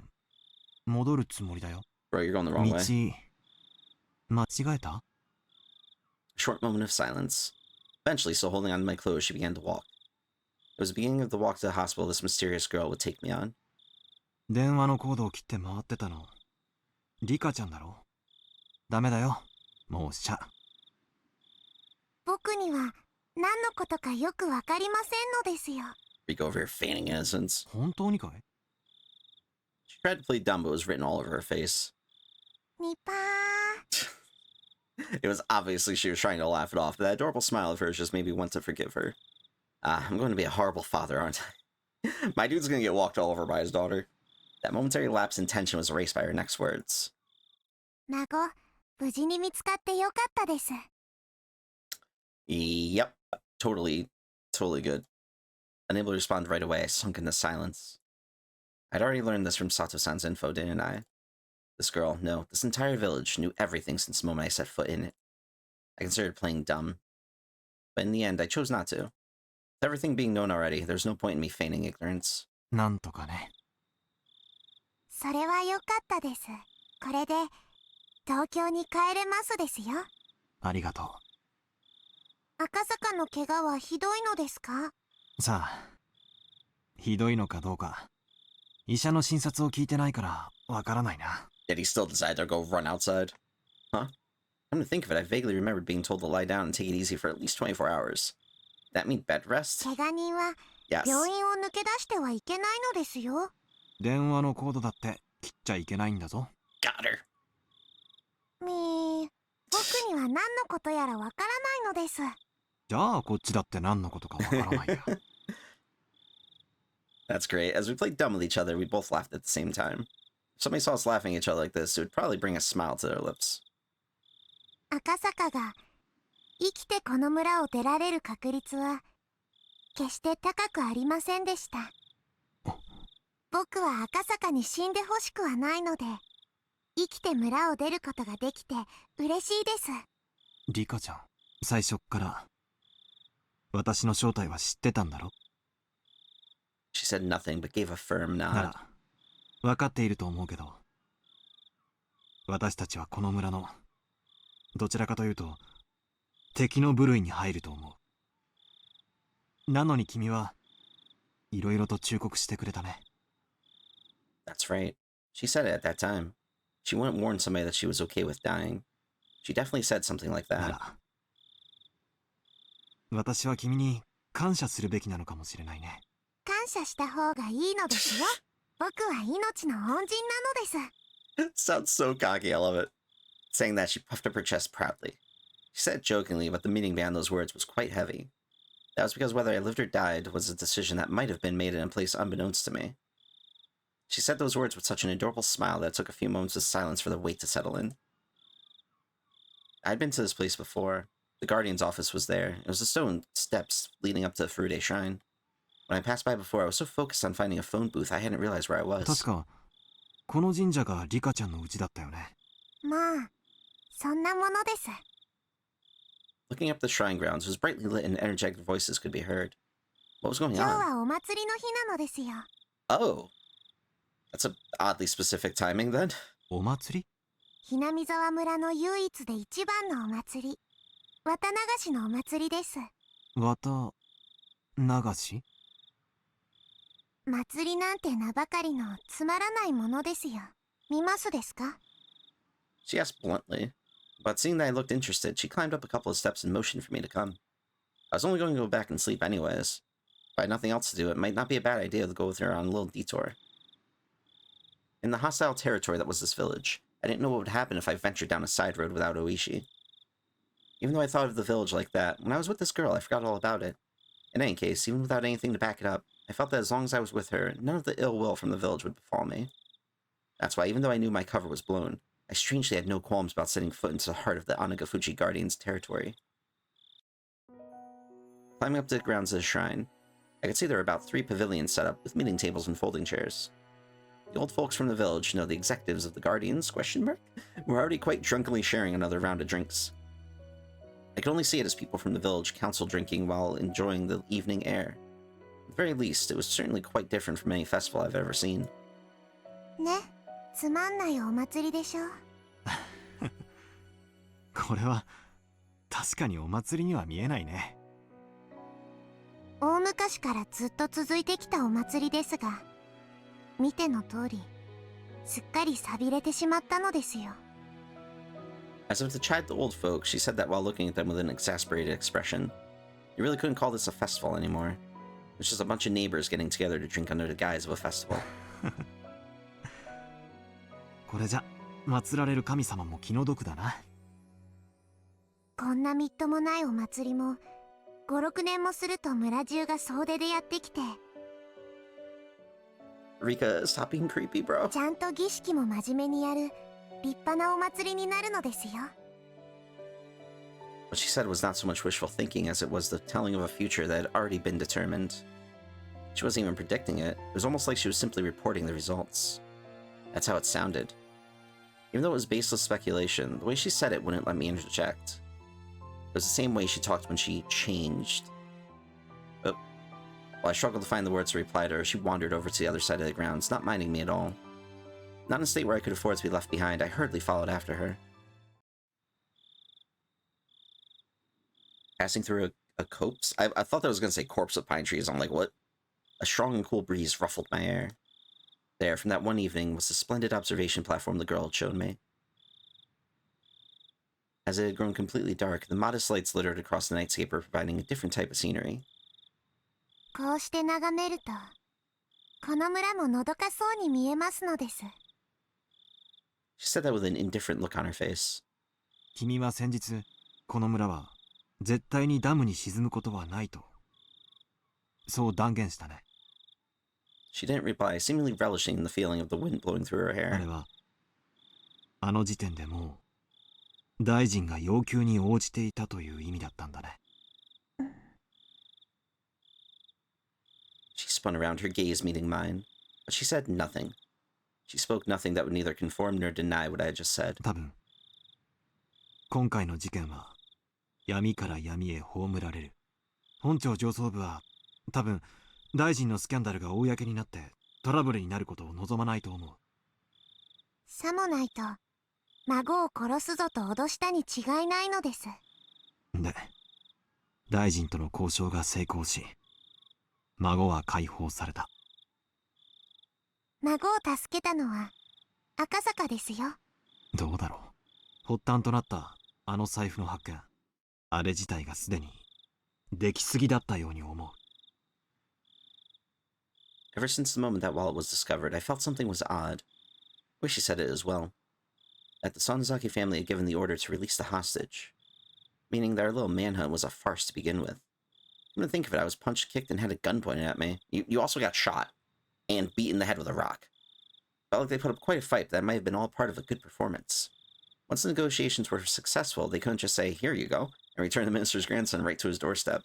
戻るつもりだよ。 Bro, you're going the wrong way. 道間違えた？ A short moment of silence. Eventually, still holding on to my clothes, she began to walk. It was the beginning of the walk to the hospital this mysterious girl would take me on. 電話のコードを切って回ってたのリカちゃんだろ？ダメだよ、もうしちゃ。僕には何のことかよくわかりませんのですよ。 Freak over her feigning innocence. 本当にかい？ She tried to play dumb, but it was written all over her face. ニパー。 It was obviously she was trying to laugh it off, but that adorable smile of hers just made me want to forgive her. I'm going to be a horrible father, aren't I? My dude's going to get walked all over by his daughter. That momentary lapse in tension was erased by her next words. 孫、無事に見つかってよかったです。 Yep, totally good. Unable to respond right away, I sunk into silence. I'd already learned this from Sato-san's info, didn't I? This girl, no, this entire village knew everything since the moment I set foot in it. I considered playing dumb. But in the end, I chose not to. With everything being known already, there's no point in me feigning ignorance. なんとかね。それはよかったです。これで東京に帰れますですよ。ありがと赤坂の怪我はひどいのですか？う。さあ、ひどいのかどうか、医者の診察を聞いてないからわからないな。Did he still decide to go run outside? Huh? Come to think of it, I vaguely remembered being told to lie down and take it easy for at least 24 hours. That mean bed rest? 怪我人は Yes. 病院を抜け出してはいけないのですよ。電話のコードだって切っちゃいけないんだぞ。Got her. 僕には何のことやらわからないのです。じゃあこっちだって何のことかわからないや。That's great. As we played dumb with each other, we both laughed at the same time. If somebody saw us laughing at each other like this, it would probably bring a smile to their lips. 赤坂が生きてこの村を出られる確率は決して高くありませんでした。僕は赤坂に死んでほしくはないので、生きて村を出ることができて嬉しいです。リカちゃん、最初っから私の正体は知ってたんだろ？ She said nothing but gave a firm な nod. ら分かっていると思うけど、私たちはこの村のどちらかというと敵の部類に入ると思う。なのに君はいろいろと忠告してくれたね。 That's right. She said it at that time. She wouldn't warn somebody that she was okay with dying. She definitely said something like な that. ら私は君に感謝するべきなのかもしれないね。感謝した方がいいのですよ。僕は命の恩人なのです。 Sounds so cocky, I love it. Saying that, she puffed up her chest proudly. She said it jokingly, but the meaning behind those words was quite heavy. That was because whether I lived or died was a decision that might have been made in a place unbeknownst to me. She said those words with such an adorable smile that it took a few moments of silence for the weight to settle in. I'd been to this place before. The Guardian's office was there. It was the stone steps leading up to the Furude Shrine. When I passed by before, I was so focused on finding a phone booth, I hadn't realized where I was. 確かこの神社がリカちゃんの家だったよね。まあ、そんなものです。Looking up the shrine grounds, it was brightly lit and energetic voices could be heard. What was going 今日 on? はお祭りの日なのですよ。 Oh. That's a oddly specific timing then. お祭り？Hinamizawa村の唯一で一番のお祭り。綿流しのお祭りです。綿流し？祭りなんて名ばかりのつまらないものですよ。見ますですか? She asked bluntly, but seeing that I looked interested, she climbed up a couple of steps and motioned for me to come. I was only going to go back and sleep anyways. If I had nothing else to do, it might not be a bad idea to go with her on a little detour. In the hostile territory that was this village, I didn't know what would happen if I ventured down a side road without Oishi. Even though I thought of the village like that, when I was with this girl, I forgot all about it. In any case, even without anything to back it up, I felt that as long as I was with her, none of the ill will from the village would befall me. That's why, even though I knew my cover was blown, I strangely had no qualms about setting foot into the heart of the Onagafuchi Guardian's territory. Climbing up to the grounds of the shrine, I could see there were about 3 pavilions set up with meeting tables and folding chairs. The old folks from the village, the executives of the Guardians, were already quite drunkenly sharing another round of drinks. I could only see it as people from the village council drinking while enjoying the evening air. At the very least, it was certainly quite different from any festival I've ever seen. ね、つまんないお祭りでしょ。これは確かにお祭りには見えないね。大昔からずっと続いてきたお祭りですが、見ての通り、すっかり寂れてしまったのですよ。As if to chide the old folks, she said that while looking at them with an exasperated expression. You really couldn't call this a festival anymore. It's just a bunch of neighbors getting together to drink under the guise of a festival. これじゃ祀られる神様も気の毒だな。こんなみっともないお祭りも5、6年もすると村中が総出でやってきて、 Rika, stop being creepy, bro. ちゃんと儀式も真面目にやる立派なお祭りになるのですよ。 What she said was not so much wishful thinking as it was the telling of a future that had already been determined. She wasn't even predicting it. It was almost like she was simply reporting the results. That's how it sounded. Even though it was baseless speculation, the way she said it wouldn't let me interject. It was the same way she talked when she changed. But while I struggled to find the words to reply to her, she wandered over to the other side of the grounds, not minding me at all. Not in a state where I could afford to be left behind, I hurriedly followed after her. Passing through a copse? I thought that was going to say corpse of pine trees. I'm like, what? A strong and cool breeze ruffled my hair. There, from that one evening, was the splendid observation platform the girl had shown me. As it had grown completely dark, the modest lights littered across the nightscape were providing a different type of scenery. こうして眺めると、この村ものどかそうに見えますのです。 She said that with an indifferent look on her face. 君は先日、この村は絶対にダムに沈むことはないと、そう断言したね。She didn't reply, seemingly relishing in the feeling of the wind blowing through her hair. あれは、あの時点でもう、大臣が要求に応じていたという意味だったんだね。She spun around, her gaze meeting mine, but she said nothing. She spoke nothing that would neither confirm nor deny what I had just said. 多分、今回の事件は闇から闇へ葬られる。本庁上層部は多分大臣のスキャンダルが公になってトラブルになることを望まないと思う。さもないと孫を殺すぞと脅したに違いないのです。で、大臣との交渉が成功し、孫は解放された。孫を助けたのは赤坂ですよ。どうだろう。発端となったあの財布の発見、あれ自体がすでにできすぎだったように思う。Ever since the moment that wallet was discovered, I felt something was odd. Wish she said it as well. That the Sonozaki family had given the order to release the hostage, meaning that our little manhunt was a farce to begin with. Come to think of it, I was punched, kicked, and had a gun pointed at me. You also got shot and beat in the head with a rock. Felt like they put up quite a fight, but that might have been all part of a good performance. Once the negotiations were successful, they couldn't just say, "Here you go," and return the minister's grandson right to his doorstep.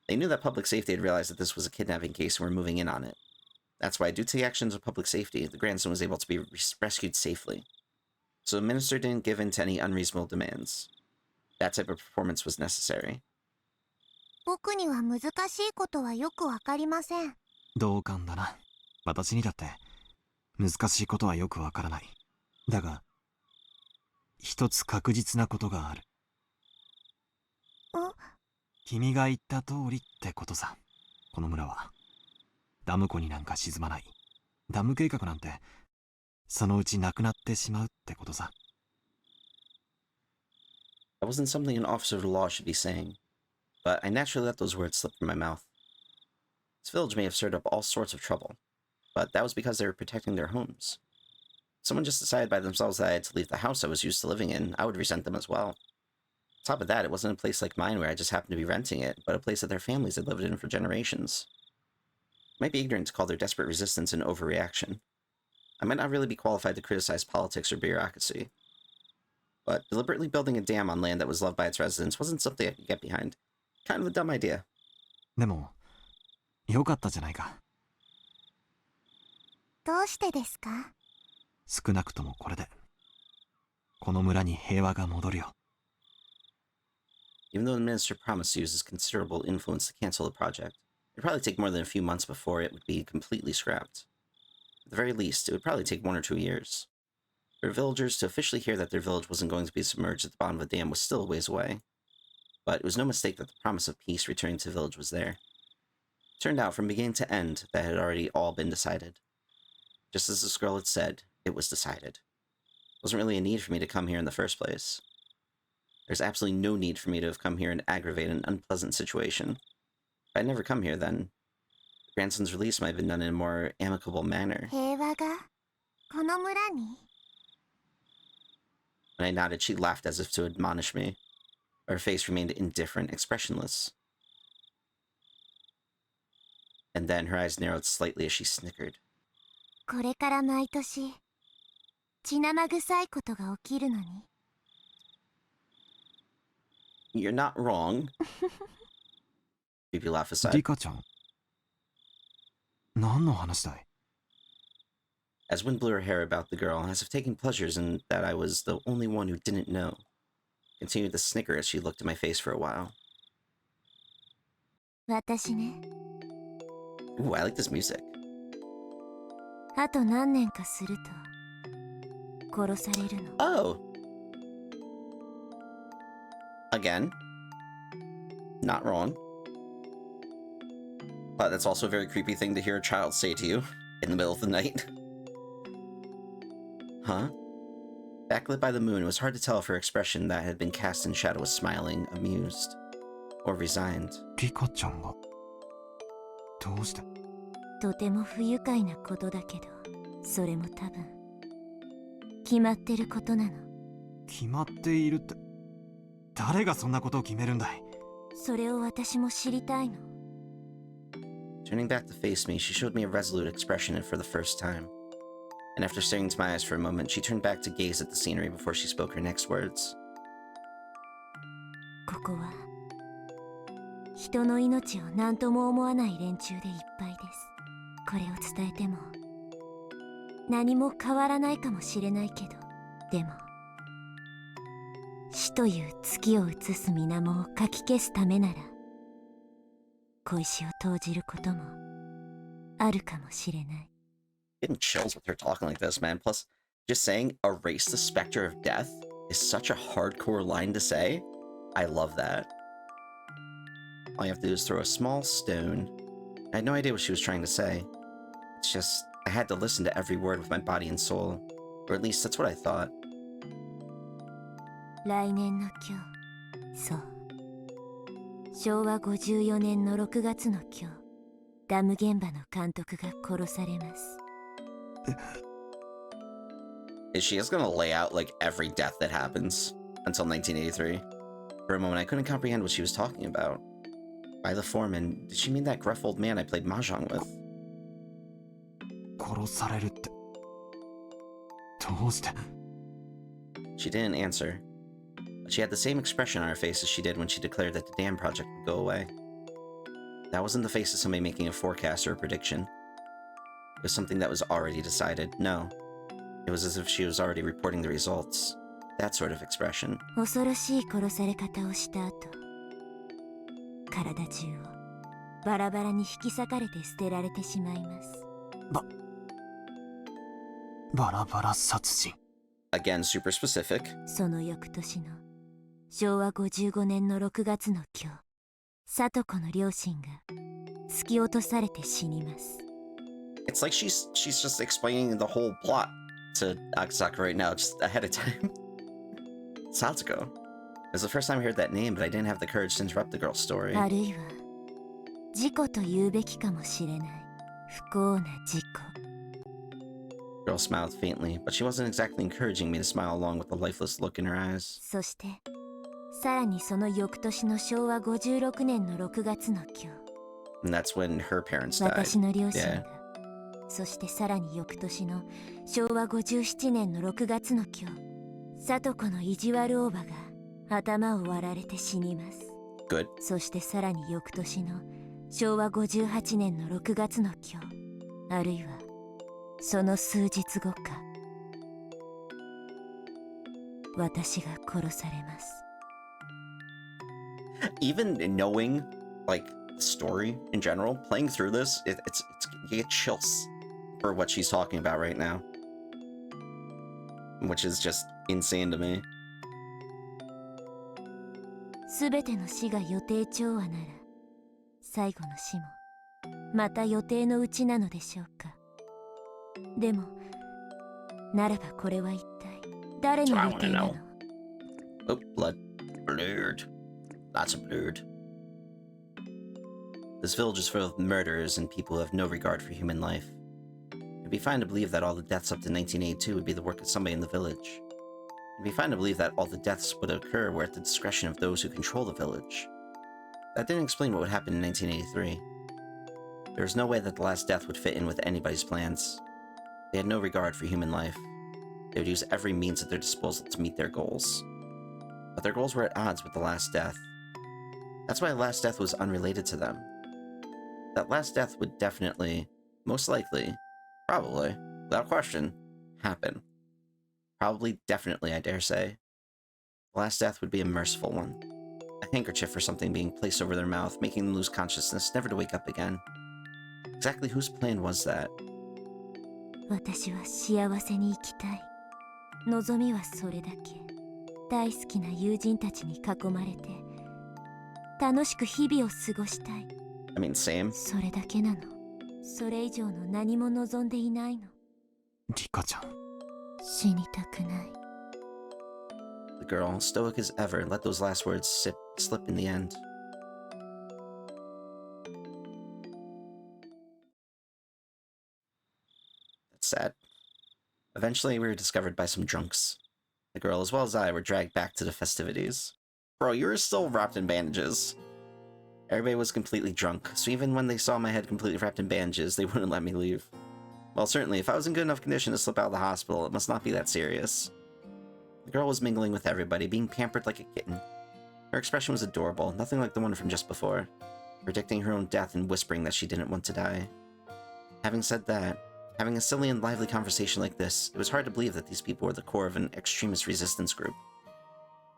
They knew that public safety had realized that this was a kidnapping case and were moving in on it. That's why, due to the actions of public safety, the grandson was able to be rescued safely. So the minister didn't give in to any unreasonable demands. That type of performance was necessary. 僕には難しいことはよくわかりません。同感だな。私にだって難しいことはよくわからない。だが、一つ確実なことがある。君が言った通りってことさ。この村はダム湖になんか沈まない。ダム計画なんてそのうち亡くなってしまうってことさ。That wasn't something an officer of the law should be saying, but I naturally let those words slip from my mouth. This village may have stirred up all sorts of trouble, but that was because they were protecting their homes. If someone just decided by themselves that I had to leave the house I was used to living in, I would resent them as well. On top of that, it wasn't a place like mine where I just happened to be renting it, but a place that their families had lived in for generations. It might be ignorant to call their desperate resistance an overreaction. I might not really be qualified to criticize politics or bureaucracy, but deliberately building a dam on land that was loved by its residents wasn't something I could get behind. Kind of a dumb idea. でも、よかったじゃないか。どうしてですか？少なくともこれで、この村に平和が戻るよ。Even though the minister promised to use his considerable influence to cancel the project, it'd probably take more than a few months before it would be completely scrapped. At the very least, it would probably take 1 or 2 years. For villagers to officially hear that their village wasn't going to be submerged at the bottom of the dam was still a ways away. But it was no mistake that the promise of peace returning to the village was there. It turned out from beginning to end that it had already all been decided. Just as this girl had said, it was decided. There wasn't really a need for me to come here in the first place. There's absolutely no need for me to have come here and aggravate an unpleasant situation. If I'd never come here, then the grandson's release might have been done in a more amicable manner. 平和がこの村に？ When I nodded, she laughed as if to admonish me. Her face remained indifferent, expressionless. And then her eyes narrowed slightly as she snickered. これから毎年血生臭いことが起きるのに。You're not wrong. Creepy laugh aside. リカちゃん、何の話だい？ As wind blew her hair about the girl, as if taking pleasures in that I was the only one who didn't know. Continued to snicker as she looked at my face for a while. 私ね、 Ooh, I like this music. あと何年かすると殺されるの。Oh! Again. Not wrong. But that's also a very creepy thing to hear a child say to you in the middle of the night. Huh? Backlit by the moon, it was hard to tell if her expression that had been cast in shadow was smiling, amused, or resigned. リカちゃんがどうして？とても不愉快なことだけど、それも多分決まってることなの。決まっているって、誰がそんなことを決めるんだい？それを私も知りたいの。Turning back to face me, she showed me a resolute expression for the first time. And after staring into my eyes for a moment, she turned back to gaze at the scenery before she spoke her next words. ここは人の命を何とも思わない連中でいっぱいです。これを伝えても何も変わらないかもしれないけど、でも死という月を映す水面をかき消すためなら小石を投じることもあるかもしれない。Getting chills with her talking like this, man. Plus, just saying erase the specter of death is such a hardcore line to say. I love that. All you have to do is throw a small stone. I had no idea what she was trying to say. It's just, I had to listen to every word with my body and soul. Or at least that's what I thought. 来年の今日、そう。昭和54年の6月の今日、ダム現場の監督が殺されます。Is she just gonna lay out like every death that happens until 1983? For a moment, I couldn't comprehend what she was talking about. By the foreman, did she mean that gruff old man I played mahjong with? 殺されるって、どうして？ She didn't answer, but she had the same expression on her face as she did when she declared that the dam project would go away. That wasn't the face of somebody making a forecast or a prediction. It was something that was already decided. No, it was as if she was already reporting the results. That sort of expression. 恐ろしい殺され方をした後、体中をバラバラに引き裂かれて捨てられてしまいます。バラバラ殺人。Again, super specific. その翌年の昭和55年の6月の今日、聡子の両親が突き落とされて死にます。It's like she's just explaining the whole plot to Akasaka right now, just ahead of time. Satsuko. It was the first time I heard that name, but I didn't have the courage to interrupt the girl's story. あるいは事故と言うべきかもしれない。不幸な事故。 The girl smiled faintly, but she wasn't exactly encouraging me to smile along with the lifeless look in her eyes. そしてさらにその翌年の昭和56年の6月の今日。 And that's when her parents died. 私の両親 Yeah. が。そしてさらに翌年の昭和57年の6月の今日。聡子の意地悪おばが頭を割られて死にます。 Good. そしてさらに翌年の昭和58年の6月の今日。あるいはその数日後か。私が殺されます。 Even knowing, like, the story in general, playing through this, it's you get chills for what she's talking about right now. Which is just insane to me. すべての死が予定調和なら、最後の死もまた予定のうちなのでしょうか。でも、ならばこれは一体誰の予定なの？ Oh, blood. Blood. Lots of blood. This village is full of murderers and people who have no regard for human life. It'd be fine to believe that all the deaths up to 1982 would be the work of somebody in the village. It'd be fine to believe that all the deaths would occur were at the discretion of those who control the village. That didn't explain what would happen in 1983. There was no way that the last death would fit in with anybody's plans. They had no regard for human life. They would use every means at their disposal to meet their goals. But their goals were at odds with the last death. That's why the last death was unrelated to them. That last death would definitely, most likely, probably, without question, happen. Probably, definitely, I dare say. The last death would be a merciful one. A handkerchief or something being placed over their mouth, making them lose consciousness, never to wake up again. Exactly whose plan was that? 私は幸せに生きたい。望みはそれだけ。大好きな友人たちに囲まれて、楽しく日々を過ごしたい。I mean, same. それだけなの。それ以上の何も望んでいないの。リカちゃん。死にたくない。The girl, stoic as ever, let those last words slip in the end. That's sad. Eventually, we were discovered by some drunks. The girl, as well as I, were dragged back to the festivities. Bro, you were still wrapped in bandages. Everybody was completely drunk, so even when they saw my head completely wrapped in bandages, they wouldn't let me leave. Well, certainly, if I was in good enough condition to slip out of the hospital, it must not be that serious. The girl was mingling with everybody, being pampered like a kitten. Her expression was adorable, nothing like the one from just before, predicting her own death and whispering that she didn't want to die. Having said that, having a silly and lively conversation like this, it was hard to believe that these people were the core of an extremist resistance group.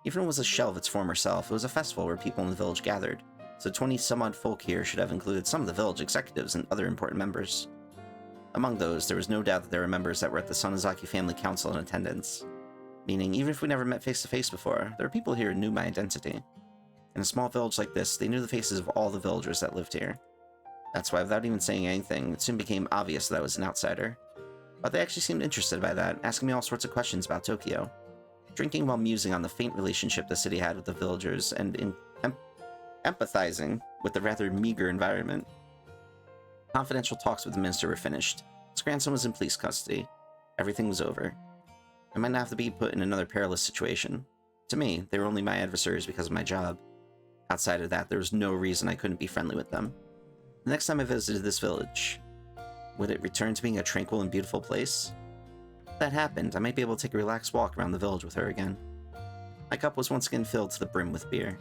Even if it was a shell of its former self, it was a festival where people in the village gathered, so 20-some-odd folk here should have included some of the village executives and other important members. Among those, there was no doubt that there were members that were at the Sonozaki Family Council in attendance. Meaning, even if we never met face-to-face before, there were people here who knew my identity. In a small village like this, they knew the faces of all the villagers that lived here. That's why, without even saying anything, it soon became obvious that I was an outsider. But they actually seemed interested by that, asking me all sorts of questions about Tokyo. Drinking while musing on the faint relationship the city had with the villagers, and empathizing with the rather meager environment. Confidential talks with the minister were finished. His grandson was in police custody. Everything was over. I might not have to be put in another perilous situation. To me, they were only my adversaries because of my job. Outside of that, there was no reason I couldn't be friendly with them. The next time I visited this village, would it return to being a tranquil and beautiful place? If that happened, I might be able to take a relaxed walk around the village with her again. My cup was once again filled to the brim with beer.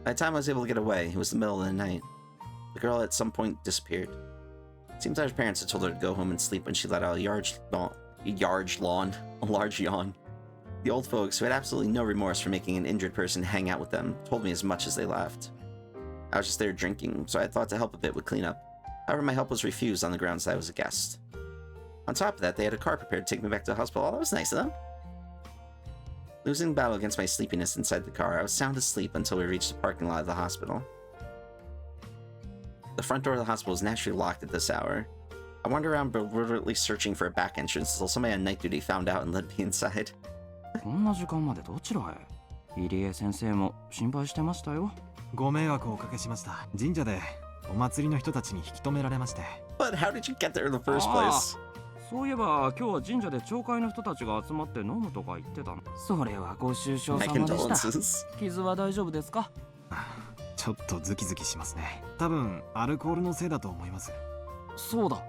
By the time I was able to get away, it was the middle of the night. The girl at some point disappeared. It seems that her parents had told her to go home and sleep when she let out a large yawn. The old folks, who had absolutely no remorse for making an injured person hang out with them, told me as much as they laughed. I was just there drinking, so I thought to help a bit with cleanup. However, my help was refused on the grounds that I was a guest. On top of that, they had a car prepared to take me back to the hospital. Oh, that was nice of them. Losing the battle against my sleepiness inside the car, I was sound asleep until we reached the parking lot of the hospital. The front door of the hospital was naturally locked at this hour. I wandered around bewilderedly searching for a back entrance until somebody on night duty found out and let me inside. こんな時間までどちらへ？入江先生も心配してましたよ。ご迷惑をおかけしました。神社でお祭りの人たちに引き止められまして。But how did you get there in the first place? そういえば今日は神社で町会の人たちが集まって飲むとか言ってたの。それはご愁傷様でした。傷は大丈夫ですか？ちょっとズキズキしますね。多分アルコールのせいだと思います。そうだ。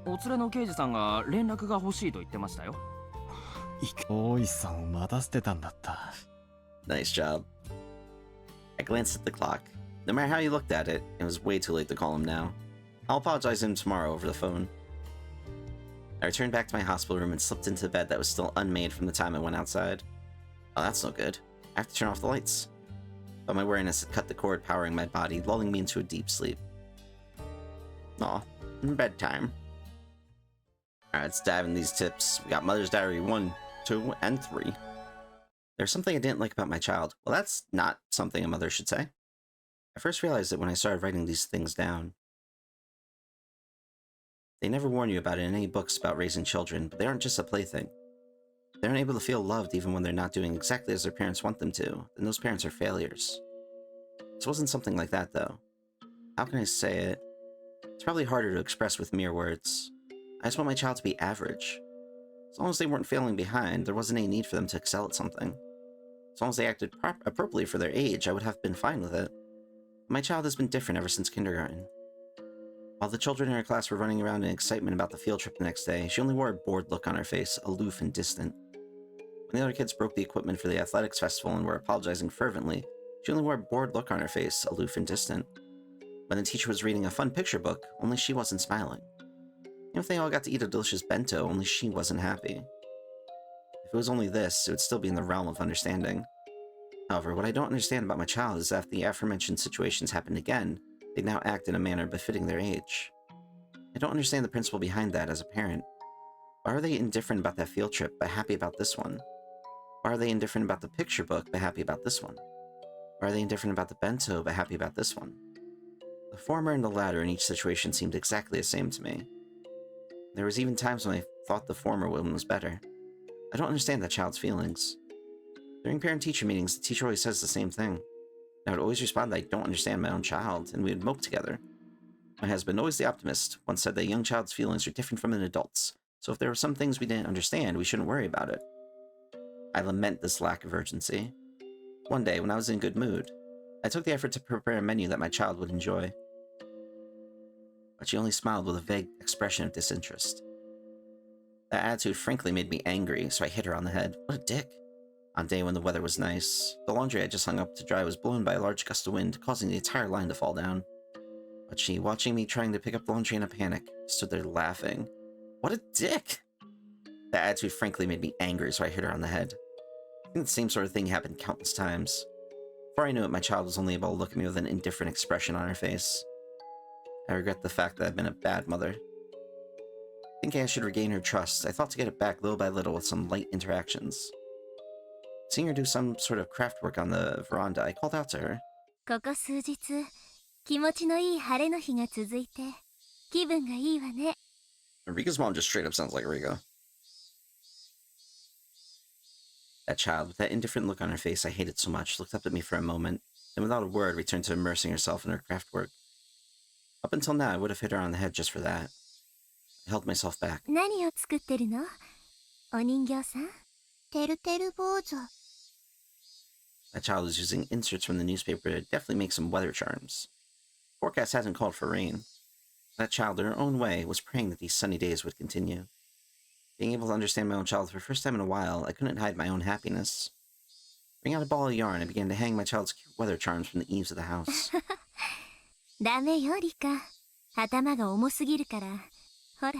お連れの刑事さんが連絡が欲しいと言ってましたよ。大石さんを待たせてたんだった。Nice job. I glanced at the clock. No matter how you looked at it, it was way too late to call him now. I'll apologize to him tomorrow over the phone. I returned back to my hospital room and slipped into the bed that was still unmade from the time I went outside. Oh, that's no good. I have to turn off the lights. But my weariness had cut the cord powering my body, lulling me into a deep sleep. Aw, bedtime. Alright, let's dive into these tips. We got Mother's Diary 1, 2, and 3. There's something I didn't like about my child. Well, that's not something a mother should say. I first realized it when I started writing these things down. They never warn you about it in any books about raising children, but they aren't just a plaything. They aren't able to feel loved even when they're not doing exactly as their parents want them to, then those parents are failures. This wasn't something like that, though. How can I say it? It's probably harder to express with mere words. I just want my child to be average. As long as they weren't failing behind, there wasn't any need for them to excel at something. As long as they acted appropriately for their age, I would have been fine with it. My child has been different ever since kindergarten. While the children in her class were running around in excitement about the field trip the next day, she only wore a bored look on her face, aloof and distant. When the other kids broke the equipment for the athletics festival and were apologizing fervently, she only wore a bored look on her face, aloof and distant. When the teacher was reading a fun picture book, only she wasn't smiling. Even if they all got to eat a delicious bento, only she wasn't happy. If it was only this, it would still be in the realm of understanding. However, what I don't understand about my child is that if the aforementioned situations happened again, they'd now act in a manner befitting their age. I don't understand the principle behind that as a parent. Why are they indifferent about that field trip, but happy about this one? Why are they indifferent about the picture book, but happy about this one? Why are they indifferent about the bento, but happy about this one? The former and the latter in each situation seemed exactly the same to me. There was even times when I thought the former one was better. I don't understand that child's feelings. During parent-teacher meetings, the teacher always says the same thing. I would always respond that I don't understand my own child, and we would mope together. My husband, always the optimist, once said that a young child's feelings are different from an adult's, so if there were some things we didn't understand, we shouldn't worry about it. I lament this lack of urgency. One day, when I was in a good mood, I took the effort to prepare a menu that my child would enjoy. But she only smiled with a vague expression of disinterest. That attitude frankly made me angry, so I hit her on the head. What a dick. On a day when the weather was nice, the laundry I just hung up to dry was blown by a large gust of wind, causing the entire line to fall down. But she, watching me trying to pick up laundry in a panic, stood there laughing. What a dick! That attitude frankly made me angry, so I hit her on the head. I think the same sort of thing happened countless times. Before I knew it, my child was only able to look at me with an indifferent expression on her face. I regret the fact that I've been a bad mother. Thinking I should regain her trust, I thought to get it back little by little with some light interactions. Seeing her do some sort of craft work on the veranda, I called out to her. ここ数日、気持ちのいい晴れの日が続いて、気分がいいわね。Rika's mom just straight up sounds like Rika. That child, with that indifferent look on her face I hated so much, looked up at me for a moment, then without a word returned to immersing herself in her craft work. Up until now, I would have hit her on the head just for that. I held myself back. 何を作ってるの？お人形さん？てるてる坊主。That child was using inserts from the newspaper to definitely make some weather charms. Forecast hasn't called for rain. That child, in her own way, was praying that these sunny days would continue. Being able to understand my own child for the first time in a while, I couldn't hide my own happiness. Bringing out a ball of yarn, I began to hang my child's cute weather charms from the eaves of the house. ダメよ、リカ。頭が重すぎるから。ほら、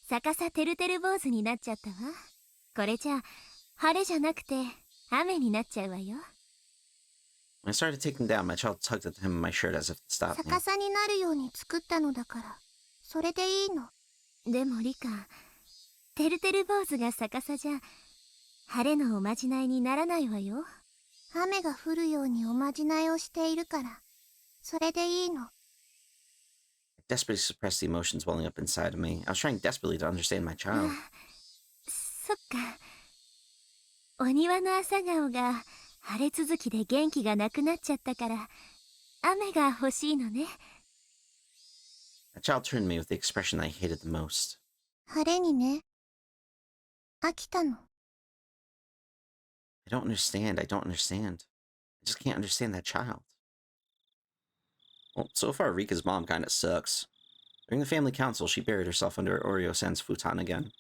逆さてるてる坊主になっちゃったわ。これじゃ、晴れじゃなくて、雨になっちゃうわよ。When I started taking down, my child tugged at the hem of my shirt as if to stop me. 逆さになるように作ったのだから、それでいいの。でもリカ、てるてる坊主が逆さじゃ、晴れのおまじないにならないわよ。雨が降るようにおまじないをしているから、それでいいの。I desperately suppressed the emotions welling up inside of me. I was trying desperately to understand my child. そっか。お庭の朝顔が晴れ続きで元気がなくなっちゃったから、雨が欲しいのね。The child turned to me with the expression I hated the most. 晴れにね。飽きたの。I don't understand. I don't understand. I just can't understand that child. Well, so far, Rika's mom kinda sucks. During the family council, she buried herself under Oreo-san's futon again.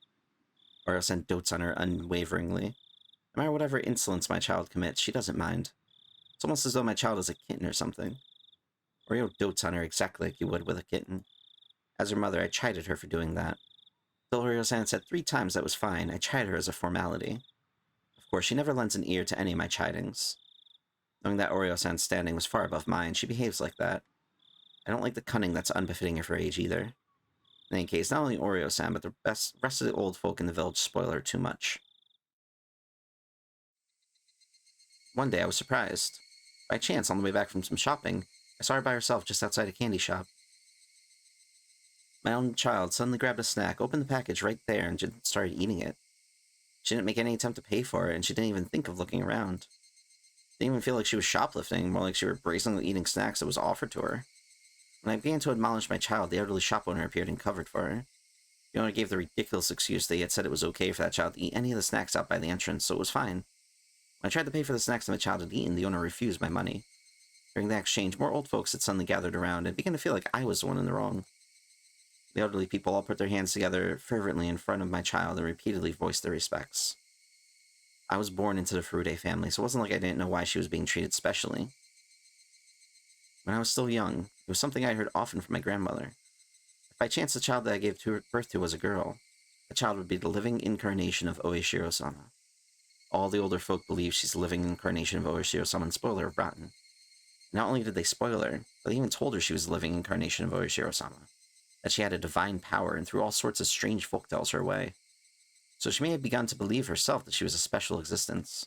Oreo-san dotes on her unwaveringly. No matter whatever insolence my child commits, she doesn't mind. It's almost as though my child is a kitten or something. Oreo dotes on her exactly like you would with a kitten. As her mother, I chided her for doing that. Till Oreo-san said 3 times that was fine, I chid her as a formality. Of course, she never lends an ear to any of my chidings. Knowing that Oreo-san's standing was far above mine, she behaves like that. I don't like the cunning that's unbefitting of her age either. In any case, not only Oreo-san, but the rest of the old folk in the village spoil her too much. One day I was surprised. By chance, on the way back from some shopping, I saw her by herself just outside a candy shop. My own child suddenly grabbed a snack, opened the package right there, and just started eating it. She didn't make any attempt to pay for it, and she didn't even think of looking around. Didn't even feel like she was shoplifting, more like she were brazenly eating snacks that was offered to her. When I began to admonish my child, the elderly shop owner appeared and covered for her. The owner gave the ridiculous excuse that he had said it was okay for that child to eat any of the snacks out by the entrance, so it was fine. When I tried to pay for the snacks that my child had eaten, the owner refused my money. During the exchange, more old folks had suddenly gathered around and began to feel like I was the one in the wrong. The elderly people all put their hands together fervently in front of my child and repeatedly voiced their respects. I was born into the Furude family, so it wasn't like I didn't know why she was being treated specially. When I was still young, it was something I heard often from my grandmother. If by chance the child that I gave birth to was a girl, the child would be the living incarnation of Oeshiro-sama. All the older folk believe she's the living incarnation of Oeshiro-sama and spoil her rotten. Not only did they spoil her, but they even told her she was the living incarnation of Oeshiro-sama, that she had a divine power and threw all sorts of strange folktales her way. So she may have begun to believe herself that she was a special existence.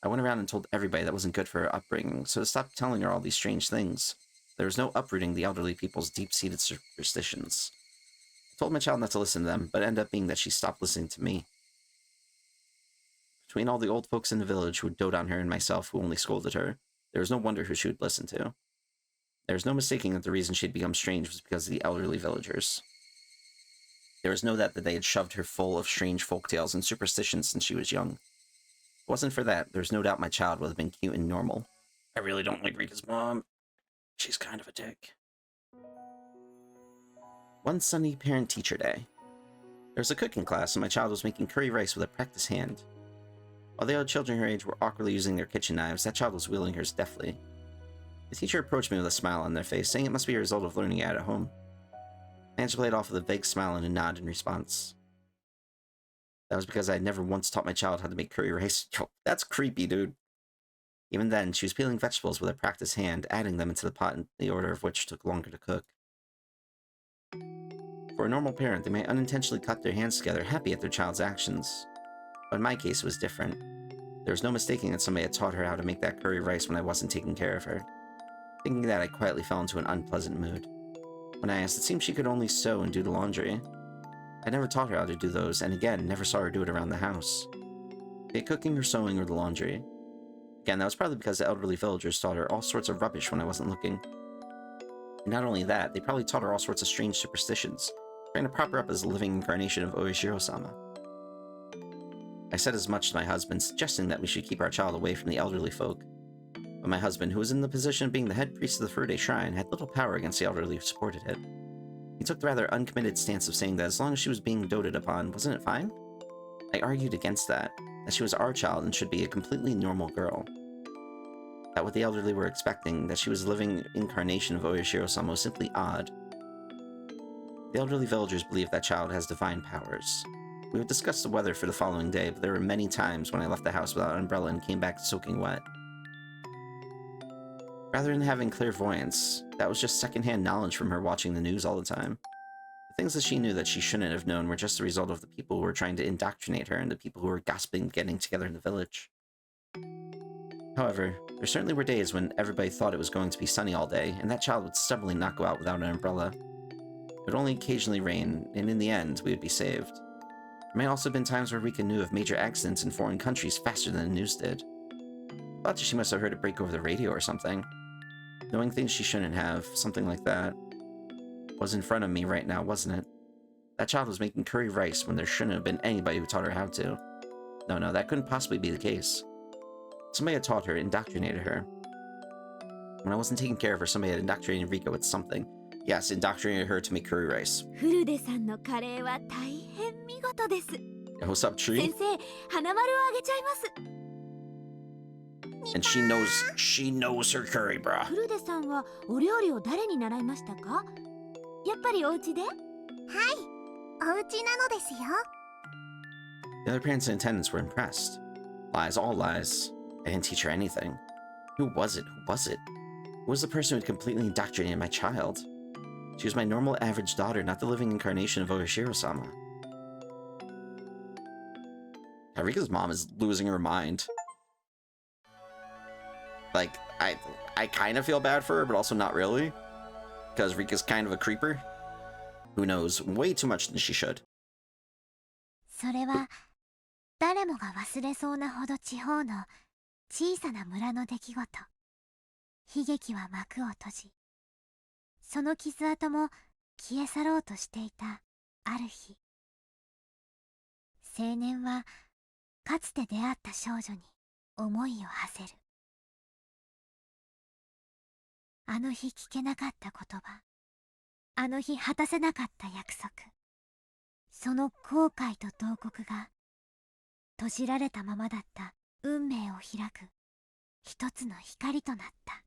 I went around and told everybody that wasn't good for her upbringing, so to stop telling her all these strange things. There was no uprooting the elderly people's deep-seated superstitions. I told my child not to listen to them, but it ended up being that she stopped listening to me. Between all the old folks in the village who would dote on her and myself who only scolded her, there was no wonder who she would listen to. There was no mistaking that the reason she'd become strange was because of the elderly villagers. There was no doubt that they had shoved her full of strange folktales and superstitions since she was young. If it wasn't for that, there's no doubt my child would have been cute and normal. I really don't like Rika's mom. She's kind of a dick. One sunny parent-teacher day. There was a cooking class and my child was making curry rice with a practiced hand. While the other children her age were awkwardly using their kitchen knives, that child was wielding hers deftly. The teacher approached me with a smile on their face, saying it must be a result of learning it at home. I answered played off with a vague smile and a nod in response. That was because I had never once taught my child how to make curry rice. Yo, that's creepy, dude. Even then, she was peeling vegetables with a practiced hand, adding them into the pot in the order of which took longer to cook. For a normal parent, they might unintentionally cut their hands together, happy at their child's actions. But in my case, it was different. There was no mistaking that somebody had taught her how to make that curry rice when I wasn't taking care of her. Thinking that, I quietly fell into an unpleasant mood. When I asked, it seemed she could only sew and do the laundry. I never taught her how to do those, and again, never saw her do it around the house. Be it cooking or sewing or the laundry. Again, that was probably because the elderly villagers taught her all sorts of rubbish when I wasn't looking. And not only that, they probably taught her all sorts of strange superstitions, trying to prop her up as a living incarnation of Oeshiro-sama. I said as much to my husband, suggesting that we should keep our child away from the elderly folk. But my husband, who was in the position of being the head priest of the Furude Shrine, had little power against the elderly who supported it. He took the rather uncommitted stance of saying that as long as she was being doted upon, wasn't it fine? I argued against that she was our child and should be a completely normal girl. That what the elderly were expecting, that she was a living incarnation of Oeshiro-sama, was simply odd. The elderly villagers believe that child has divine powers. We would discuss the weather for the following day, but there were many times when I left the house without an umbrella and came back soaking wet. Rather than having clairvoyance, that was just secondhand knowledge from her watching the news all the time. The things that she knew that she shouldn't have known were just the result of the people who were trying to indoctrinate her and the people who were gossiping getting together in the village. However, there certainly were days when everybody thought it was going to be sunny all day, and that child would stubbornly not go out without an umbrella. would only occasionally rain, and in the end, we would be saved. There may also have been times where Rika knew of major accidents in foreign countries faster than the news did. I thought she must have heard it break over the radio or something. Knowing things she shouldn't have, something like that, was in front of me right now, wasn't it? That child was making curry rice when there shouldn't have been anybody who taught her how to. No, that couldn't possibly be the case. Somebody had taught her, indoctrinated her. When I wasn't taking care of her, somebody had indoctrinated Rika with something. Yes, indoctrinated her to make curry rice. Yeah, what's up, Tree? And she knows her curry, bruh. The other parents in attendance were impressed. Lies, all lies. I didn't teach her anything. Who was it? Who was the person who had completely indoctrinated my child? She was my normal, average daughter, not the living incarnation of Ogashiro-sama. Rika's mom is losing her mind. Like, I kind of feel bad for her, but also not really. Because Rika's kind of a creeper. Who knows way too much than she should. それは誰もが忘れそうなほど地方の小さな村の出来事。悲劇は幕を閉じ、その傷跡も消え去ろうとしていたある日、青年はかつて出会った少女に思いを馳せる。あの日聞けなかった言葉、あの日果たせなかった約束、その後悔と慟哭が閉じられたままだった運命を開く一つの光となった。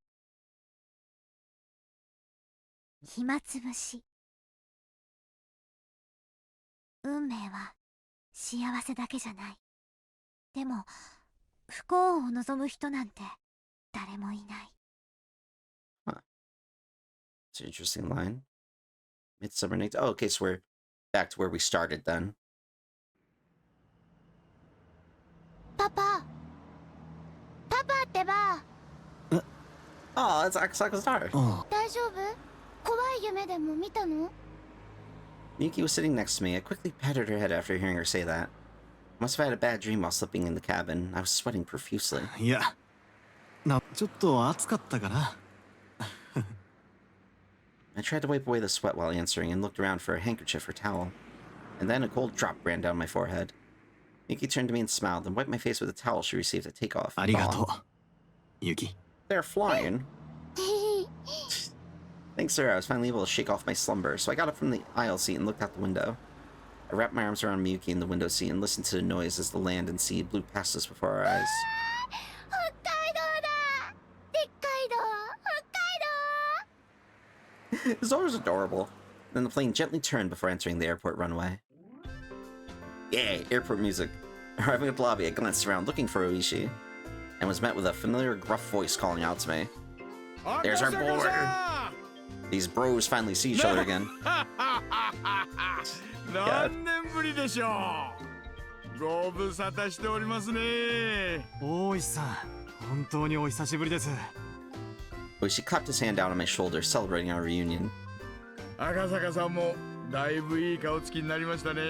暇つぶし。運命は幸せだけじゃない。でも不幸を望む人なんて誰もいない。It's an interesting line. Midsummer Night. Oh, okay, so we're back to where we started then. パパってば。Oh, that's Akasaka's daughter. 大丈夫？怖い夢でも見たの？ Miyuki was sitting next to me. I quickly patted her head after hearing her say that. Must have had a bad dream while sleeping in the cabin. I was sweating profusely. いや、ちょっと暑かったかな。I tried to wipe away the sweat while answering and looked around for a handkerchief or towel. And then a cold drop ran down my forehead. Miyuki turned to me and smiled and wiped my face with a towel she received at takeoff. ありがとう、Yuki. They're flying. Thanks, sir. I was finally able to shake off my slumber, so I got up from the aisle seat and looked out the window. I wrapped my arms around Miyuki in the window seat and listened to the noise as the land and sea blew past us before our eyes. His daughter's adorable. Then the plane gently turned before entering the airport runway. Yay, airport music. Arriving at the lobby, I glanced around looking for Oishi, and was met with a familiar gruff voice calling out to me. There's our boy! These bros finally see each other again. God. ご無沙汰しておりますね。大石さん、本当にお久しぶりです。Oishi clapped his hand down on my shoulder, celebrating our reunion. 赤坂さんもだいぶいい顔つきになりましたね。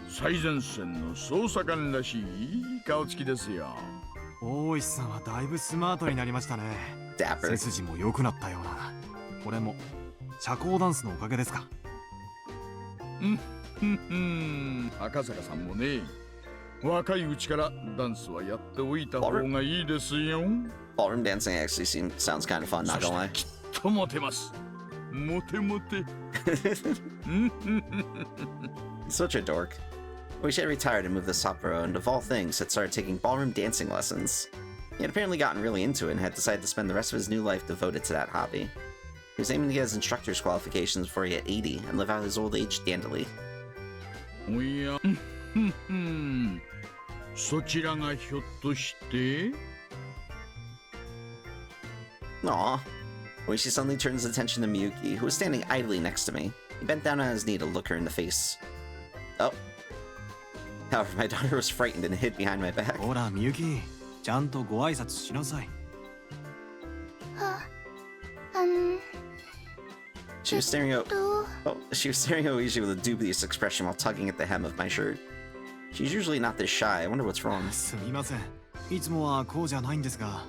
最前線の捜査官らしいいい顔つきですよ。大石さんはだいぶスマートになりましたね。背筋も良くなったような。これも社交ダンスのおかげですか。赤坂さんもね、若いうちからダンスはやっておいた方がいいですよ。Ballroom dancing actually sounds kind of fun, not gonna lie. きっとモテます。モテモテ。He's such a dork. Oishi had retired and moved to Sapporo, and of all things, had started taking ballroom dancing lessons. He had apparently gotten really into it and had decided to spend the rest of his new life devoted to that hobby. He was aiming to get his instructor's qualifications before he hit 80 and live out his old age dandily. おや、そちらがひょっとして？ Aw. Oishi suddenly turned his attention to Miyuki, who was standing idly next to me. He bent down on his knee to look her in the face. Oh. However, my daughter was frightened and hid behind my back. ほら、Miyuki、ちゃんとご挨拶しなさい。She She was staring at Oishi with a dubious expression while tugging at the hem of my shirt. She's usually not this shy. I wonder what's wrong. すみません。いつもはこうじゃないんですが。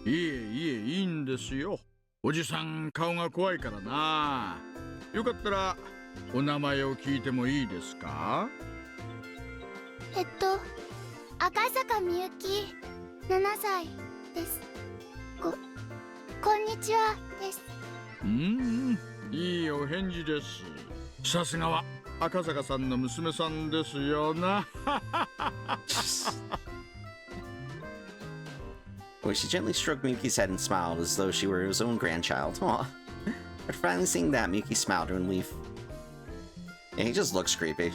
いいんですよ。おじさん顔が怖いからな。よかったらお名前を聞いてもいいですか？赤坂みゆき、7歳です。こんにちはです。いいお返事です。さすがは赤坂さんの娘さんですよな。She gently stroked Miyuki's head and smiled as though she were his own grandchild. Aw. After finally seeing that, Miyuki smiled to relief. Yeah, he just looks creepy.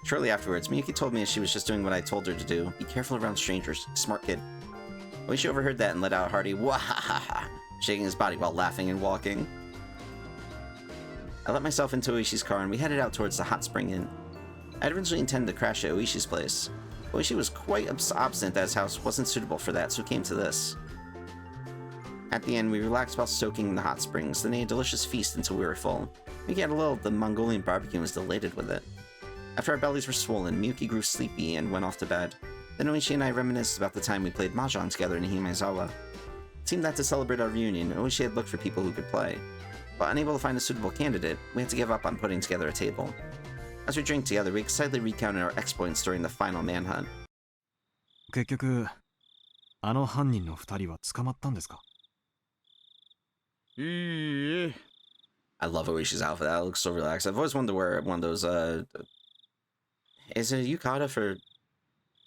Shortly afterwards, Miyuki told me she was just doing what I told her to do. Be careful around strangers. Smart kid. Oishi overheard that and let out a hearty wahahaha, shaking his body while laughing and walking. I let myself into Oishi's car and we headed out towards the hot spring inn. I had originally intended to crash at Oishi's place. Oishi was quite obstinate that his house wasn't suitable for that, so we came to this. At the end, we relaxed while soaking in the hot springs, then ate a delicious feast until we were full. Miyuki had a little of the Mongolian barbecue and was delighted with it. After our bellies were swollen, Miyuki grew sleepy and went off to bed. Then Oishi and I reminisced about the time we played mahjong together in Hinamizawa. It seemed that to celebrate our reunion, Oishi had looked for people who could play. But unable to find a suitable candidate, we had to give up on putting together a table. As we drank together, we excitedly recounted our exploits during the final manhunt. 結局、あの犯人の2人は捕まったんですか？いいえ。I love Oishi's outfit. That looks so relaxed. I've always wanted to wear one of those, is it a yukata for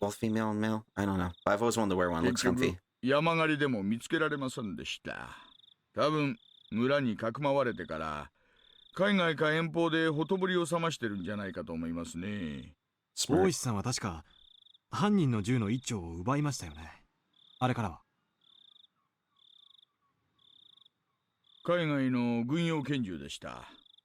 both female and male? I don't know. But I've always wanted to wear one. It looks comfy. 山狩りでも見つけられませんでした。多分、村にかくまわれてから、海外か遠方でほとぼりを冷ましてるんじゃないかと思いますね。大石さんは確か、犯人の銃の一丁を奪いましたよね。あれからは。海外の軍用拳銃でした。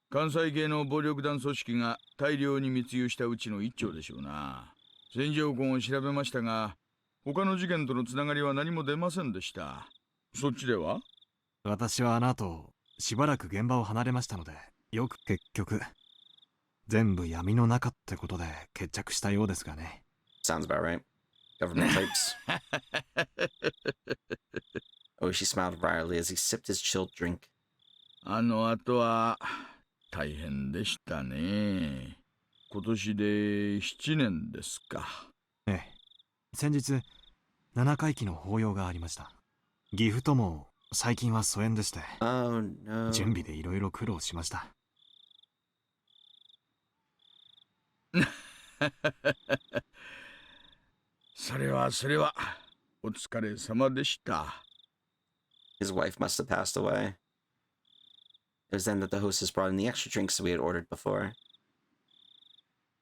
関西系の暴力団組織が大量に密輸したうちの一丁でしょうな。戦場痕を調べましたが、他の事件とのつながりは何も出ませんでした。そっちでは？私はあの後、しばらく現場を離れましたので、よく結局、全部闇の中ってことで決着したようですがね。Sounds about right. Government types. Oishi smiled wryly as he sipped his chilled drink. あの後は大変でしたね。今年で7年ですか。ええ。先日、七回忌の法要がありました。岐阜とも最近は疎遠でして、no. 準備でいろいろ苦労しました。それはお疲れ様でした。His wife must have passed away. It was then that the hostess brought in the extra drinks that we had ordered before.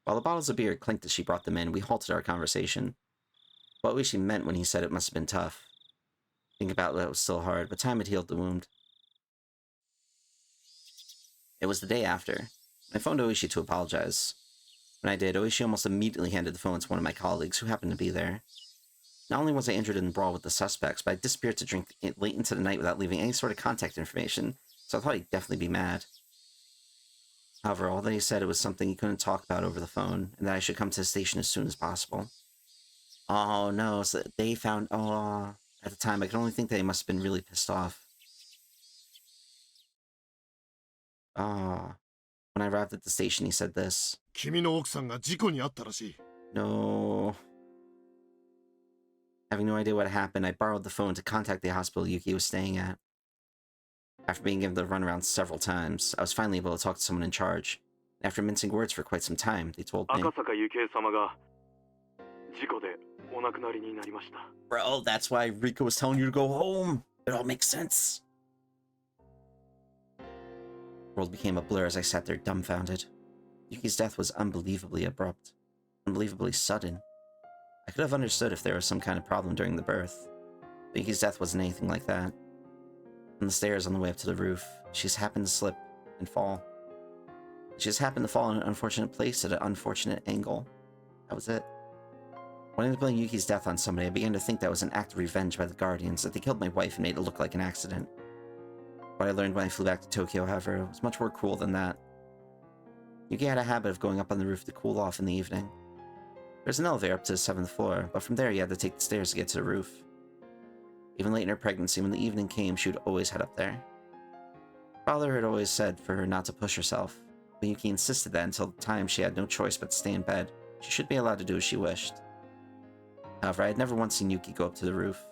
While the bottles of beer clinked as she brought them in, we halted our conversation. What Oishi meant when he said it must have been tough. Think about that was still hard, but time had healed the wound. It was the day after. I phoned Oishi to apologize. When I did, Oishi almost immediately handed the phone to one of my colleagues who happened to be there. Not only was I injured in the brawl with the suspects, but I disappeared to drink late into the night without leaving any sort of contact information, so I thought he'd definitely be mad. However, all that he said it was something he couldn't talk about over the phone, and that I should come to the station as soon as possible. Oh no, so they found... Oh, at the time I could only think that he must have been really pissed off. Oh. When I arrived at the station, he said this. No. Having no idea what happened, I borrowed the phone to contact the hospital Yuki was staying at. After being given the runaround several times, I was finally able to talk to someone in charge. After mincing words for quite some time, they told me... Bro, that's why Rika was telling you to go home. It all makes sense. The world became a blur as I sat there dumbfounded. Yuki's death was unbelievably abrupt, unbelievably sudden. I could have understood if there was some kind of problem during the birth, but Yuki's death wasn't anything like that. On the stairs on the way up to the roof, she just happened to slip and fall. She just happened to fall in an unfortunate place at an unfortunate angle. That was it. Wanting to blame Yuki's death on somebody, I began to think that was an act of revenge by the Guardians, that they killed my wife and made it look like an accident. What I learned when I flew back to Tokyo, however, was much more cruel than that. Yuki had a habit of going up on the roof to cool off in the evening. There's an elevator up to the 7th floor, but from there you had to take the stairs to get to the roof. Even late in her pregnancy, when the evening came, she would always head up there. Father had always said for her not to push herself, but Yuki insisted that until the time she had no choice but to stay in bed, she should be allowed to do as she wished. However, I had never once seen Yuki go up to the roof.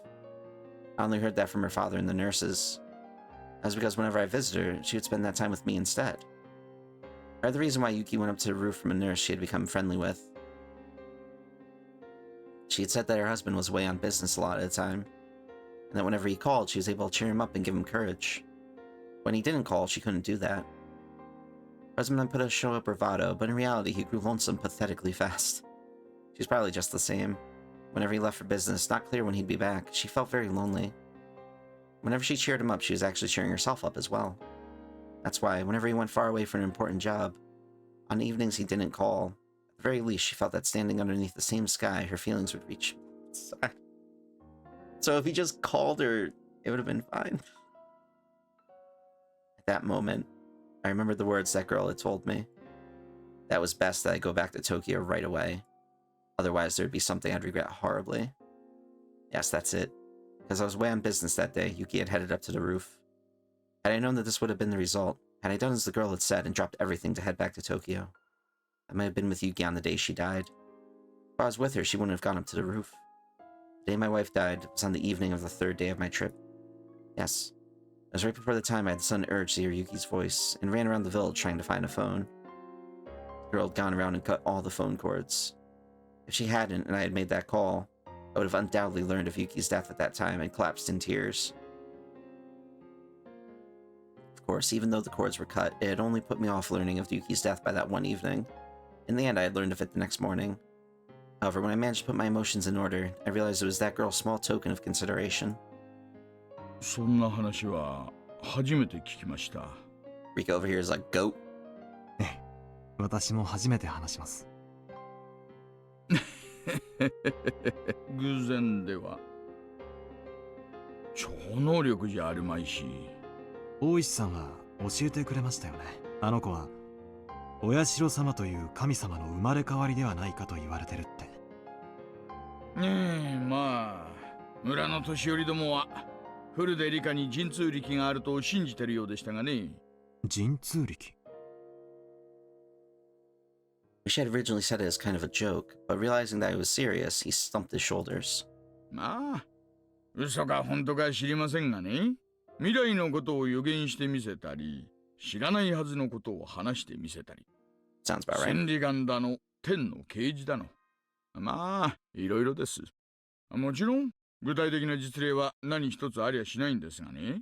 I only heard that from her father and the nurses. That was because whenever I visited her, she would spend that time with me instead. I heard the reason why Yuki went up to the roof from a nurse she had become friendly with. She had said that her husband was away on business a lot of the time, and that whenever he called, she was able to cheer him up and give him courage. When he didn't call, she couldn't do that. Her husband then put a show of bravado, but in reality, he grew lonesome pathetically fast. She was probably just the same. Whenever he left for business, not clear when he'd be back, she felt very lonely. Whenever she cheered him up, she was actually cheering herself up as well. That's why, whenever he went far away for an important job, on the evenings he didn't call, at the very least she felt that standing underneath the same sky, her feelings would reach. So if he just called her, it would have been fine. At that moment, I remembered the words that girl had told me. That it was best that I go back to Tokyo right away. Otherwise, there'd be something I'd regret horribly. Yes, that's it. Because I was away on business that day, Yuki had headed up to the roof. Had I known that this would have been the result, had I done as the girl had said and dropped everything to head back to Tokyo, I might have been with Yuki on the day she died. If I was with her, she wouldn't have gone up to the roof. The day my wife died was on the evening of the 3rd day of my trip. Yes, it was right before the time I had the sudden urge to hear Yuki's voice, and ran around the village trying to find a phone. The girl had gone around and cut all the phone cords. If she hadn't, and I had made that call, I would have undoubtedly learned of Yuki's death at that time and collapsed in tears. Of course, even though the cords were cut, it had only put me off learning of Yuki's death by that one evening. In the end, I had learned of it the next morning. However, when I managed to put my emotions in order, I realized it was that girl's small token of consideration. そんな話は初めて聞きました。 Rika over here is like, goat. ええ、私も初めて話します。偶然では超能力じゃあるまいし。大石さんは教えてくれましたよね。あの子は親代様という神様の生まれ変わりではないかと言われてるって。まあ村の年寄りどもはフルで理科に神通力があると信じてるようでしたがね。神通力。She had originally said it as kind of a joke, but realizing that it was serious, he stumped his shoulders. まあ嘘か本当か知りませんがね。未来のことを予言してみせたり、知らないはずのことを話してみせたり。Sounds about right. 千里眼だの、天の啓示だの。まあ、いろいろです。もちろん、具体的な実例は何一つありゃしないんですがね。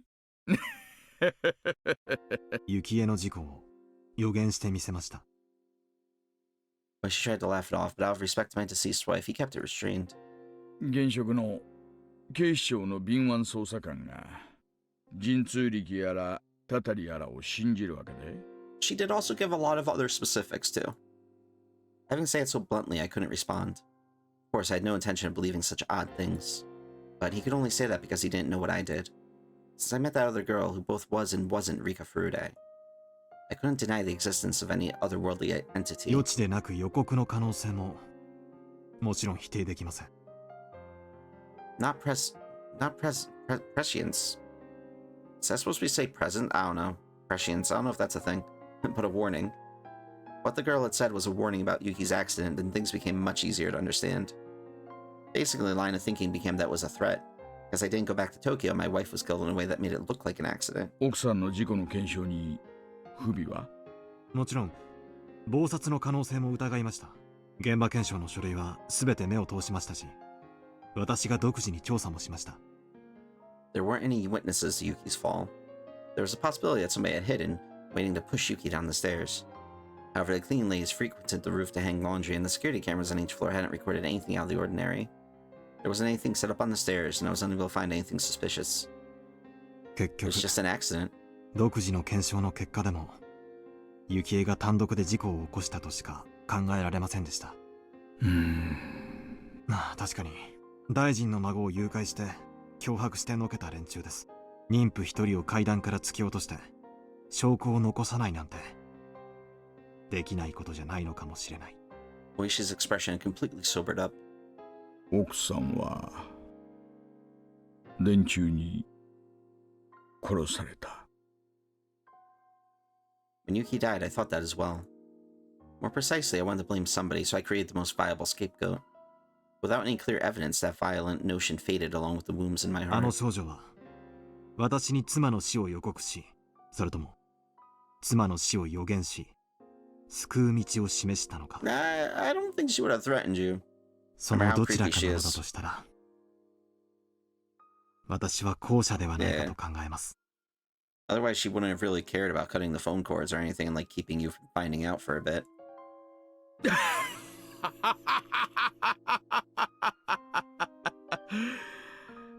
幸恵の事故を予言してみせました。When she tried to laugh it off, but out of respect to my deceased wife, he kept it restrained. 現職の警視庁の敏腕捜査官が神通力やらたたりやらを信じるわけで。She did also give a lot of other specifics too. Having said it so bluntly, I couldn't respond. Of course, I had no intention of believing such odd things, but he could only say that because he didn't know what I did. Since I met that other girl who both was and wasn't Rika Furude, I couldn't deny the existence of any otherworldly entity. 予知でなく予告の可能性ももちろん否定できません。Not prescience. Is that supposed to be say present? I don't know. Prescience. I don't know if that's a thing. But a warning. What the girl had said was a warning about Yuki's accident, and things became much easier to understand. Basically, the line of thinking became that it was a threat. Because I didn't go back to Tokyo, my wife was killed in a way that made it look like an accident. 奥さんの事故の検証に不備は？もちろん、謀殺の可能性も疑いました。現場検証の書類は全て目を通しましたし、私が独自に調査もしました。There weren't any witnesses to Yuki's fall. There was a possibility that somebody had hidden, waiting to push Yuki down the stairs. However, the cleaning ladies frequented the roof to hang laundry, and the security cameras on each floor hadn't recorded anything out of the ordinary. There wasn't anything set up on the stairs, and I was unable to find anything suspicious. 結 It was 局、 just an accident. 独自の検証の結果でも、幸恵が単独で事故を起こしたとしか考えられませんでした。まあ確かに、大臣の孫を誘拐して脅迫してのけた連中です。妊婦一人を階段から突き落として証拠を残さないなんてできないことじゃないのかもしれない。Oishi's expression completely sobered up. 奥さんは連中に殺された。When Yuki died, I thought that as well. More precisely, I wanted to blame somebody, so I created the most viable scapegoat. Without any clear evidence, that violent notion faded along with the wounds in my あの heart. 少女は私に妻の死を予告し、それとも妻の死を予言し、救う道を示したのか。I don't think she would have threatened you. そのどちらかのものだとしたら、私は後者ではないかと考えます。Otherwise, she wouldn't have really cared about cutting the phone cords or anything and like keeping you from finding out for a bit.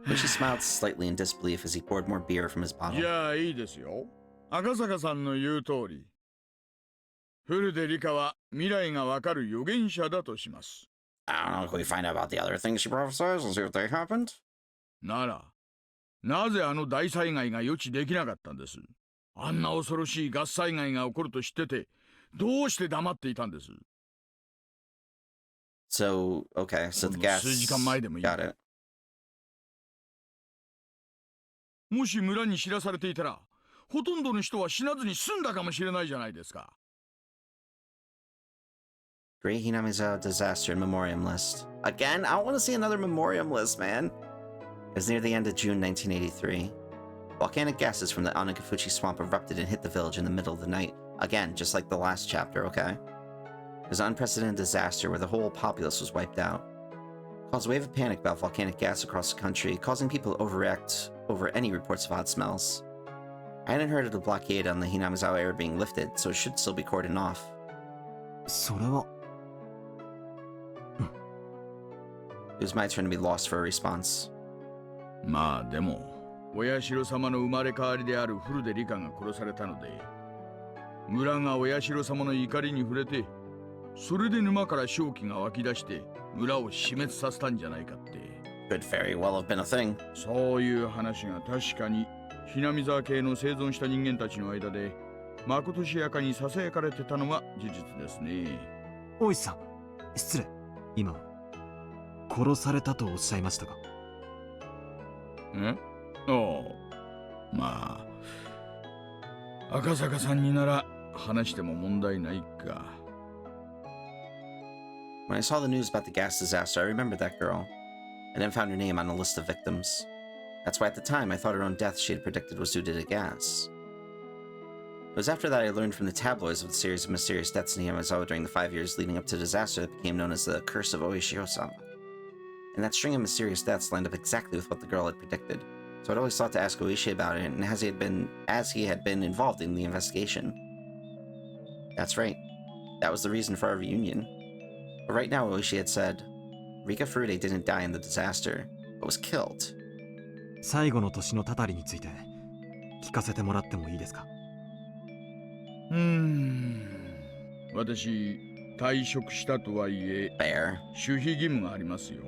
Oishi smiled slightly in disbelief as he poured more beer from his bottle. じゃあいいですよ。赤坂さんの言う通り、古出理香は未来がわかる預言者だとします。I don't know if we find out about the other things she prophesies and see if they happened. なら、なぜあの大災害が予知できなかったんです？あんな恐ろしいガス災害が起こると知ってて、どうして黙っていたんです？ So, okay, so the gas... 数時間前でもいい。Got it. もし村に知らされていたら、ほとんどの人は死なずに済んだかもしれないじゃないですか。Great Hinamizawa disaster memoriam list. Again? I don't want to see another memoriam list, man. It was near the end of June 1983. Volcanic gases from the Onagafuchi swamp erupted and hit the village in the middle of the night. Again, just like the last chapter, okay? It was an unprecedented disaster where the whole populace was wiped out. It caused a wave of panic about volcanic gas across the country, causing people to overreact over any reports of odd smells. I hadn't heard of the blockade on the Hinamizawa area being lifted, so it should still be cordoned off. それは It was my turn to be lost for a response. まあでも、お社様の生まれ変わりである古出理香が殺されたので、村がお社様の怒りに触れて、それで沼から正気が湧き出して村を死滅させたんじゃないかって。Could very well have been a thing. そういう話が確かにhinamizawa家の生存した人間たちの間でまことしやかにささやかれてたのは事実ですね。大石さん、失礼。今殺されたとおっしゃいましたか？え？ああ、まあ赤坂さんになら話しても問題ないか。When I saw the news about the gas disaster, I remembered that girl. I then found her name on a list of victims. That's why at the time I thought her own death she had predicted was due to the gas. It was after that I learned from the tabloids of the series of mysterious deaths in Hinamizawa during the 5 years leading up to the disaster that became known as the Curse of Oishiro-sama. And that string of mysterious deaths lined up exactly with what the girl had predicted. So I'd always thought to ask Oishi about it, and as he had been involved in the investigation. That's right. That was the reason for our reunion. But right now, Oishi had said, Rika Furude didn't die in the disaster, but was killed. 最後の年のたたりについて聞かせてもらってもいいですか？私、退職したとはいえ、守秘義務がありますよ。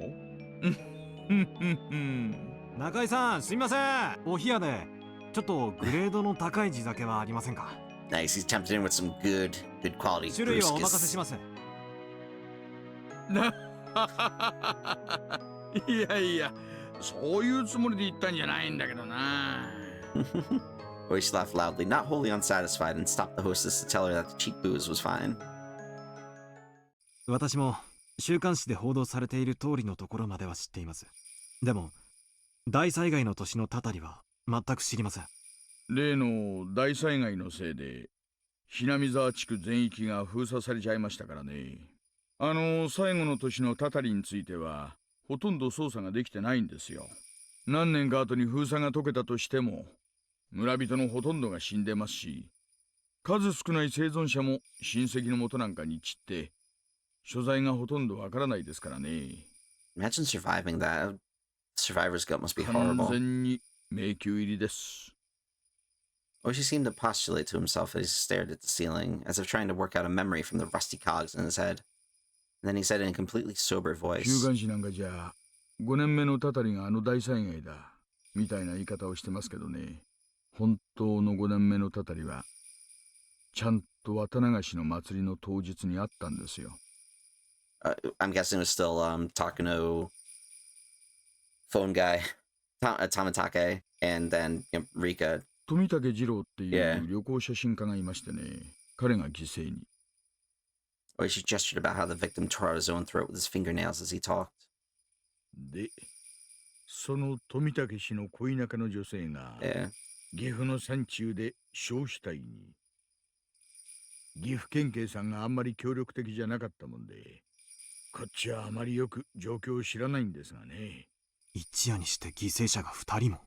中井さん、すみません。お冷やでちょっとグレードの高い地酒はありませんか？ Nice, he's tempted in with some good quality 種類はお任せします。いやいや、そういうつもりで言ったんじゃないんだけどな。Oishi laughed loudly, not wholly unsatisfied, and stopped the hostess to tell her that the cheap booze was fine. 私も週刊誌で報道されている通りのところまでは知っています。でも、大災害の年のたたりは全く知りません。例の大災害のせいで、hinamizawa地区全域が封鎖されちゃいましたからね。最後の年のたたりについては、ほとんど捜査ができてないんですよ。何年か後に封鎖が解けたとしても、村人のほとんどが死んでますし、数少ない生存者も親戚の元なんかに散って、所在がほとんどわからないですからね。Imagine surviving that. Survivor's guilt must be horrible. 完全に迷宮入りです。Oishi seemed to postulate to himself as he stared at the ceiling, as if trying to work out a memory from the rusty cogs in his head. And then he said in a completely sober voice, 週刊誌なんかじゃ、5年目のたたりがあの大災害だ。みたいな言い方をしてますけどね、本当の5年目のたたりはちゃんと綿流しの祭りの当日にあったんですよ。I'm guessing it was still Takano, phone guy, Tamatake, and then Rika. 富武二郎っていう旅行写真家がいましてね、彼が犠牲に。Or she gestured about how the victim tore out his own throat with his fingernails as he talked. で、その富武氏の恋仲の女性が、岐阜の山中で焼死体に。岐阜県警さんがあんまり協力的じゃなかったもんで、こっちはあまりよく状況を知らないんですがね。一夜にして犠牲者が2人も。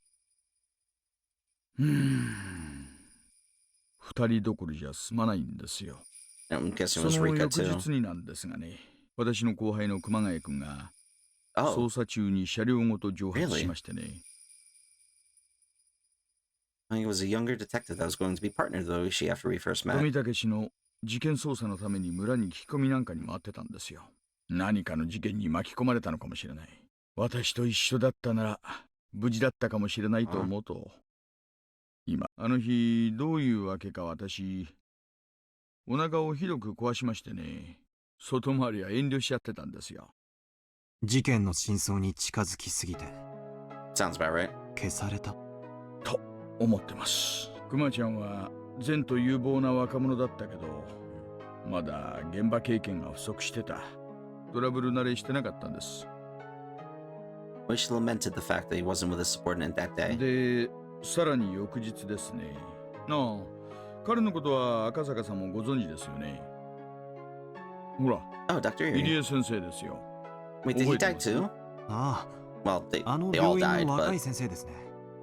2人どころじゃ済まないんですよ。その翌日になんですがね、私の後輩の熊谷君が捜査中に車両ごと蒸発しましてね。He was a younger detective that was going to be partnered with Oishi after we first met. 富武氏の事件捜査のために村に聞き込みなんかに回ってたんですよ。何かの事件に巻き込まれたのかもしれない。私と一緒だったなら無事だったかもしれないと思うと、今あの日どういうわけか私お腹をひどく壊しましてね、外回りは遠慮しちゃってたんですよ。事件の真相に近づきすぎて Sounds about right. 消されたと思ってます。熊ちゃんは善と有望な若者だったけど、まだ現場経験が不足してた。トラブル慣れしてなかったんです。Oishi lamented the fact that he wasn't with his subordinate that day. で、さらに翌日ですね。なあ、彼のことは赤坂さんもご存知ですよね。ほら、入江先生ですよ。Wait, did he die too? ああ。Well, they all died, but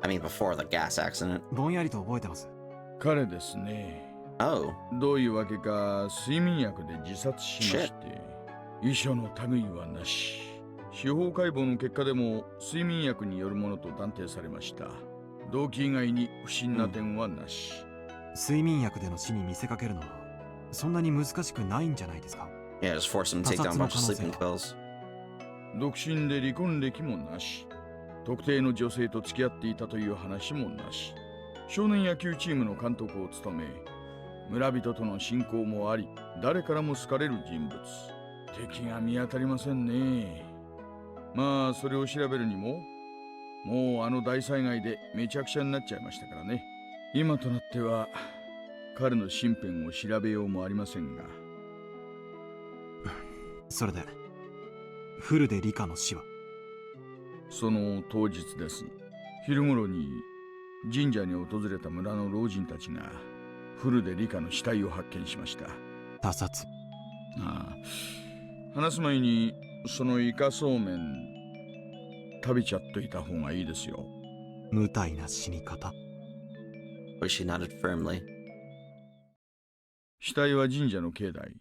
I mean before the gas accident. ぼんやりと覚えてます。彼ですね。Oh. どういうわけか睡眠薬で自殺しまして、遺書の類はなし。司法解剖の結果でも睡眠薬によるものと断定されました。動機以外に不審な点はなし。睡眠薬での死に見せかけるのはそんなに難しくないんじゃないですか。Yeah, just force him to take down a bunch of sleeping pills. 独身で離婚歴もなし。特定の女性と付き合っていたという話もなし。少年野球チームの監督を務め、村人との親交もあり、誰からも好かれる人物。敵が見当たりませんね。まあそれを調べるにも、もうあの大災害でめちゃくちゃになっちゃいましたからね。今となっては彼の身辺を調べようもありませんが。それでフルで理科の死は？その当日です。昼頃に神社に訪れた村の老人たちがフルで理科の死体を発見しました。他殺？ああ、話す前にそのイカそうめん食べちゃっといた方がいいですよ。無体な死に方。She nodded firmly. 死体は神社の境内、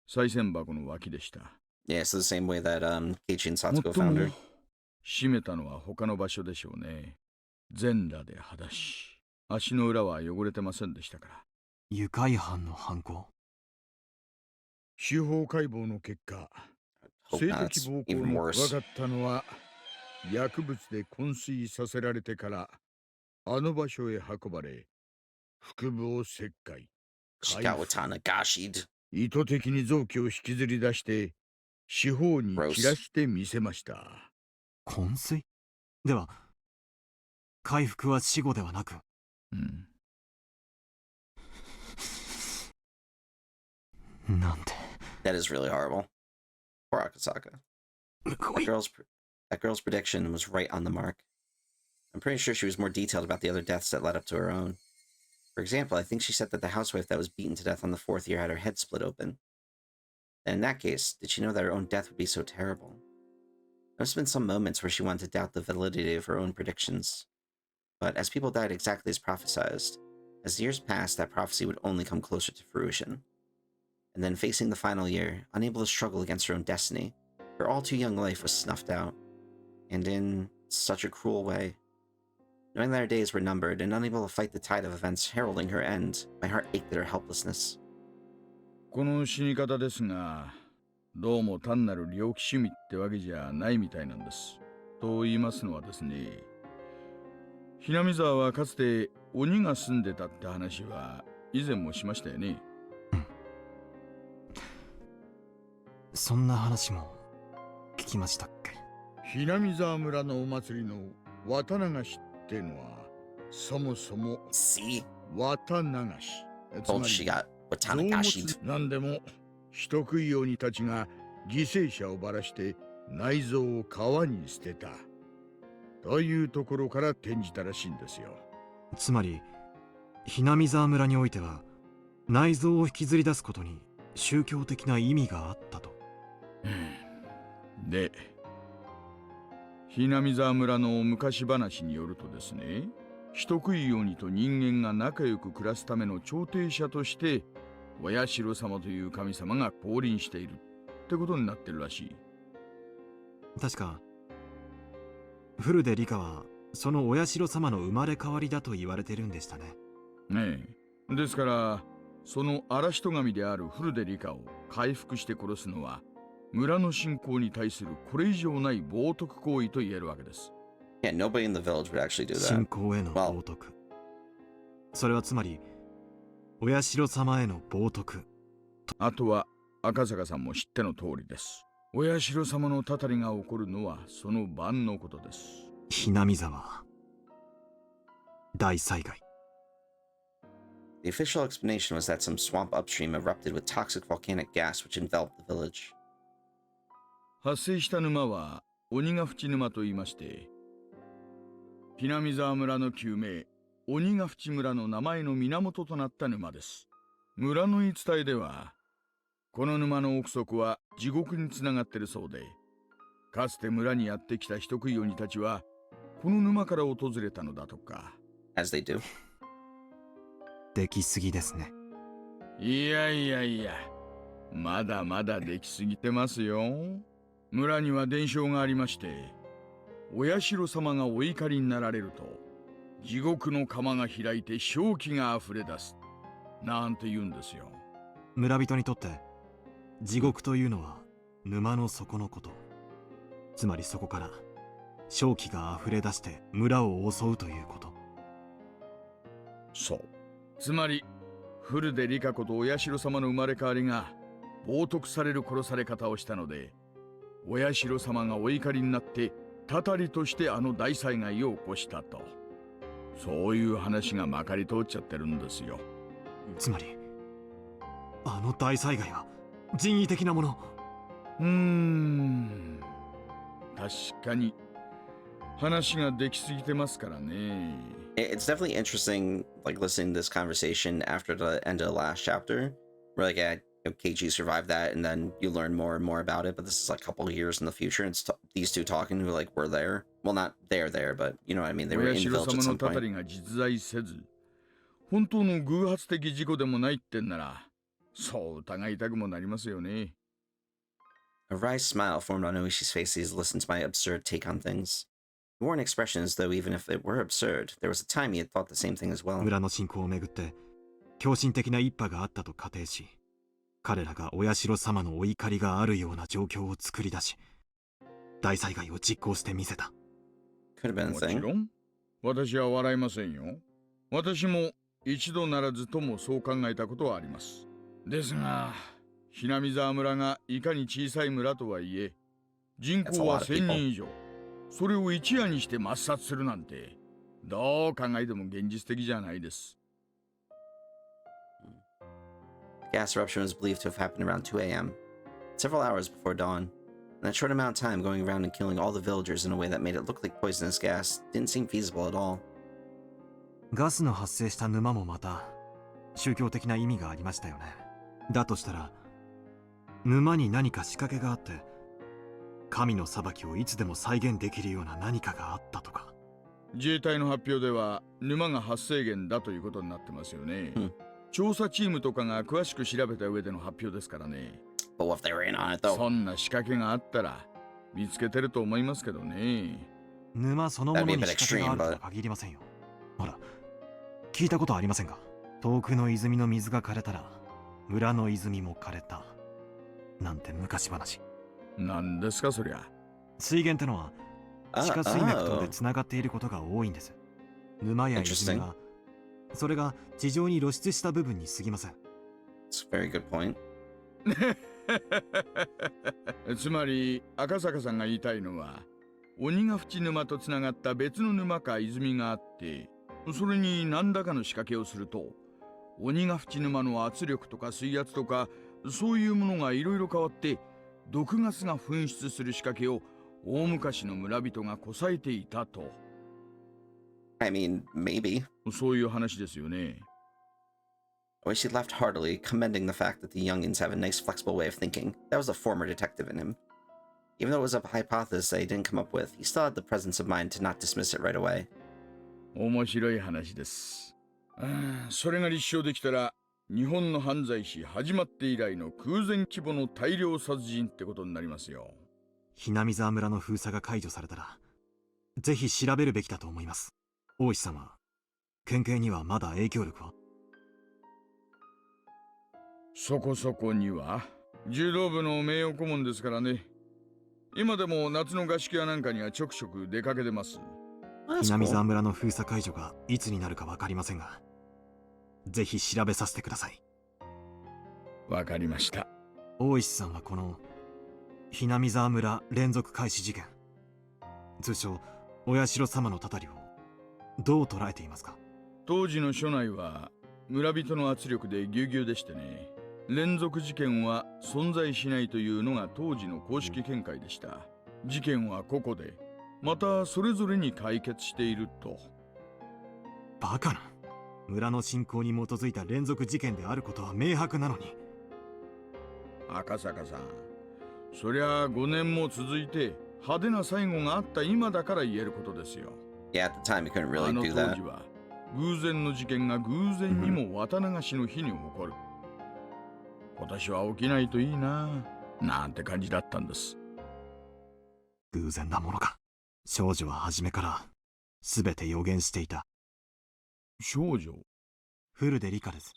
賽銭箱の脇でした。Yeah, so the same way that Keiichi and Satsuko found her. 閉めたのは他の場所でしょうね。全裸で裸足、足の裏は汚れてませんでしたから。愉快犯の犯行。司法解剖の結果、性的暴行の分かったのは薬物で昏睡させられてからあの場所へ運ばれ、腹部を切開、意図的に臓器を引きずり出して四方に切らしてみせました。昏睡？では回復は死後ではなく、なんて。 That is really horrible. Poor Akasaka. That girl's prediction was right on the mark. I'm pretty sure she was more detailed about the other deaths that led up to her own. For example, I think she said that the housewife that was beaten to death on the 4th year had her head split open. And in that case, did she know that her own death would be so terrible? There must have been some moments where she wanted to doubt the validity of her own predictions. But as people died exactly as prophesized, as the years passed, that prophecy would only come closer to fruition. And then facing the final year, unable to struggle against her own destiny, her all-too-young life was snuffed out. And in such a cruel way. Knowing that her days were numbered and unable to fight the tide of events heralding her end, my heart ached at her helplessness. この死に方ですが、どうも単なる猟奇趣味ってわけじゃないみたいなんです。と言いますのはですね、Hinamizawa はかつて鬼が住んでたって話は以前もしましたよね。そんな話も聞きましたっけ。Hinamizawa 村のお祭りの綿流しってのはそもそも綿流し。つまり何でも人食い鬼たちが犠牲者をばらして内臓を川に捨てたというところから転じたらしいんですよ。つまりHinamizawa村においては内臓を引きずり出すことに宗教的な意味があったと。で、Hinamizawa村の昔話によるとですね、人食い鬼と人間が仲良く暮らすための調停者としてお社様という神様が降臨しているってことになってるらしい。確かフルデリカはそのお社様の生まれ変わりだと言われてるんでしたね。ねえ、ですからその嵐人神であるフルデリカを回復して殺すのは村の信仰に対するこれ以上ない冒涜行為と言えるわけです。Yeah, nobody in the village would actually do that. 信仰への冒涜。それはつまりお社様への冒涜。あとは赤坂さんも知っての通りです。お社様のたたりが起こるのはその晩のことです。Hinamizawa大災害。The official explanation was that some swamp upstream erupted with toxic volcanic gas which enveloped the village. 発生した沼は鬼ヶ淵沼と言いまして、Hinamizawa村の旧名鬼ヶ淵村の名前の源となった沼です。村の言い伝えではこの沼の奥底は地獄につながってるそうで、かつて村にやってきた人食い鬼たちはこの沼から訪れたのだとか。As they do. できすぎですね。いやいやいや、まだまだできすぎてますよ。村には伝承がありまして、お社様がお怒りになられると地獄の釜が開いて正気があふれ出すなんて言うんですよ。村人にとって地獄というのは沼の底のこと。つまりそこから正気があふれ出して村を襲うということ。そう。つまりフルデリカ子とお社様の生まれ変わりが冒涜される殺され方をしたので、お社様がお怒りになってたたりとしてあの大災害を起こしたと、そういう話がまかり通っちゃってるんですよ。つまりあの大災害は人為的なもの。確かに話ができすぎてますからね。It's definitely interesting, like listening to this conversation after the end of the last chapter, where like, yeah, KG survived that, and then you learn more and more about it. But this is like a couple of years in the future, and it's these two talking who like were there. Well, not there, but you know what I mean. They were in the village at some point. が実在せず、本当の偶発的事故でもないってんなら、そう疑いたくもなりますよね。A wry smile formed on Oishi's face as he listened to my absurd take on things. It wore an expression as though even if it were absurd, there was a time he had thought the same thing as well. 村の信仰をめぐって狂信的な一派があったと仮定し、彼らがお社様のお怒りがあるような状況を作り出し、大災害を実行してみせた。Could have been a thing. もちろん、私は笑いませんよ。私も一度ならずともそう考えたことはあります。ですが、Hinamizawa村がいかに小さい村とはいえ、人口は1000人以上。それを一夜にして抹殺するなんて、どう考えても現実的じゃないです。The gas eruption was believed to have happened around 2 a.m., several hours before dawn. In that short amount of time, going around and killing all the villagers in a way that made it look like poisonous gas didn't seem feasible at all. ガスの発生した沼もまた宗教的な意味がありましたよね。だとしたら沼に何か仕掛けがあって神の裁きをいつでも再現できるような何かがあったとか。自衛隊の発表では沼が発生源だということになってますよね。調査チームとかが詳しく調べた上での発表ですからね。But what if they were in on it though? そんな仕掛けがあったら見つけてると思いますけどね。沼そのものに仕掛けがあるとは限りませんよ。ほら、聞いたことありませんか？遠くの泉の水が枯れたら村の泉も枯れたなんて昔話。何ですかそりゃ。水源ってのは地下水脈等でつながっていることが多いんです。沼や泉はそれが地上に露出した部分に過ぎません。 It's a very good point. つまり赤坂さんが言いたいのは、鬼ヶ淵沼とつながった別の沼か泉があって、それに何らかの仕掛けをすると、鬼ヶ淵沼の圧力とか水圧とかそういうものがいろいろ変わって毒ガスが噴出する仕掛けを大昔の村人がこさえていたと。I mean, maybe. そういう話ですよね。Oishi laughed heartily, commending the fact that the youngins have a nice flexible way of thinking. That was a former detective in him. Even though it was a hypothesis that he didn't come up with, he still had the presence of mind to not dismiss it right away. 面白い話です。それが立証できたら、日本の犯罪史始まって以来の空前規模の大量殺人ってことになりますよ。Hinamizawa村の封鎖が解除されたら、ぜひ調べるべきだと思います。大石さんは、県警にはまだ影響力は？そこそこには。柔道部の名誉顧問ですからね。今でも夏の合宿やなんかにはちょくちょく出かけてます。Hinamizawa村の封鎖解除がいつになるかわかりませんが、ぜひ調べさせてください。わかりました。大石さんはこのHinamizawa村連続開始事件、通称親代様のたたりをどう捉えていますか？当時の署内は村人の圧力でぎゅうぎゅうでしてね、連続事件は存在しないというのが当時の公式見解でした。事件は個々でまたそれぞれに解決していると。バカな。村の信仰に基づいた連続事件であることは明白なのに。赤坂さん、そりゃ5年も続いて派手な最後があった今だから言えることですよ。Yeah, at the time, he couldn't really あの do 当 that. 時は偶然の事件が偶然にも綿流しの日に起こる。今年は起きないといいな、なんて感じだったんです。偶然なものか。少女は初めから全て予言していた。少女？古出理香です。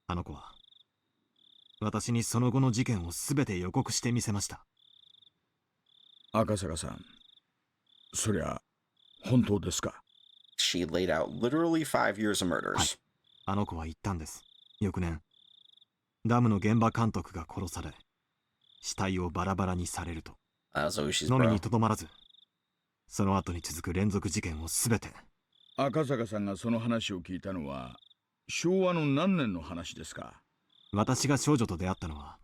あの子は私にその後の事件を全て予告してみせました。赤坂さん、そりゃ本当ですか？ She laid out literally 5 years of murders. はい、あの子は言ったんです。翌年ダムの現場監督が殺され、死体をバラバラにされると。のみにとどまらず、その後に続く連続事件をすべて。赤坂さんがその話を聞いたのは昭和の何年の話ですか？私が少女と出会ったのは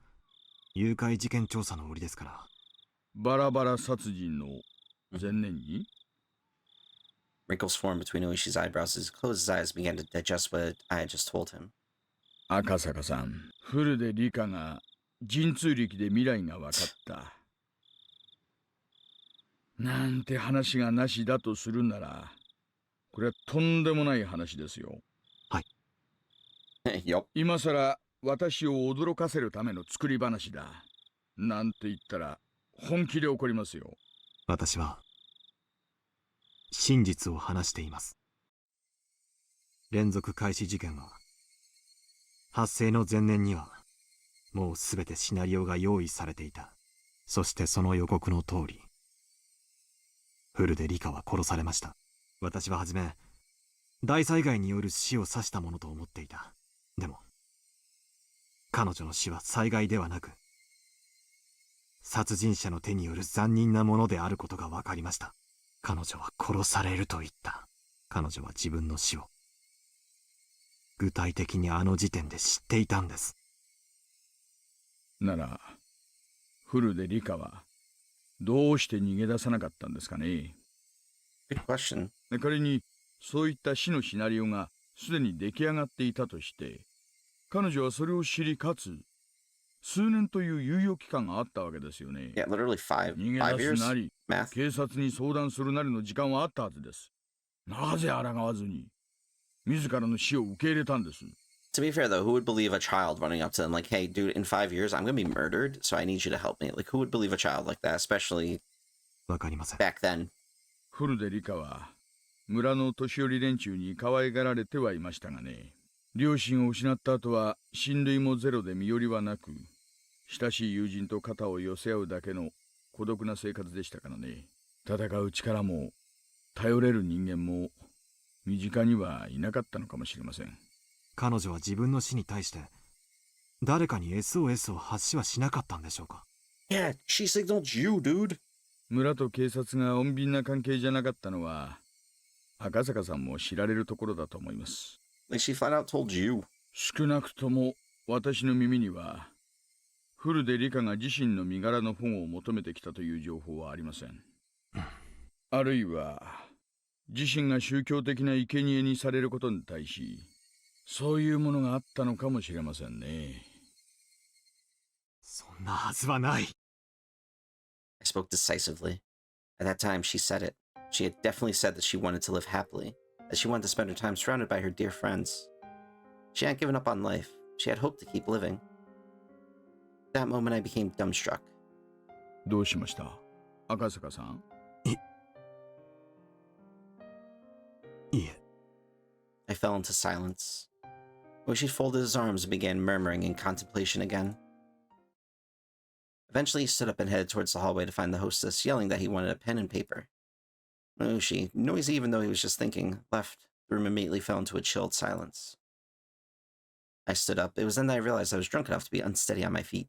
誘拐事件調査の折ですから。バラバラ殺人の前年に？ Wrinkles formed between Oishi's eyebrows as he closed his eyes and began to digest what I had just told him. 赤坂さん、古出理香が神通力で未来が分かった。なんて話がなしだとするなら、これはとんでもない話ですよ。はい。今さら私を驚かせるための作り話だ。なんて言ったら本気で怒りますよ。私は真実を話しています。連続開始事件は発生の前年にはもうすべてシナリオが用意されていた。そしてその予告の通り、古出理香は殺されました。私ははじめ大災害による死を指したものと思っていた。でも彼女の死は災害ではなく殺人者の手による残忍なものであることが分かりました。彼女は殺されると言った。彼女は自分の死を具体的にあの時点で知っていたんです。なら古出理香はどうして逃げ出さなかったんですかね？ Good question. 仮にそういった死のシナリオがすでに出来上がっていたとして、彼女はそれを知りかつ数年という猶予期間があったわけですよね。Yeah, literally 5 逃げ出すなり years. Math. 警察に相談するなりの時間はあったはずです。なぜ抗わずに自らの死を受け入れたんです？ To be fair, though, who would believe a child running up to them like, hey, dude, in 5 years, I'm going to be murdered, so I need you to help me? Like, who would believe a child like that, especially back then? 古出理香は村の年寄り連中に可愛がられてはいましたがね。両親を失った後は親類もゼロで身寄りはなく、親しい友人と肩を寄せ合うだけの孤独な生活でしたからね。戦う力も頼れる人間も身近にはいなかったのかもしれません。彼女は自分の死に対して誰かに SOS を発しはしなかったんでしょうか。 Yeah, she signaled you, dude. 村と警察が穏便な関係じゃなかったのは赤坂さんも知られるところだと思います。Like she flat out told you. 少なくとも私の耳にはフルでリカが自身の身柄の保護を求めてきたという情報はありません。あるいは自身が宗教的な生贄にされることに対しそういうものがあったのかもしれませんね。そんなはずはない。 I spoke decisively. At that time, she said it. She had definitely said that she wanted to live happily, that she wanted to spend her time surrounded by her dear friends. She hadn't given up on life. She had hoped to keep living. At that moment, I became dumbstruck. どうしました赤坂さん。いえ。 I fell into silence. Oishi folded his arms and began murmuring in contemplation again. Eventually, he stood up and headed towards the hallway to find the hostess, yelling that he wanted a pen and paper. Oishi, noisy even though he was just thinking, left. The room immediately fell into a chilled silence. I stood up. It was then that I realized I was drunk enough to be unsteady on my feet.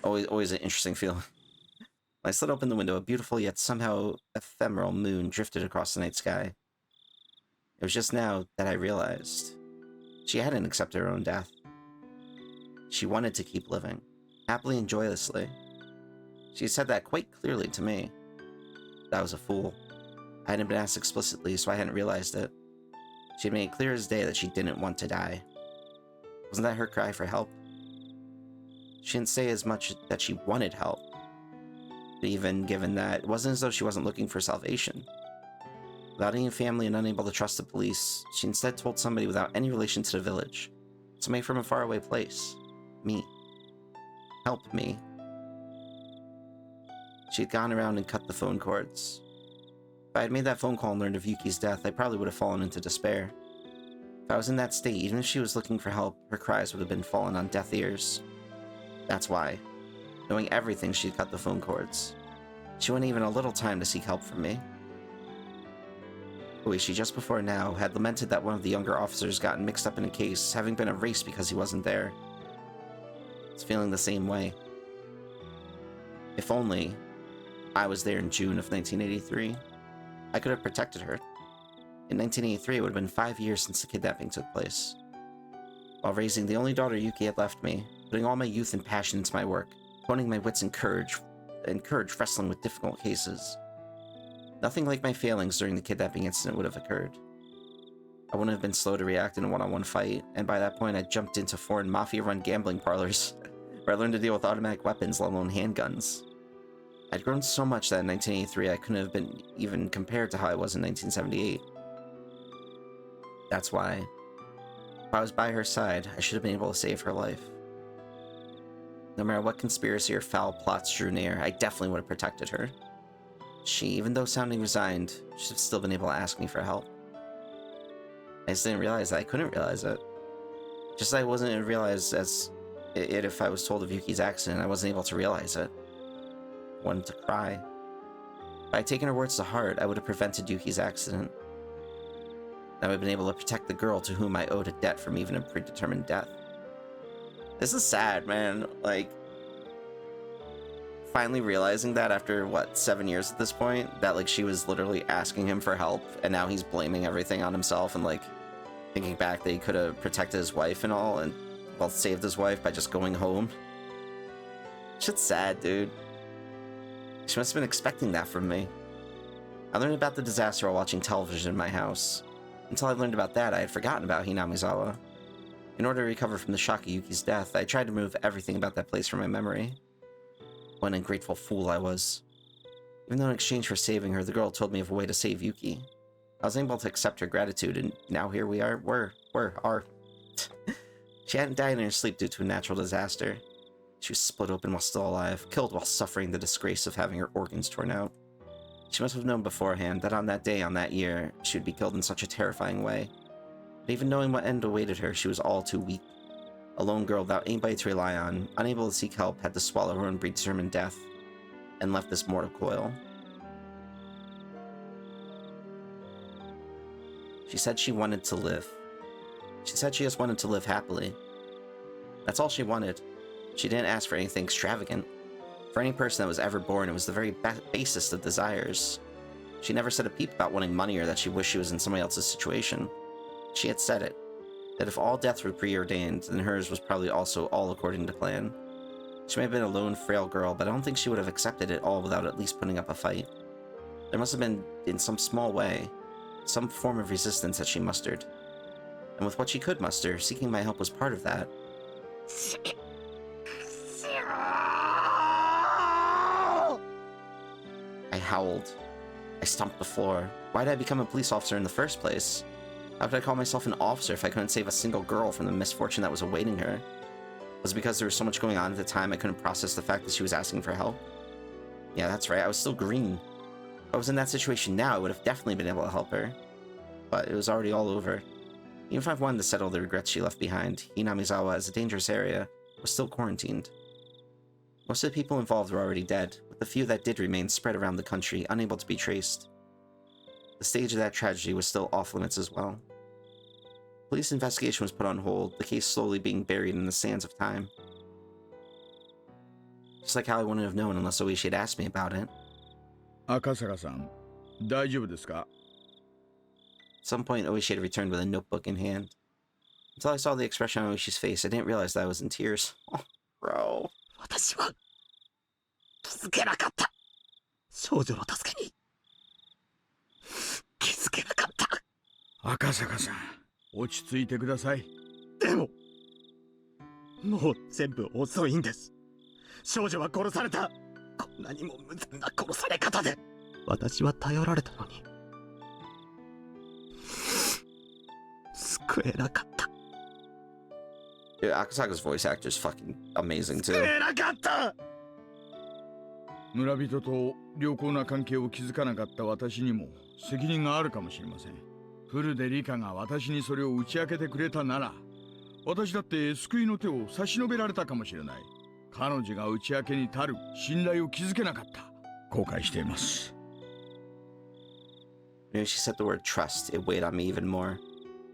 Always an interesting feeling. When I slid open the window, a beautiful yet somehow ephemeral moon drifted across the night sky. It was just now that I realized she hadn't accepted her own death. She wanted to keep living, happily and joyously. She said that quite clearly to me. But I was a fool. I hadn't been asked explicitly, so I hadn't realized it. She had made it clear as day that she didn't want to die. Wasn't that her cry for help? She didn't say as much that she wanted help. But even given that, it wasn't as though she wasn't looking for salvation. Without any family and unable to trust the police, she instead told somebody without any relation to the village. Somebody from a faraway place. Me. Help me. She had gone around and cut the phone cords. If I had made that phone call and learned of Yuki's death, I probably would have fallen into despair. If I was in that state, even if she was looking for help, her cries would have been fallen on deaf ears. That's why, knowing everything, she'd cut the phone cords. She wouldn't even a little time to seek help from me. Oishi, just before now, had lamented that one of the younger officers gotten mixed up in a case, having been erased because he wasn't there. I was feeling the same way. If only I was there in June of 1983, I could have protected her. In 1983, it would have been 5 years since the kidnapping took place. While raising the only daughter Yuki had left me, putting all my youth and passion into my work, honing my wits and courage wrestling with difficult cases. Nothing like my failings during the kidnapping incident would have occurred. I wouldn't have been slow to react in a one-on-one fight, and by that point I jumped into foreign mafia-run gambling parlors, where I learned to deal with automatic weapons, let alone handguns. I'd grown so much that in 1983 I couldn't have been even compared to how I was in 1978. That's why, if I was by her side, I should have been able to save her life. No matter what conspiracy or foul plots drew near, I definitely would have protected her. She, even though sounding resigned, should have still been able to ask me for help. I just didn't realize that I couldn't realize it. Just as I wasn't realized as it if I was told of Yuki's accident, I wasn't able to realize it. I wanted to cry. If I had taken her words to heart, I would have prevented Yuki's accident. I would have been able to protect the girl to whom I owed a debt from even a predetermined death. This is sad, man. Like, finally realizing that after, what, 7 years at this point? That, like, she was literally asking him for help, and now he's blaming everything on himself, and, like, thinking back that he could have protected his wife and all, and, well, saved his wife by just going home. Shit's sad, dude. She must have been expecting that from me. I learned about the disaster while watching television in my house. Until I learned about that, I had forgotten about Hinamizawa. In order to recover from the shock of Yuki's death, I tried to remove everything about that place from my memory. What an ungrateful fool I was. Even though in exchange for saving her, the girl told me of a way to save Yuki. I was able to accept her gratitude, and now here we are. She hadn't died in her sleep due to a natural disaster. She was split open while still alive, killed while suffering the disgrace of having her organs torn out. She must have known beforehand that on that day, on that year, she would be killed in such a terrifying way. But even knowing what end awaited her, she was all too weak. A lone girl without anybody to rely on, unable to seek help, had to swallow her own predetermined death, and left this mortal coil. She said she wanted to live. She said she just wanted to live happily. That's all she wanted. She didn't ask for anything extravagant. For any person that was ever born, it was the very basest of desires. She never said a peep about wanting money or that she wished she was in somebody else's situation. She had said it, that if all death were preordained, then hers was probably also all according to plan. She may have been a lone, frail girl, but I don't think she would have accepted it all without at least putting up a fight. There must have been, in some small way, some form of resistance that she mustered. And with what she could muster, seeking my help was part of that. I howled. I stomped the floor. Why did I become a police officer in the first place? How could I call myself an officer if I couldn't save a single girl from the misfortune that was awaiting her? Was it because there was so much going on at the time I couldn't process the fact that she was asking for help? Yeah, that's right, I was still green. If I was in that situation now, I would have definitely been able to help her. But it was already all over. Even if I wanted to settle the regrets she left behind, Hinamizawa, as a dangerous area, was still quarantined. Most of the people involved were already dead, with the few that did remain spread around the country, unable to be traced. The stage of that tragedy was still off limits as well. Police investigation was put on hold, the case slowly being buried in the sands of time. Just like how I wouldn't have known unless Oishi had asked me about it. Akasaka-san, 大丈夫ですか? At some point, Oishi had returned with a notebook in hand. Until I saw the expression on Oishi's face, I didn't realize that I was in tears. Oh, bro. 私は気づけなかった。少女の助けに気づけなかった。赤坂さん、落ち着いてください。でも、もう全部遅いんです。少女は殺された。こんなにも無残な殺され方で。私は頼られたのに。救えなかった。Dude, Akasaka's voice actor is fucking amazing too. 救えなかった。村人と良好な関係を築かなかった私にも責任があるかもしれません。フルでリカが私にそれを打ち明けてくれたなら、私だって救いの手を差し伸べられたかもしれない。彼女が打ち明けに足る信頼を築けなかった。後悔しています。When she said the word trust, it weighed on me even more.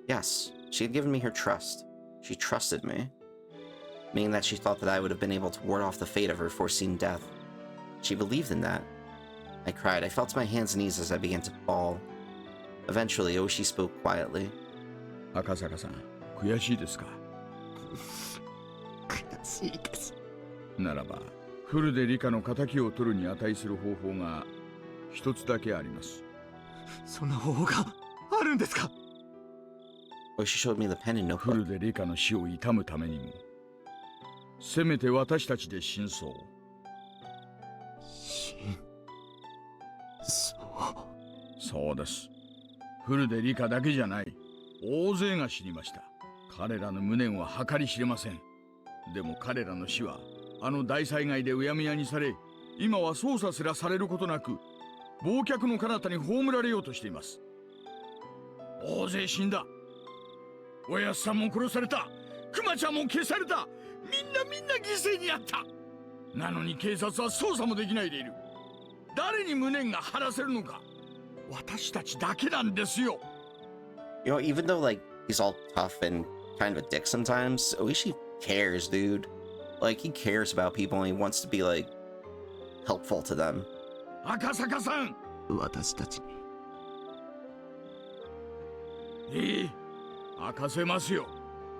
Yes, she had given me her trust. She trusted me. Meaning that she thought that I would have been able to ward off the fate of her foreseen death. She believed in that. I cried. I fell to my hands and knees as I began to bawl. Eventually, Oishi spoke quietly. Akasaka-san, 悔しいですか? 悔しいです。ならば、フルでリカの仇を取るに値する方法が一つだけあります。そんな方法があるんですか? Oishi showed me the pen and notebook. フルでリカの死を悼むためにも、せめて私たちで真相を。そうです。フルでリカだけじゃない。大勢が死にました。彼らの無念は計り知れません。でも彼らの死は、あの大災害でうやむやにされ、今は捜査すらされることなく、忘却の彼方に葬られようとしています。大勢死んだ。おやっさんも殺された。クマちゃんも消された。みんな犠牲になった。なのに警察は捜査もできないでいる。誰に無念が晴らせるのか。私たちだけなんですよ。You know, even though like he's all tough and kind of a dick sometimes, Oishi cares, dude. Like he cares about people and he wants to be like helpful to them. Akasakaさん。私たちに。明かせますよ。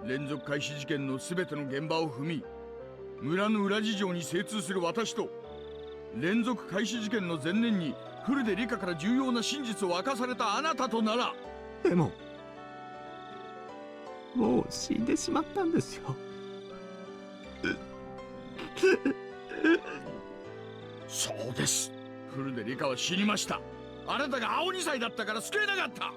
連続開始事件のすべての現場を踏み、村の裏事情に精通する私と、連続開始事件の前年にフルでリカから重要な真実を明かされたあなたとなら。でも、もう死んでしまったんですよ。そうです。フルでリカは死にました。あなたが青2歳だったから救えなかった。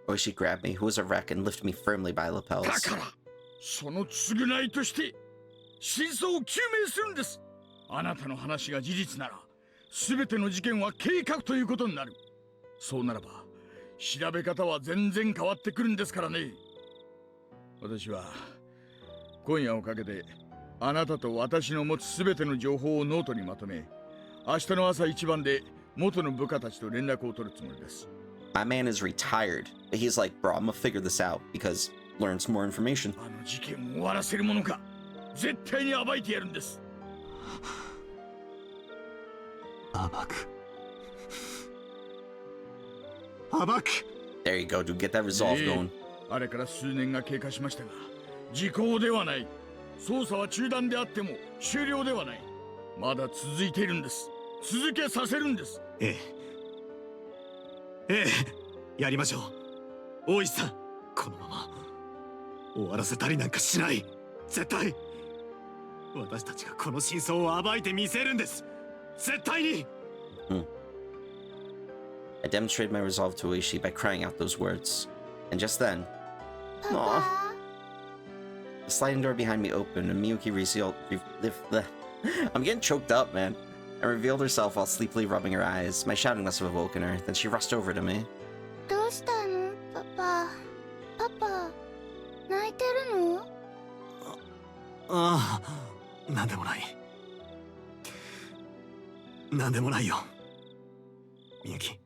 Oishi grabbed me, who was a wreck, and lifted me firmly by lapels. だから、その償いとして真相を究明するんです。あなたの話が事実なら、すべての事件は計画ということになる。そうならば、調べ方は全然変わってくるんですからね。私は今夜をかけてあなたと私の持つすべての情報をノートにまとめ、明日の朝一番で元の部下たちと連絡を取るつもりです。My man is retired, but he's like, bro, I'm gonna figure this out because learn some more information. あの事件を終わらせるものか、絶対に暴いてやるんです。暴く。暴く。There you go, dude. Get that resolve going. あれから数年が経過しましたが、時効ではない。捜査は中断であっても終了ではない。まだ続いているんです。続けさせるんです。ええ、やりましょう。大石さん、このまま終わらせたりなんかしない。絶対。私たちがこの真相を暴いてみせるんです。絶対に。I demonstrated my resolve to Oishi by crying out those words. And just then... Aww. The sliding door behind me opened and Miyuki I'm getting choked up, man. And revealed herself while sleepily rubbing her eyes. My shouting must have awoken her. Then she rushed over to me. どうしたのパパ。パパ、泣いてるの？ああ、なんでもない。なんでもないよ。みゆき。I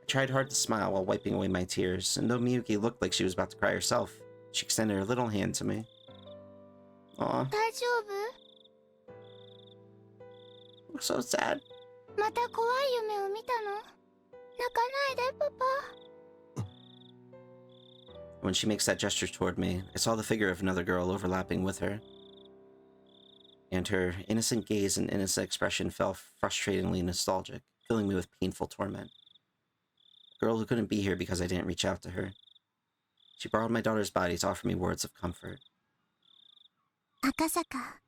tried hard to smile while wiping away my tears, and though Miyuki looked like she was about to cry herself, she extended her little hand to me. Aw. 大丈夫？ Looks so sad. また怖い夢を見たの？泣かないで、パパ。 When she makes that gesture toward me, I saw the figure of another girl overlapping with her. And her innocent gaze and innocent expression felt frustratingly nostalgic, filling me with painful torment. A girl who couldn't be here because I didn't reach out to her. She borrowed my daughter's body to offer me words of comfort. Akasaka.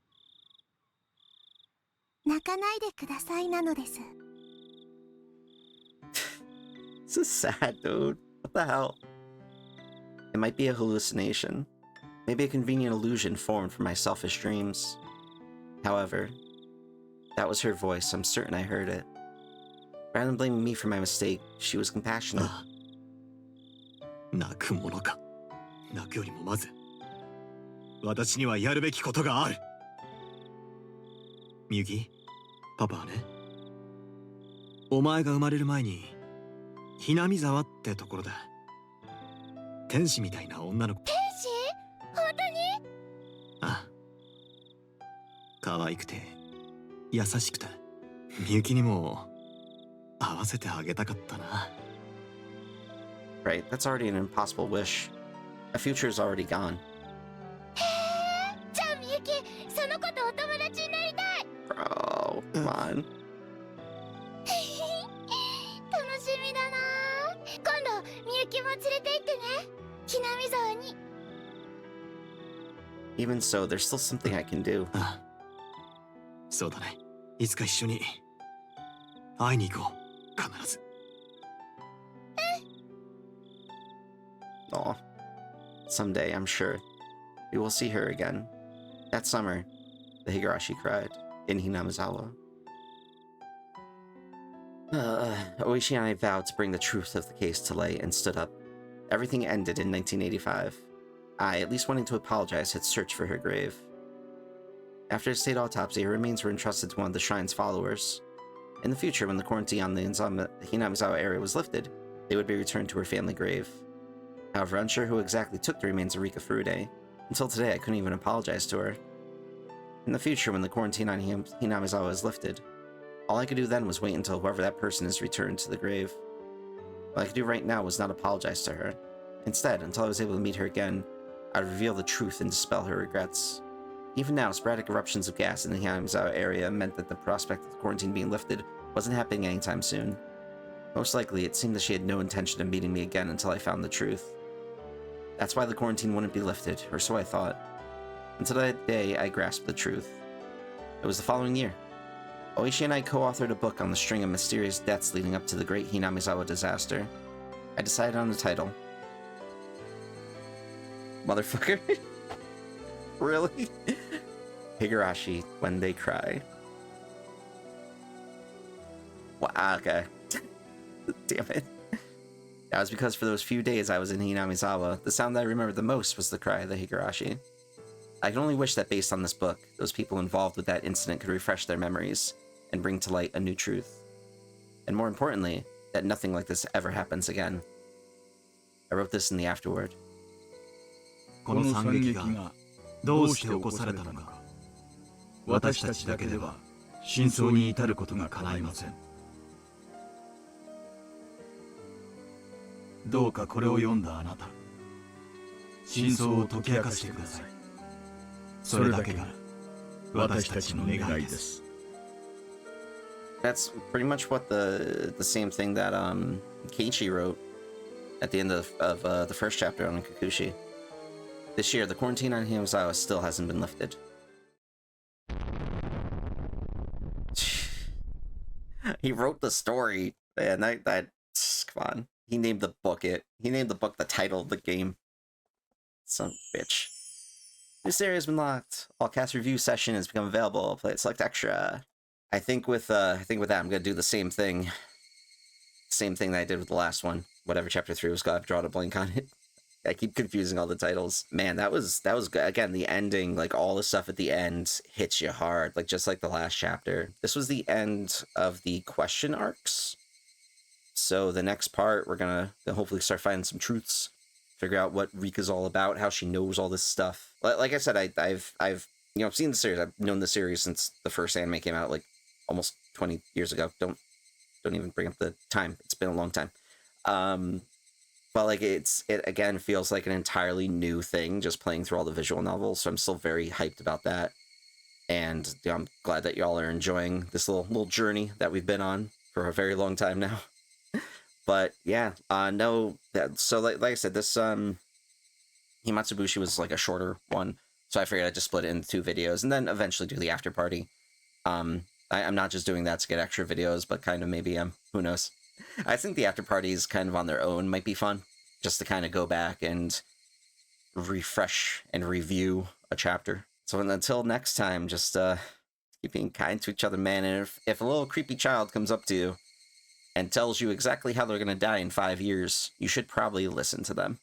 泣かないでくださいなのです。This is sad, dude. What the hell? It might be a hallucination. Maybe a convenient illusion formed from my selfish dreams. However, that was her voice. I'm certain I heard it. Rather than blaming me for my mistake, she was compassionate. 泣くものか。泣くよりもまず、私にはやるべきことがある。みゆき、パパはね、お前が生まれる前に、Hinamizawaってところだ。天使みたいな女の子。天使？本当に？ああ。可愛くて、優しくて、みゆきにも合わせてあげたかったな。Right, that's already an impossible wish. A future is already gone. へえ、じゃあみゆき、その子とお友達になりたい。Bro, come on. 楽しみだな。今度みゆきも連れて行ってね。Hinamizawaに。Even so, there's still something I can do. ああ、そうだね。いつか一緒に会いに行こう。必ず。Aw. Someday, I'm sure, we will see her again. That summer, the Higurashi cried in Hinamizawa. Oishi and I vowed to bring the truth of the case to light and stood up. Everything ended in 1985. I, at least wanting to apologize, had searched for her grave. After a state autopsy, her remains were entrusted to one of the shrine's followers. In the future, when the quarantine on the Hinamizawa area was lifted, they would be returned to her family grave. However, unsure who exactly took the remains of Rika Furude, until today I couldn't even apologize to her. In the future, when the quarantine on Hinamizawa is lifted, all I could do then was wait until whoever that person is returned to the grave. What I could do right now was not apologize to her. Instead, until I was able to meet her again, I would reveal the truth and dispel her regrets. Even now, sporadic eruptions of gas in the Hinamizawa area meant that the prospect of the quarantine being lifted wasn't happening anytime soon. Most likely, it seemed that she had no intention of meeting me again until I found the truth. That's why the quarantine wouldn't be lifted, or so I thought. Until that day, I grasped the truth. It was the following year. Oishi and I co-authored a book on the string of mysterious deaths leading up to the great Hinamizawa disaster. I decided on the title. Motherfucker. Really? Higurashi When They Cry. Wow, okay. Damn it. That was because for those few days I was in Hinamizawa, the sound that I remembered the most was the cry of the Higurashi. I can only wish that based on this book, those people involved with that incident could refresh their memories and bring to light a new truth. And more importantly, that nothing like this ever happens again. I wrote this in the afterword. この惨劇がどうして起こされたのか、私たちだけでは真相に至ることが叶いません。どうかこれを読んだあなた、真相を解き明かしてください。それだけが私たちの願いです。That's pretty much what the same thing that Keiichi wrote at the end of the first chapter on Kikuchi. This year, the quarantine on Hinamizawa still hasn't been lifted. He wrote the story, man. That come on. He named the book it. He named the book the title of the game. Son of a bitch. New series has been locked. All cast review session has become available. Play it select extra. I think with that I'm gonna do the same thing. Same thing that I did with the last one. Whatever chapter 3 was, I've drawn a blank on it. I keep confusing all the titles. Man, that was good. Again, the ending, like all the stuff at the end hits you hard, like just like the last chapter. This was the end of the question arcs. So the next part, we're gonna hopefully start finding some truths, figure out what Rika's all about, how she knows all this stuff. Like I said, I've seen the series. I've known the series since the first anime came out, like almost 20 years ago. Don't even bring up the time. It's been a long time. But like it again feels like an entirely new thing just playing through all the visual novels, so I'm still very hyped about that. And I'm glad that y'all are enjoying this little journey that we've been on for a very long time now. But yeah, so like I said, this Himatsubushi was like a shorter one, so I figured I'd just split it into 2 videos and then eventually do the after party. I'm not just doing that to get extra videos, but kind of maybe who knows. I think the after parties kind of on their own might be fun, just to kind of go back and refresh and review a chapter. So until next time, just keep being kind to each other, man. And if a little creepy child comes up to you and tells you exactly how they're going to die in 5 years, you should probably listen to them.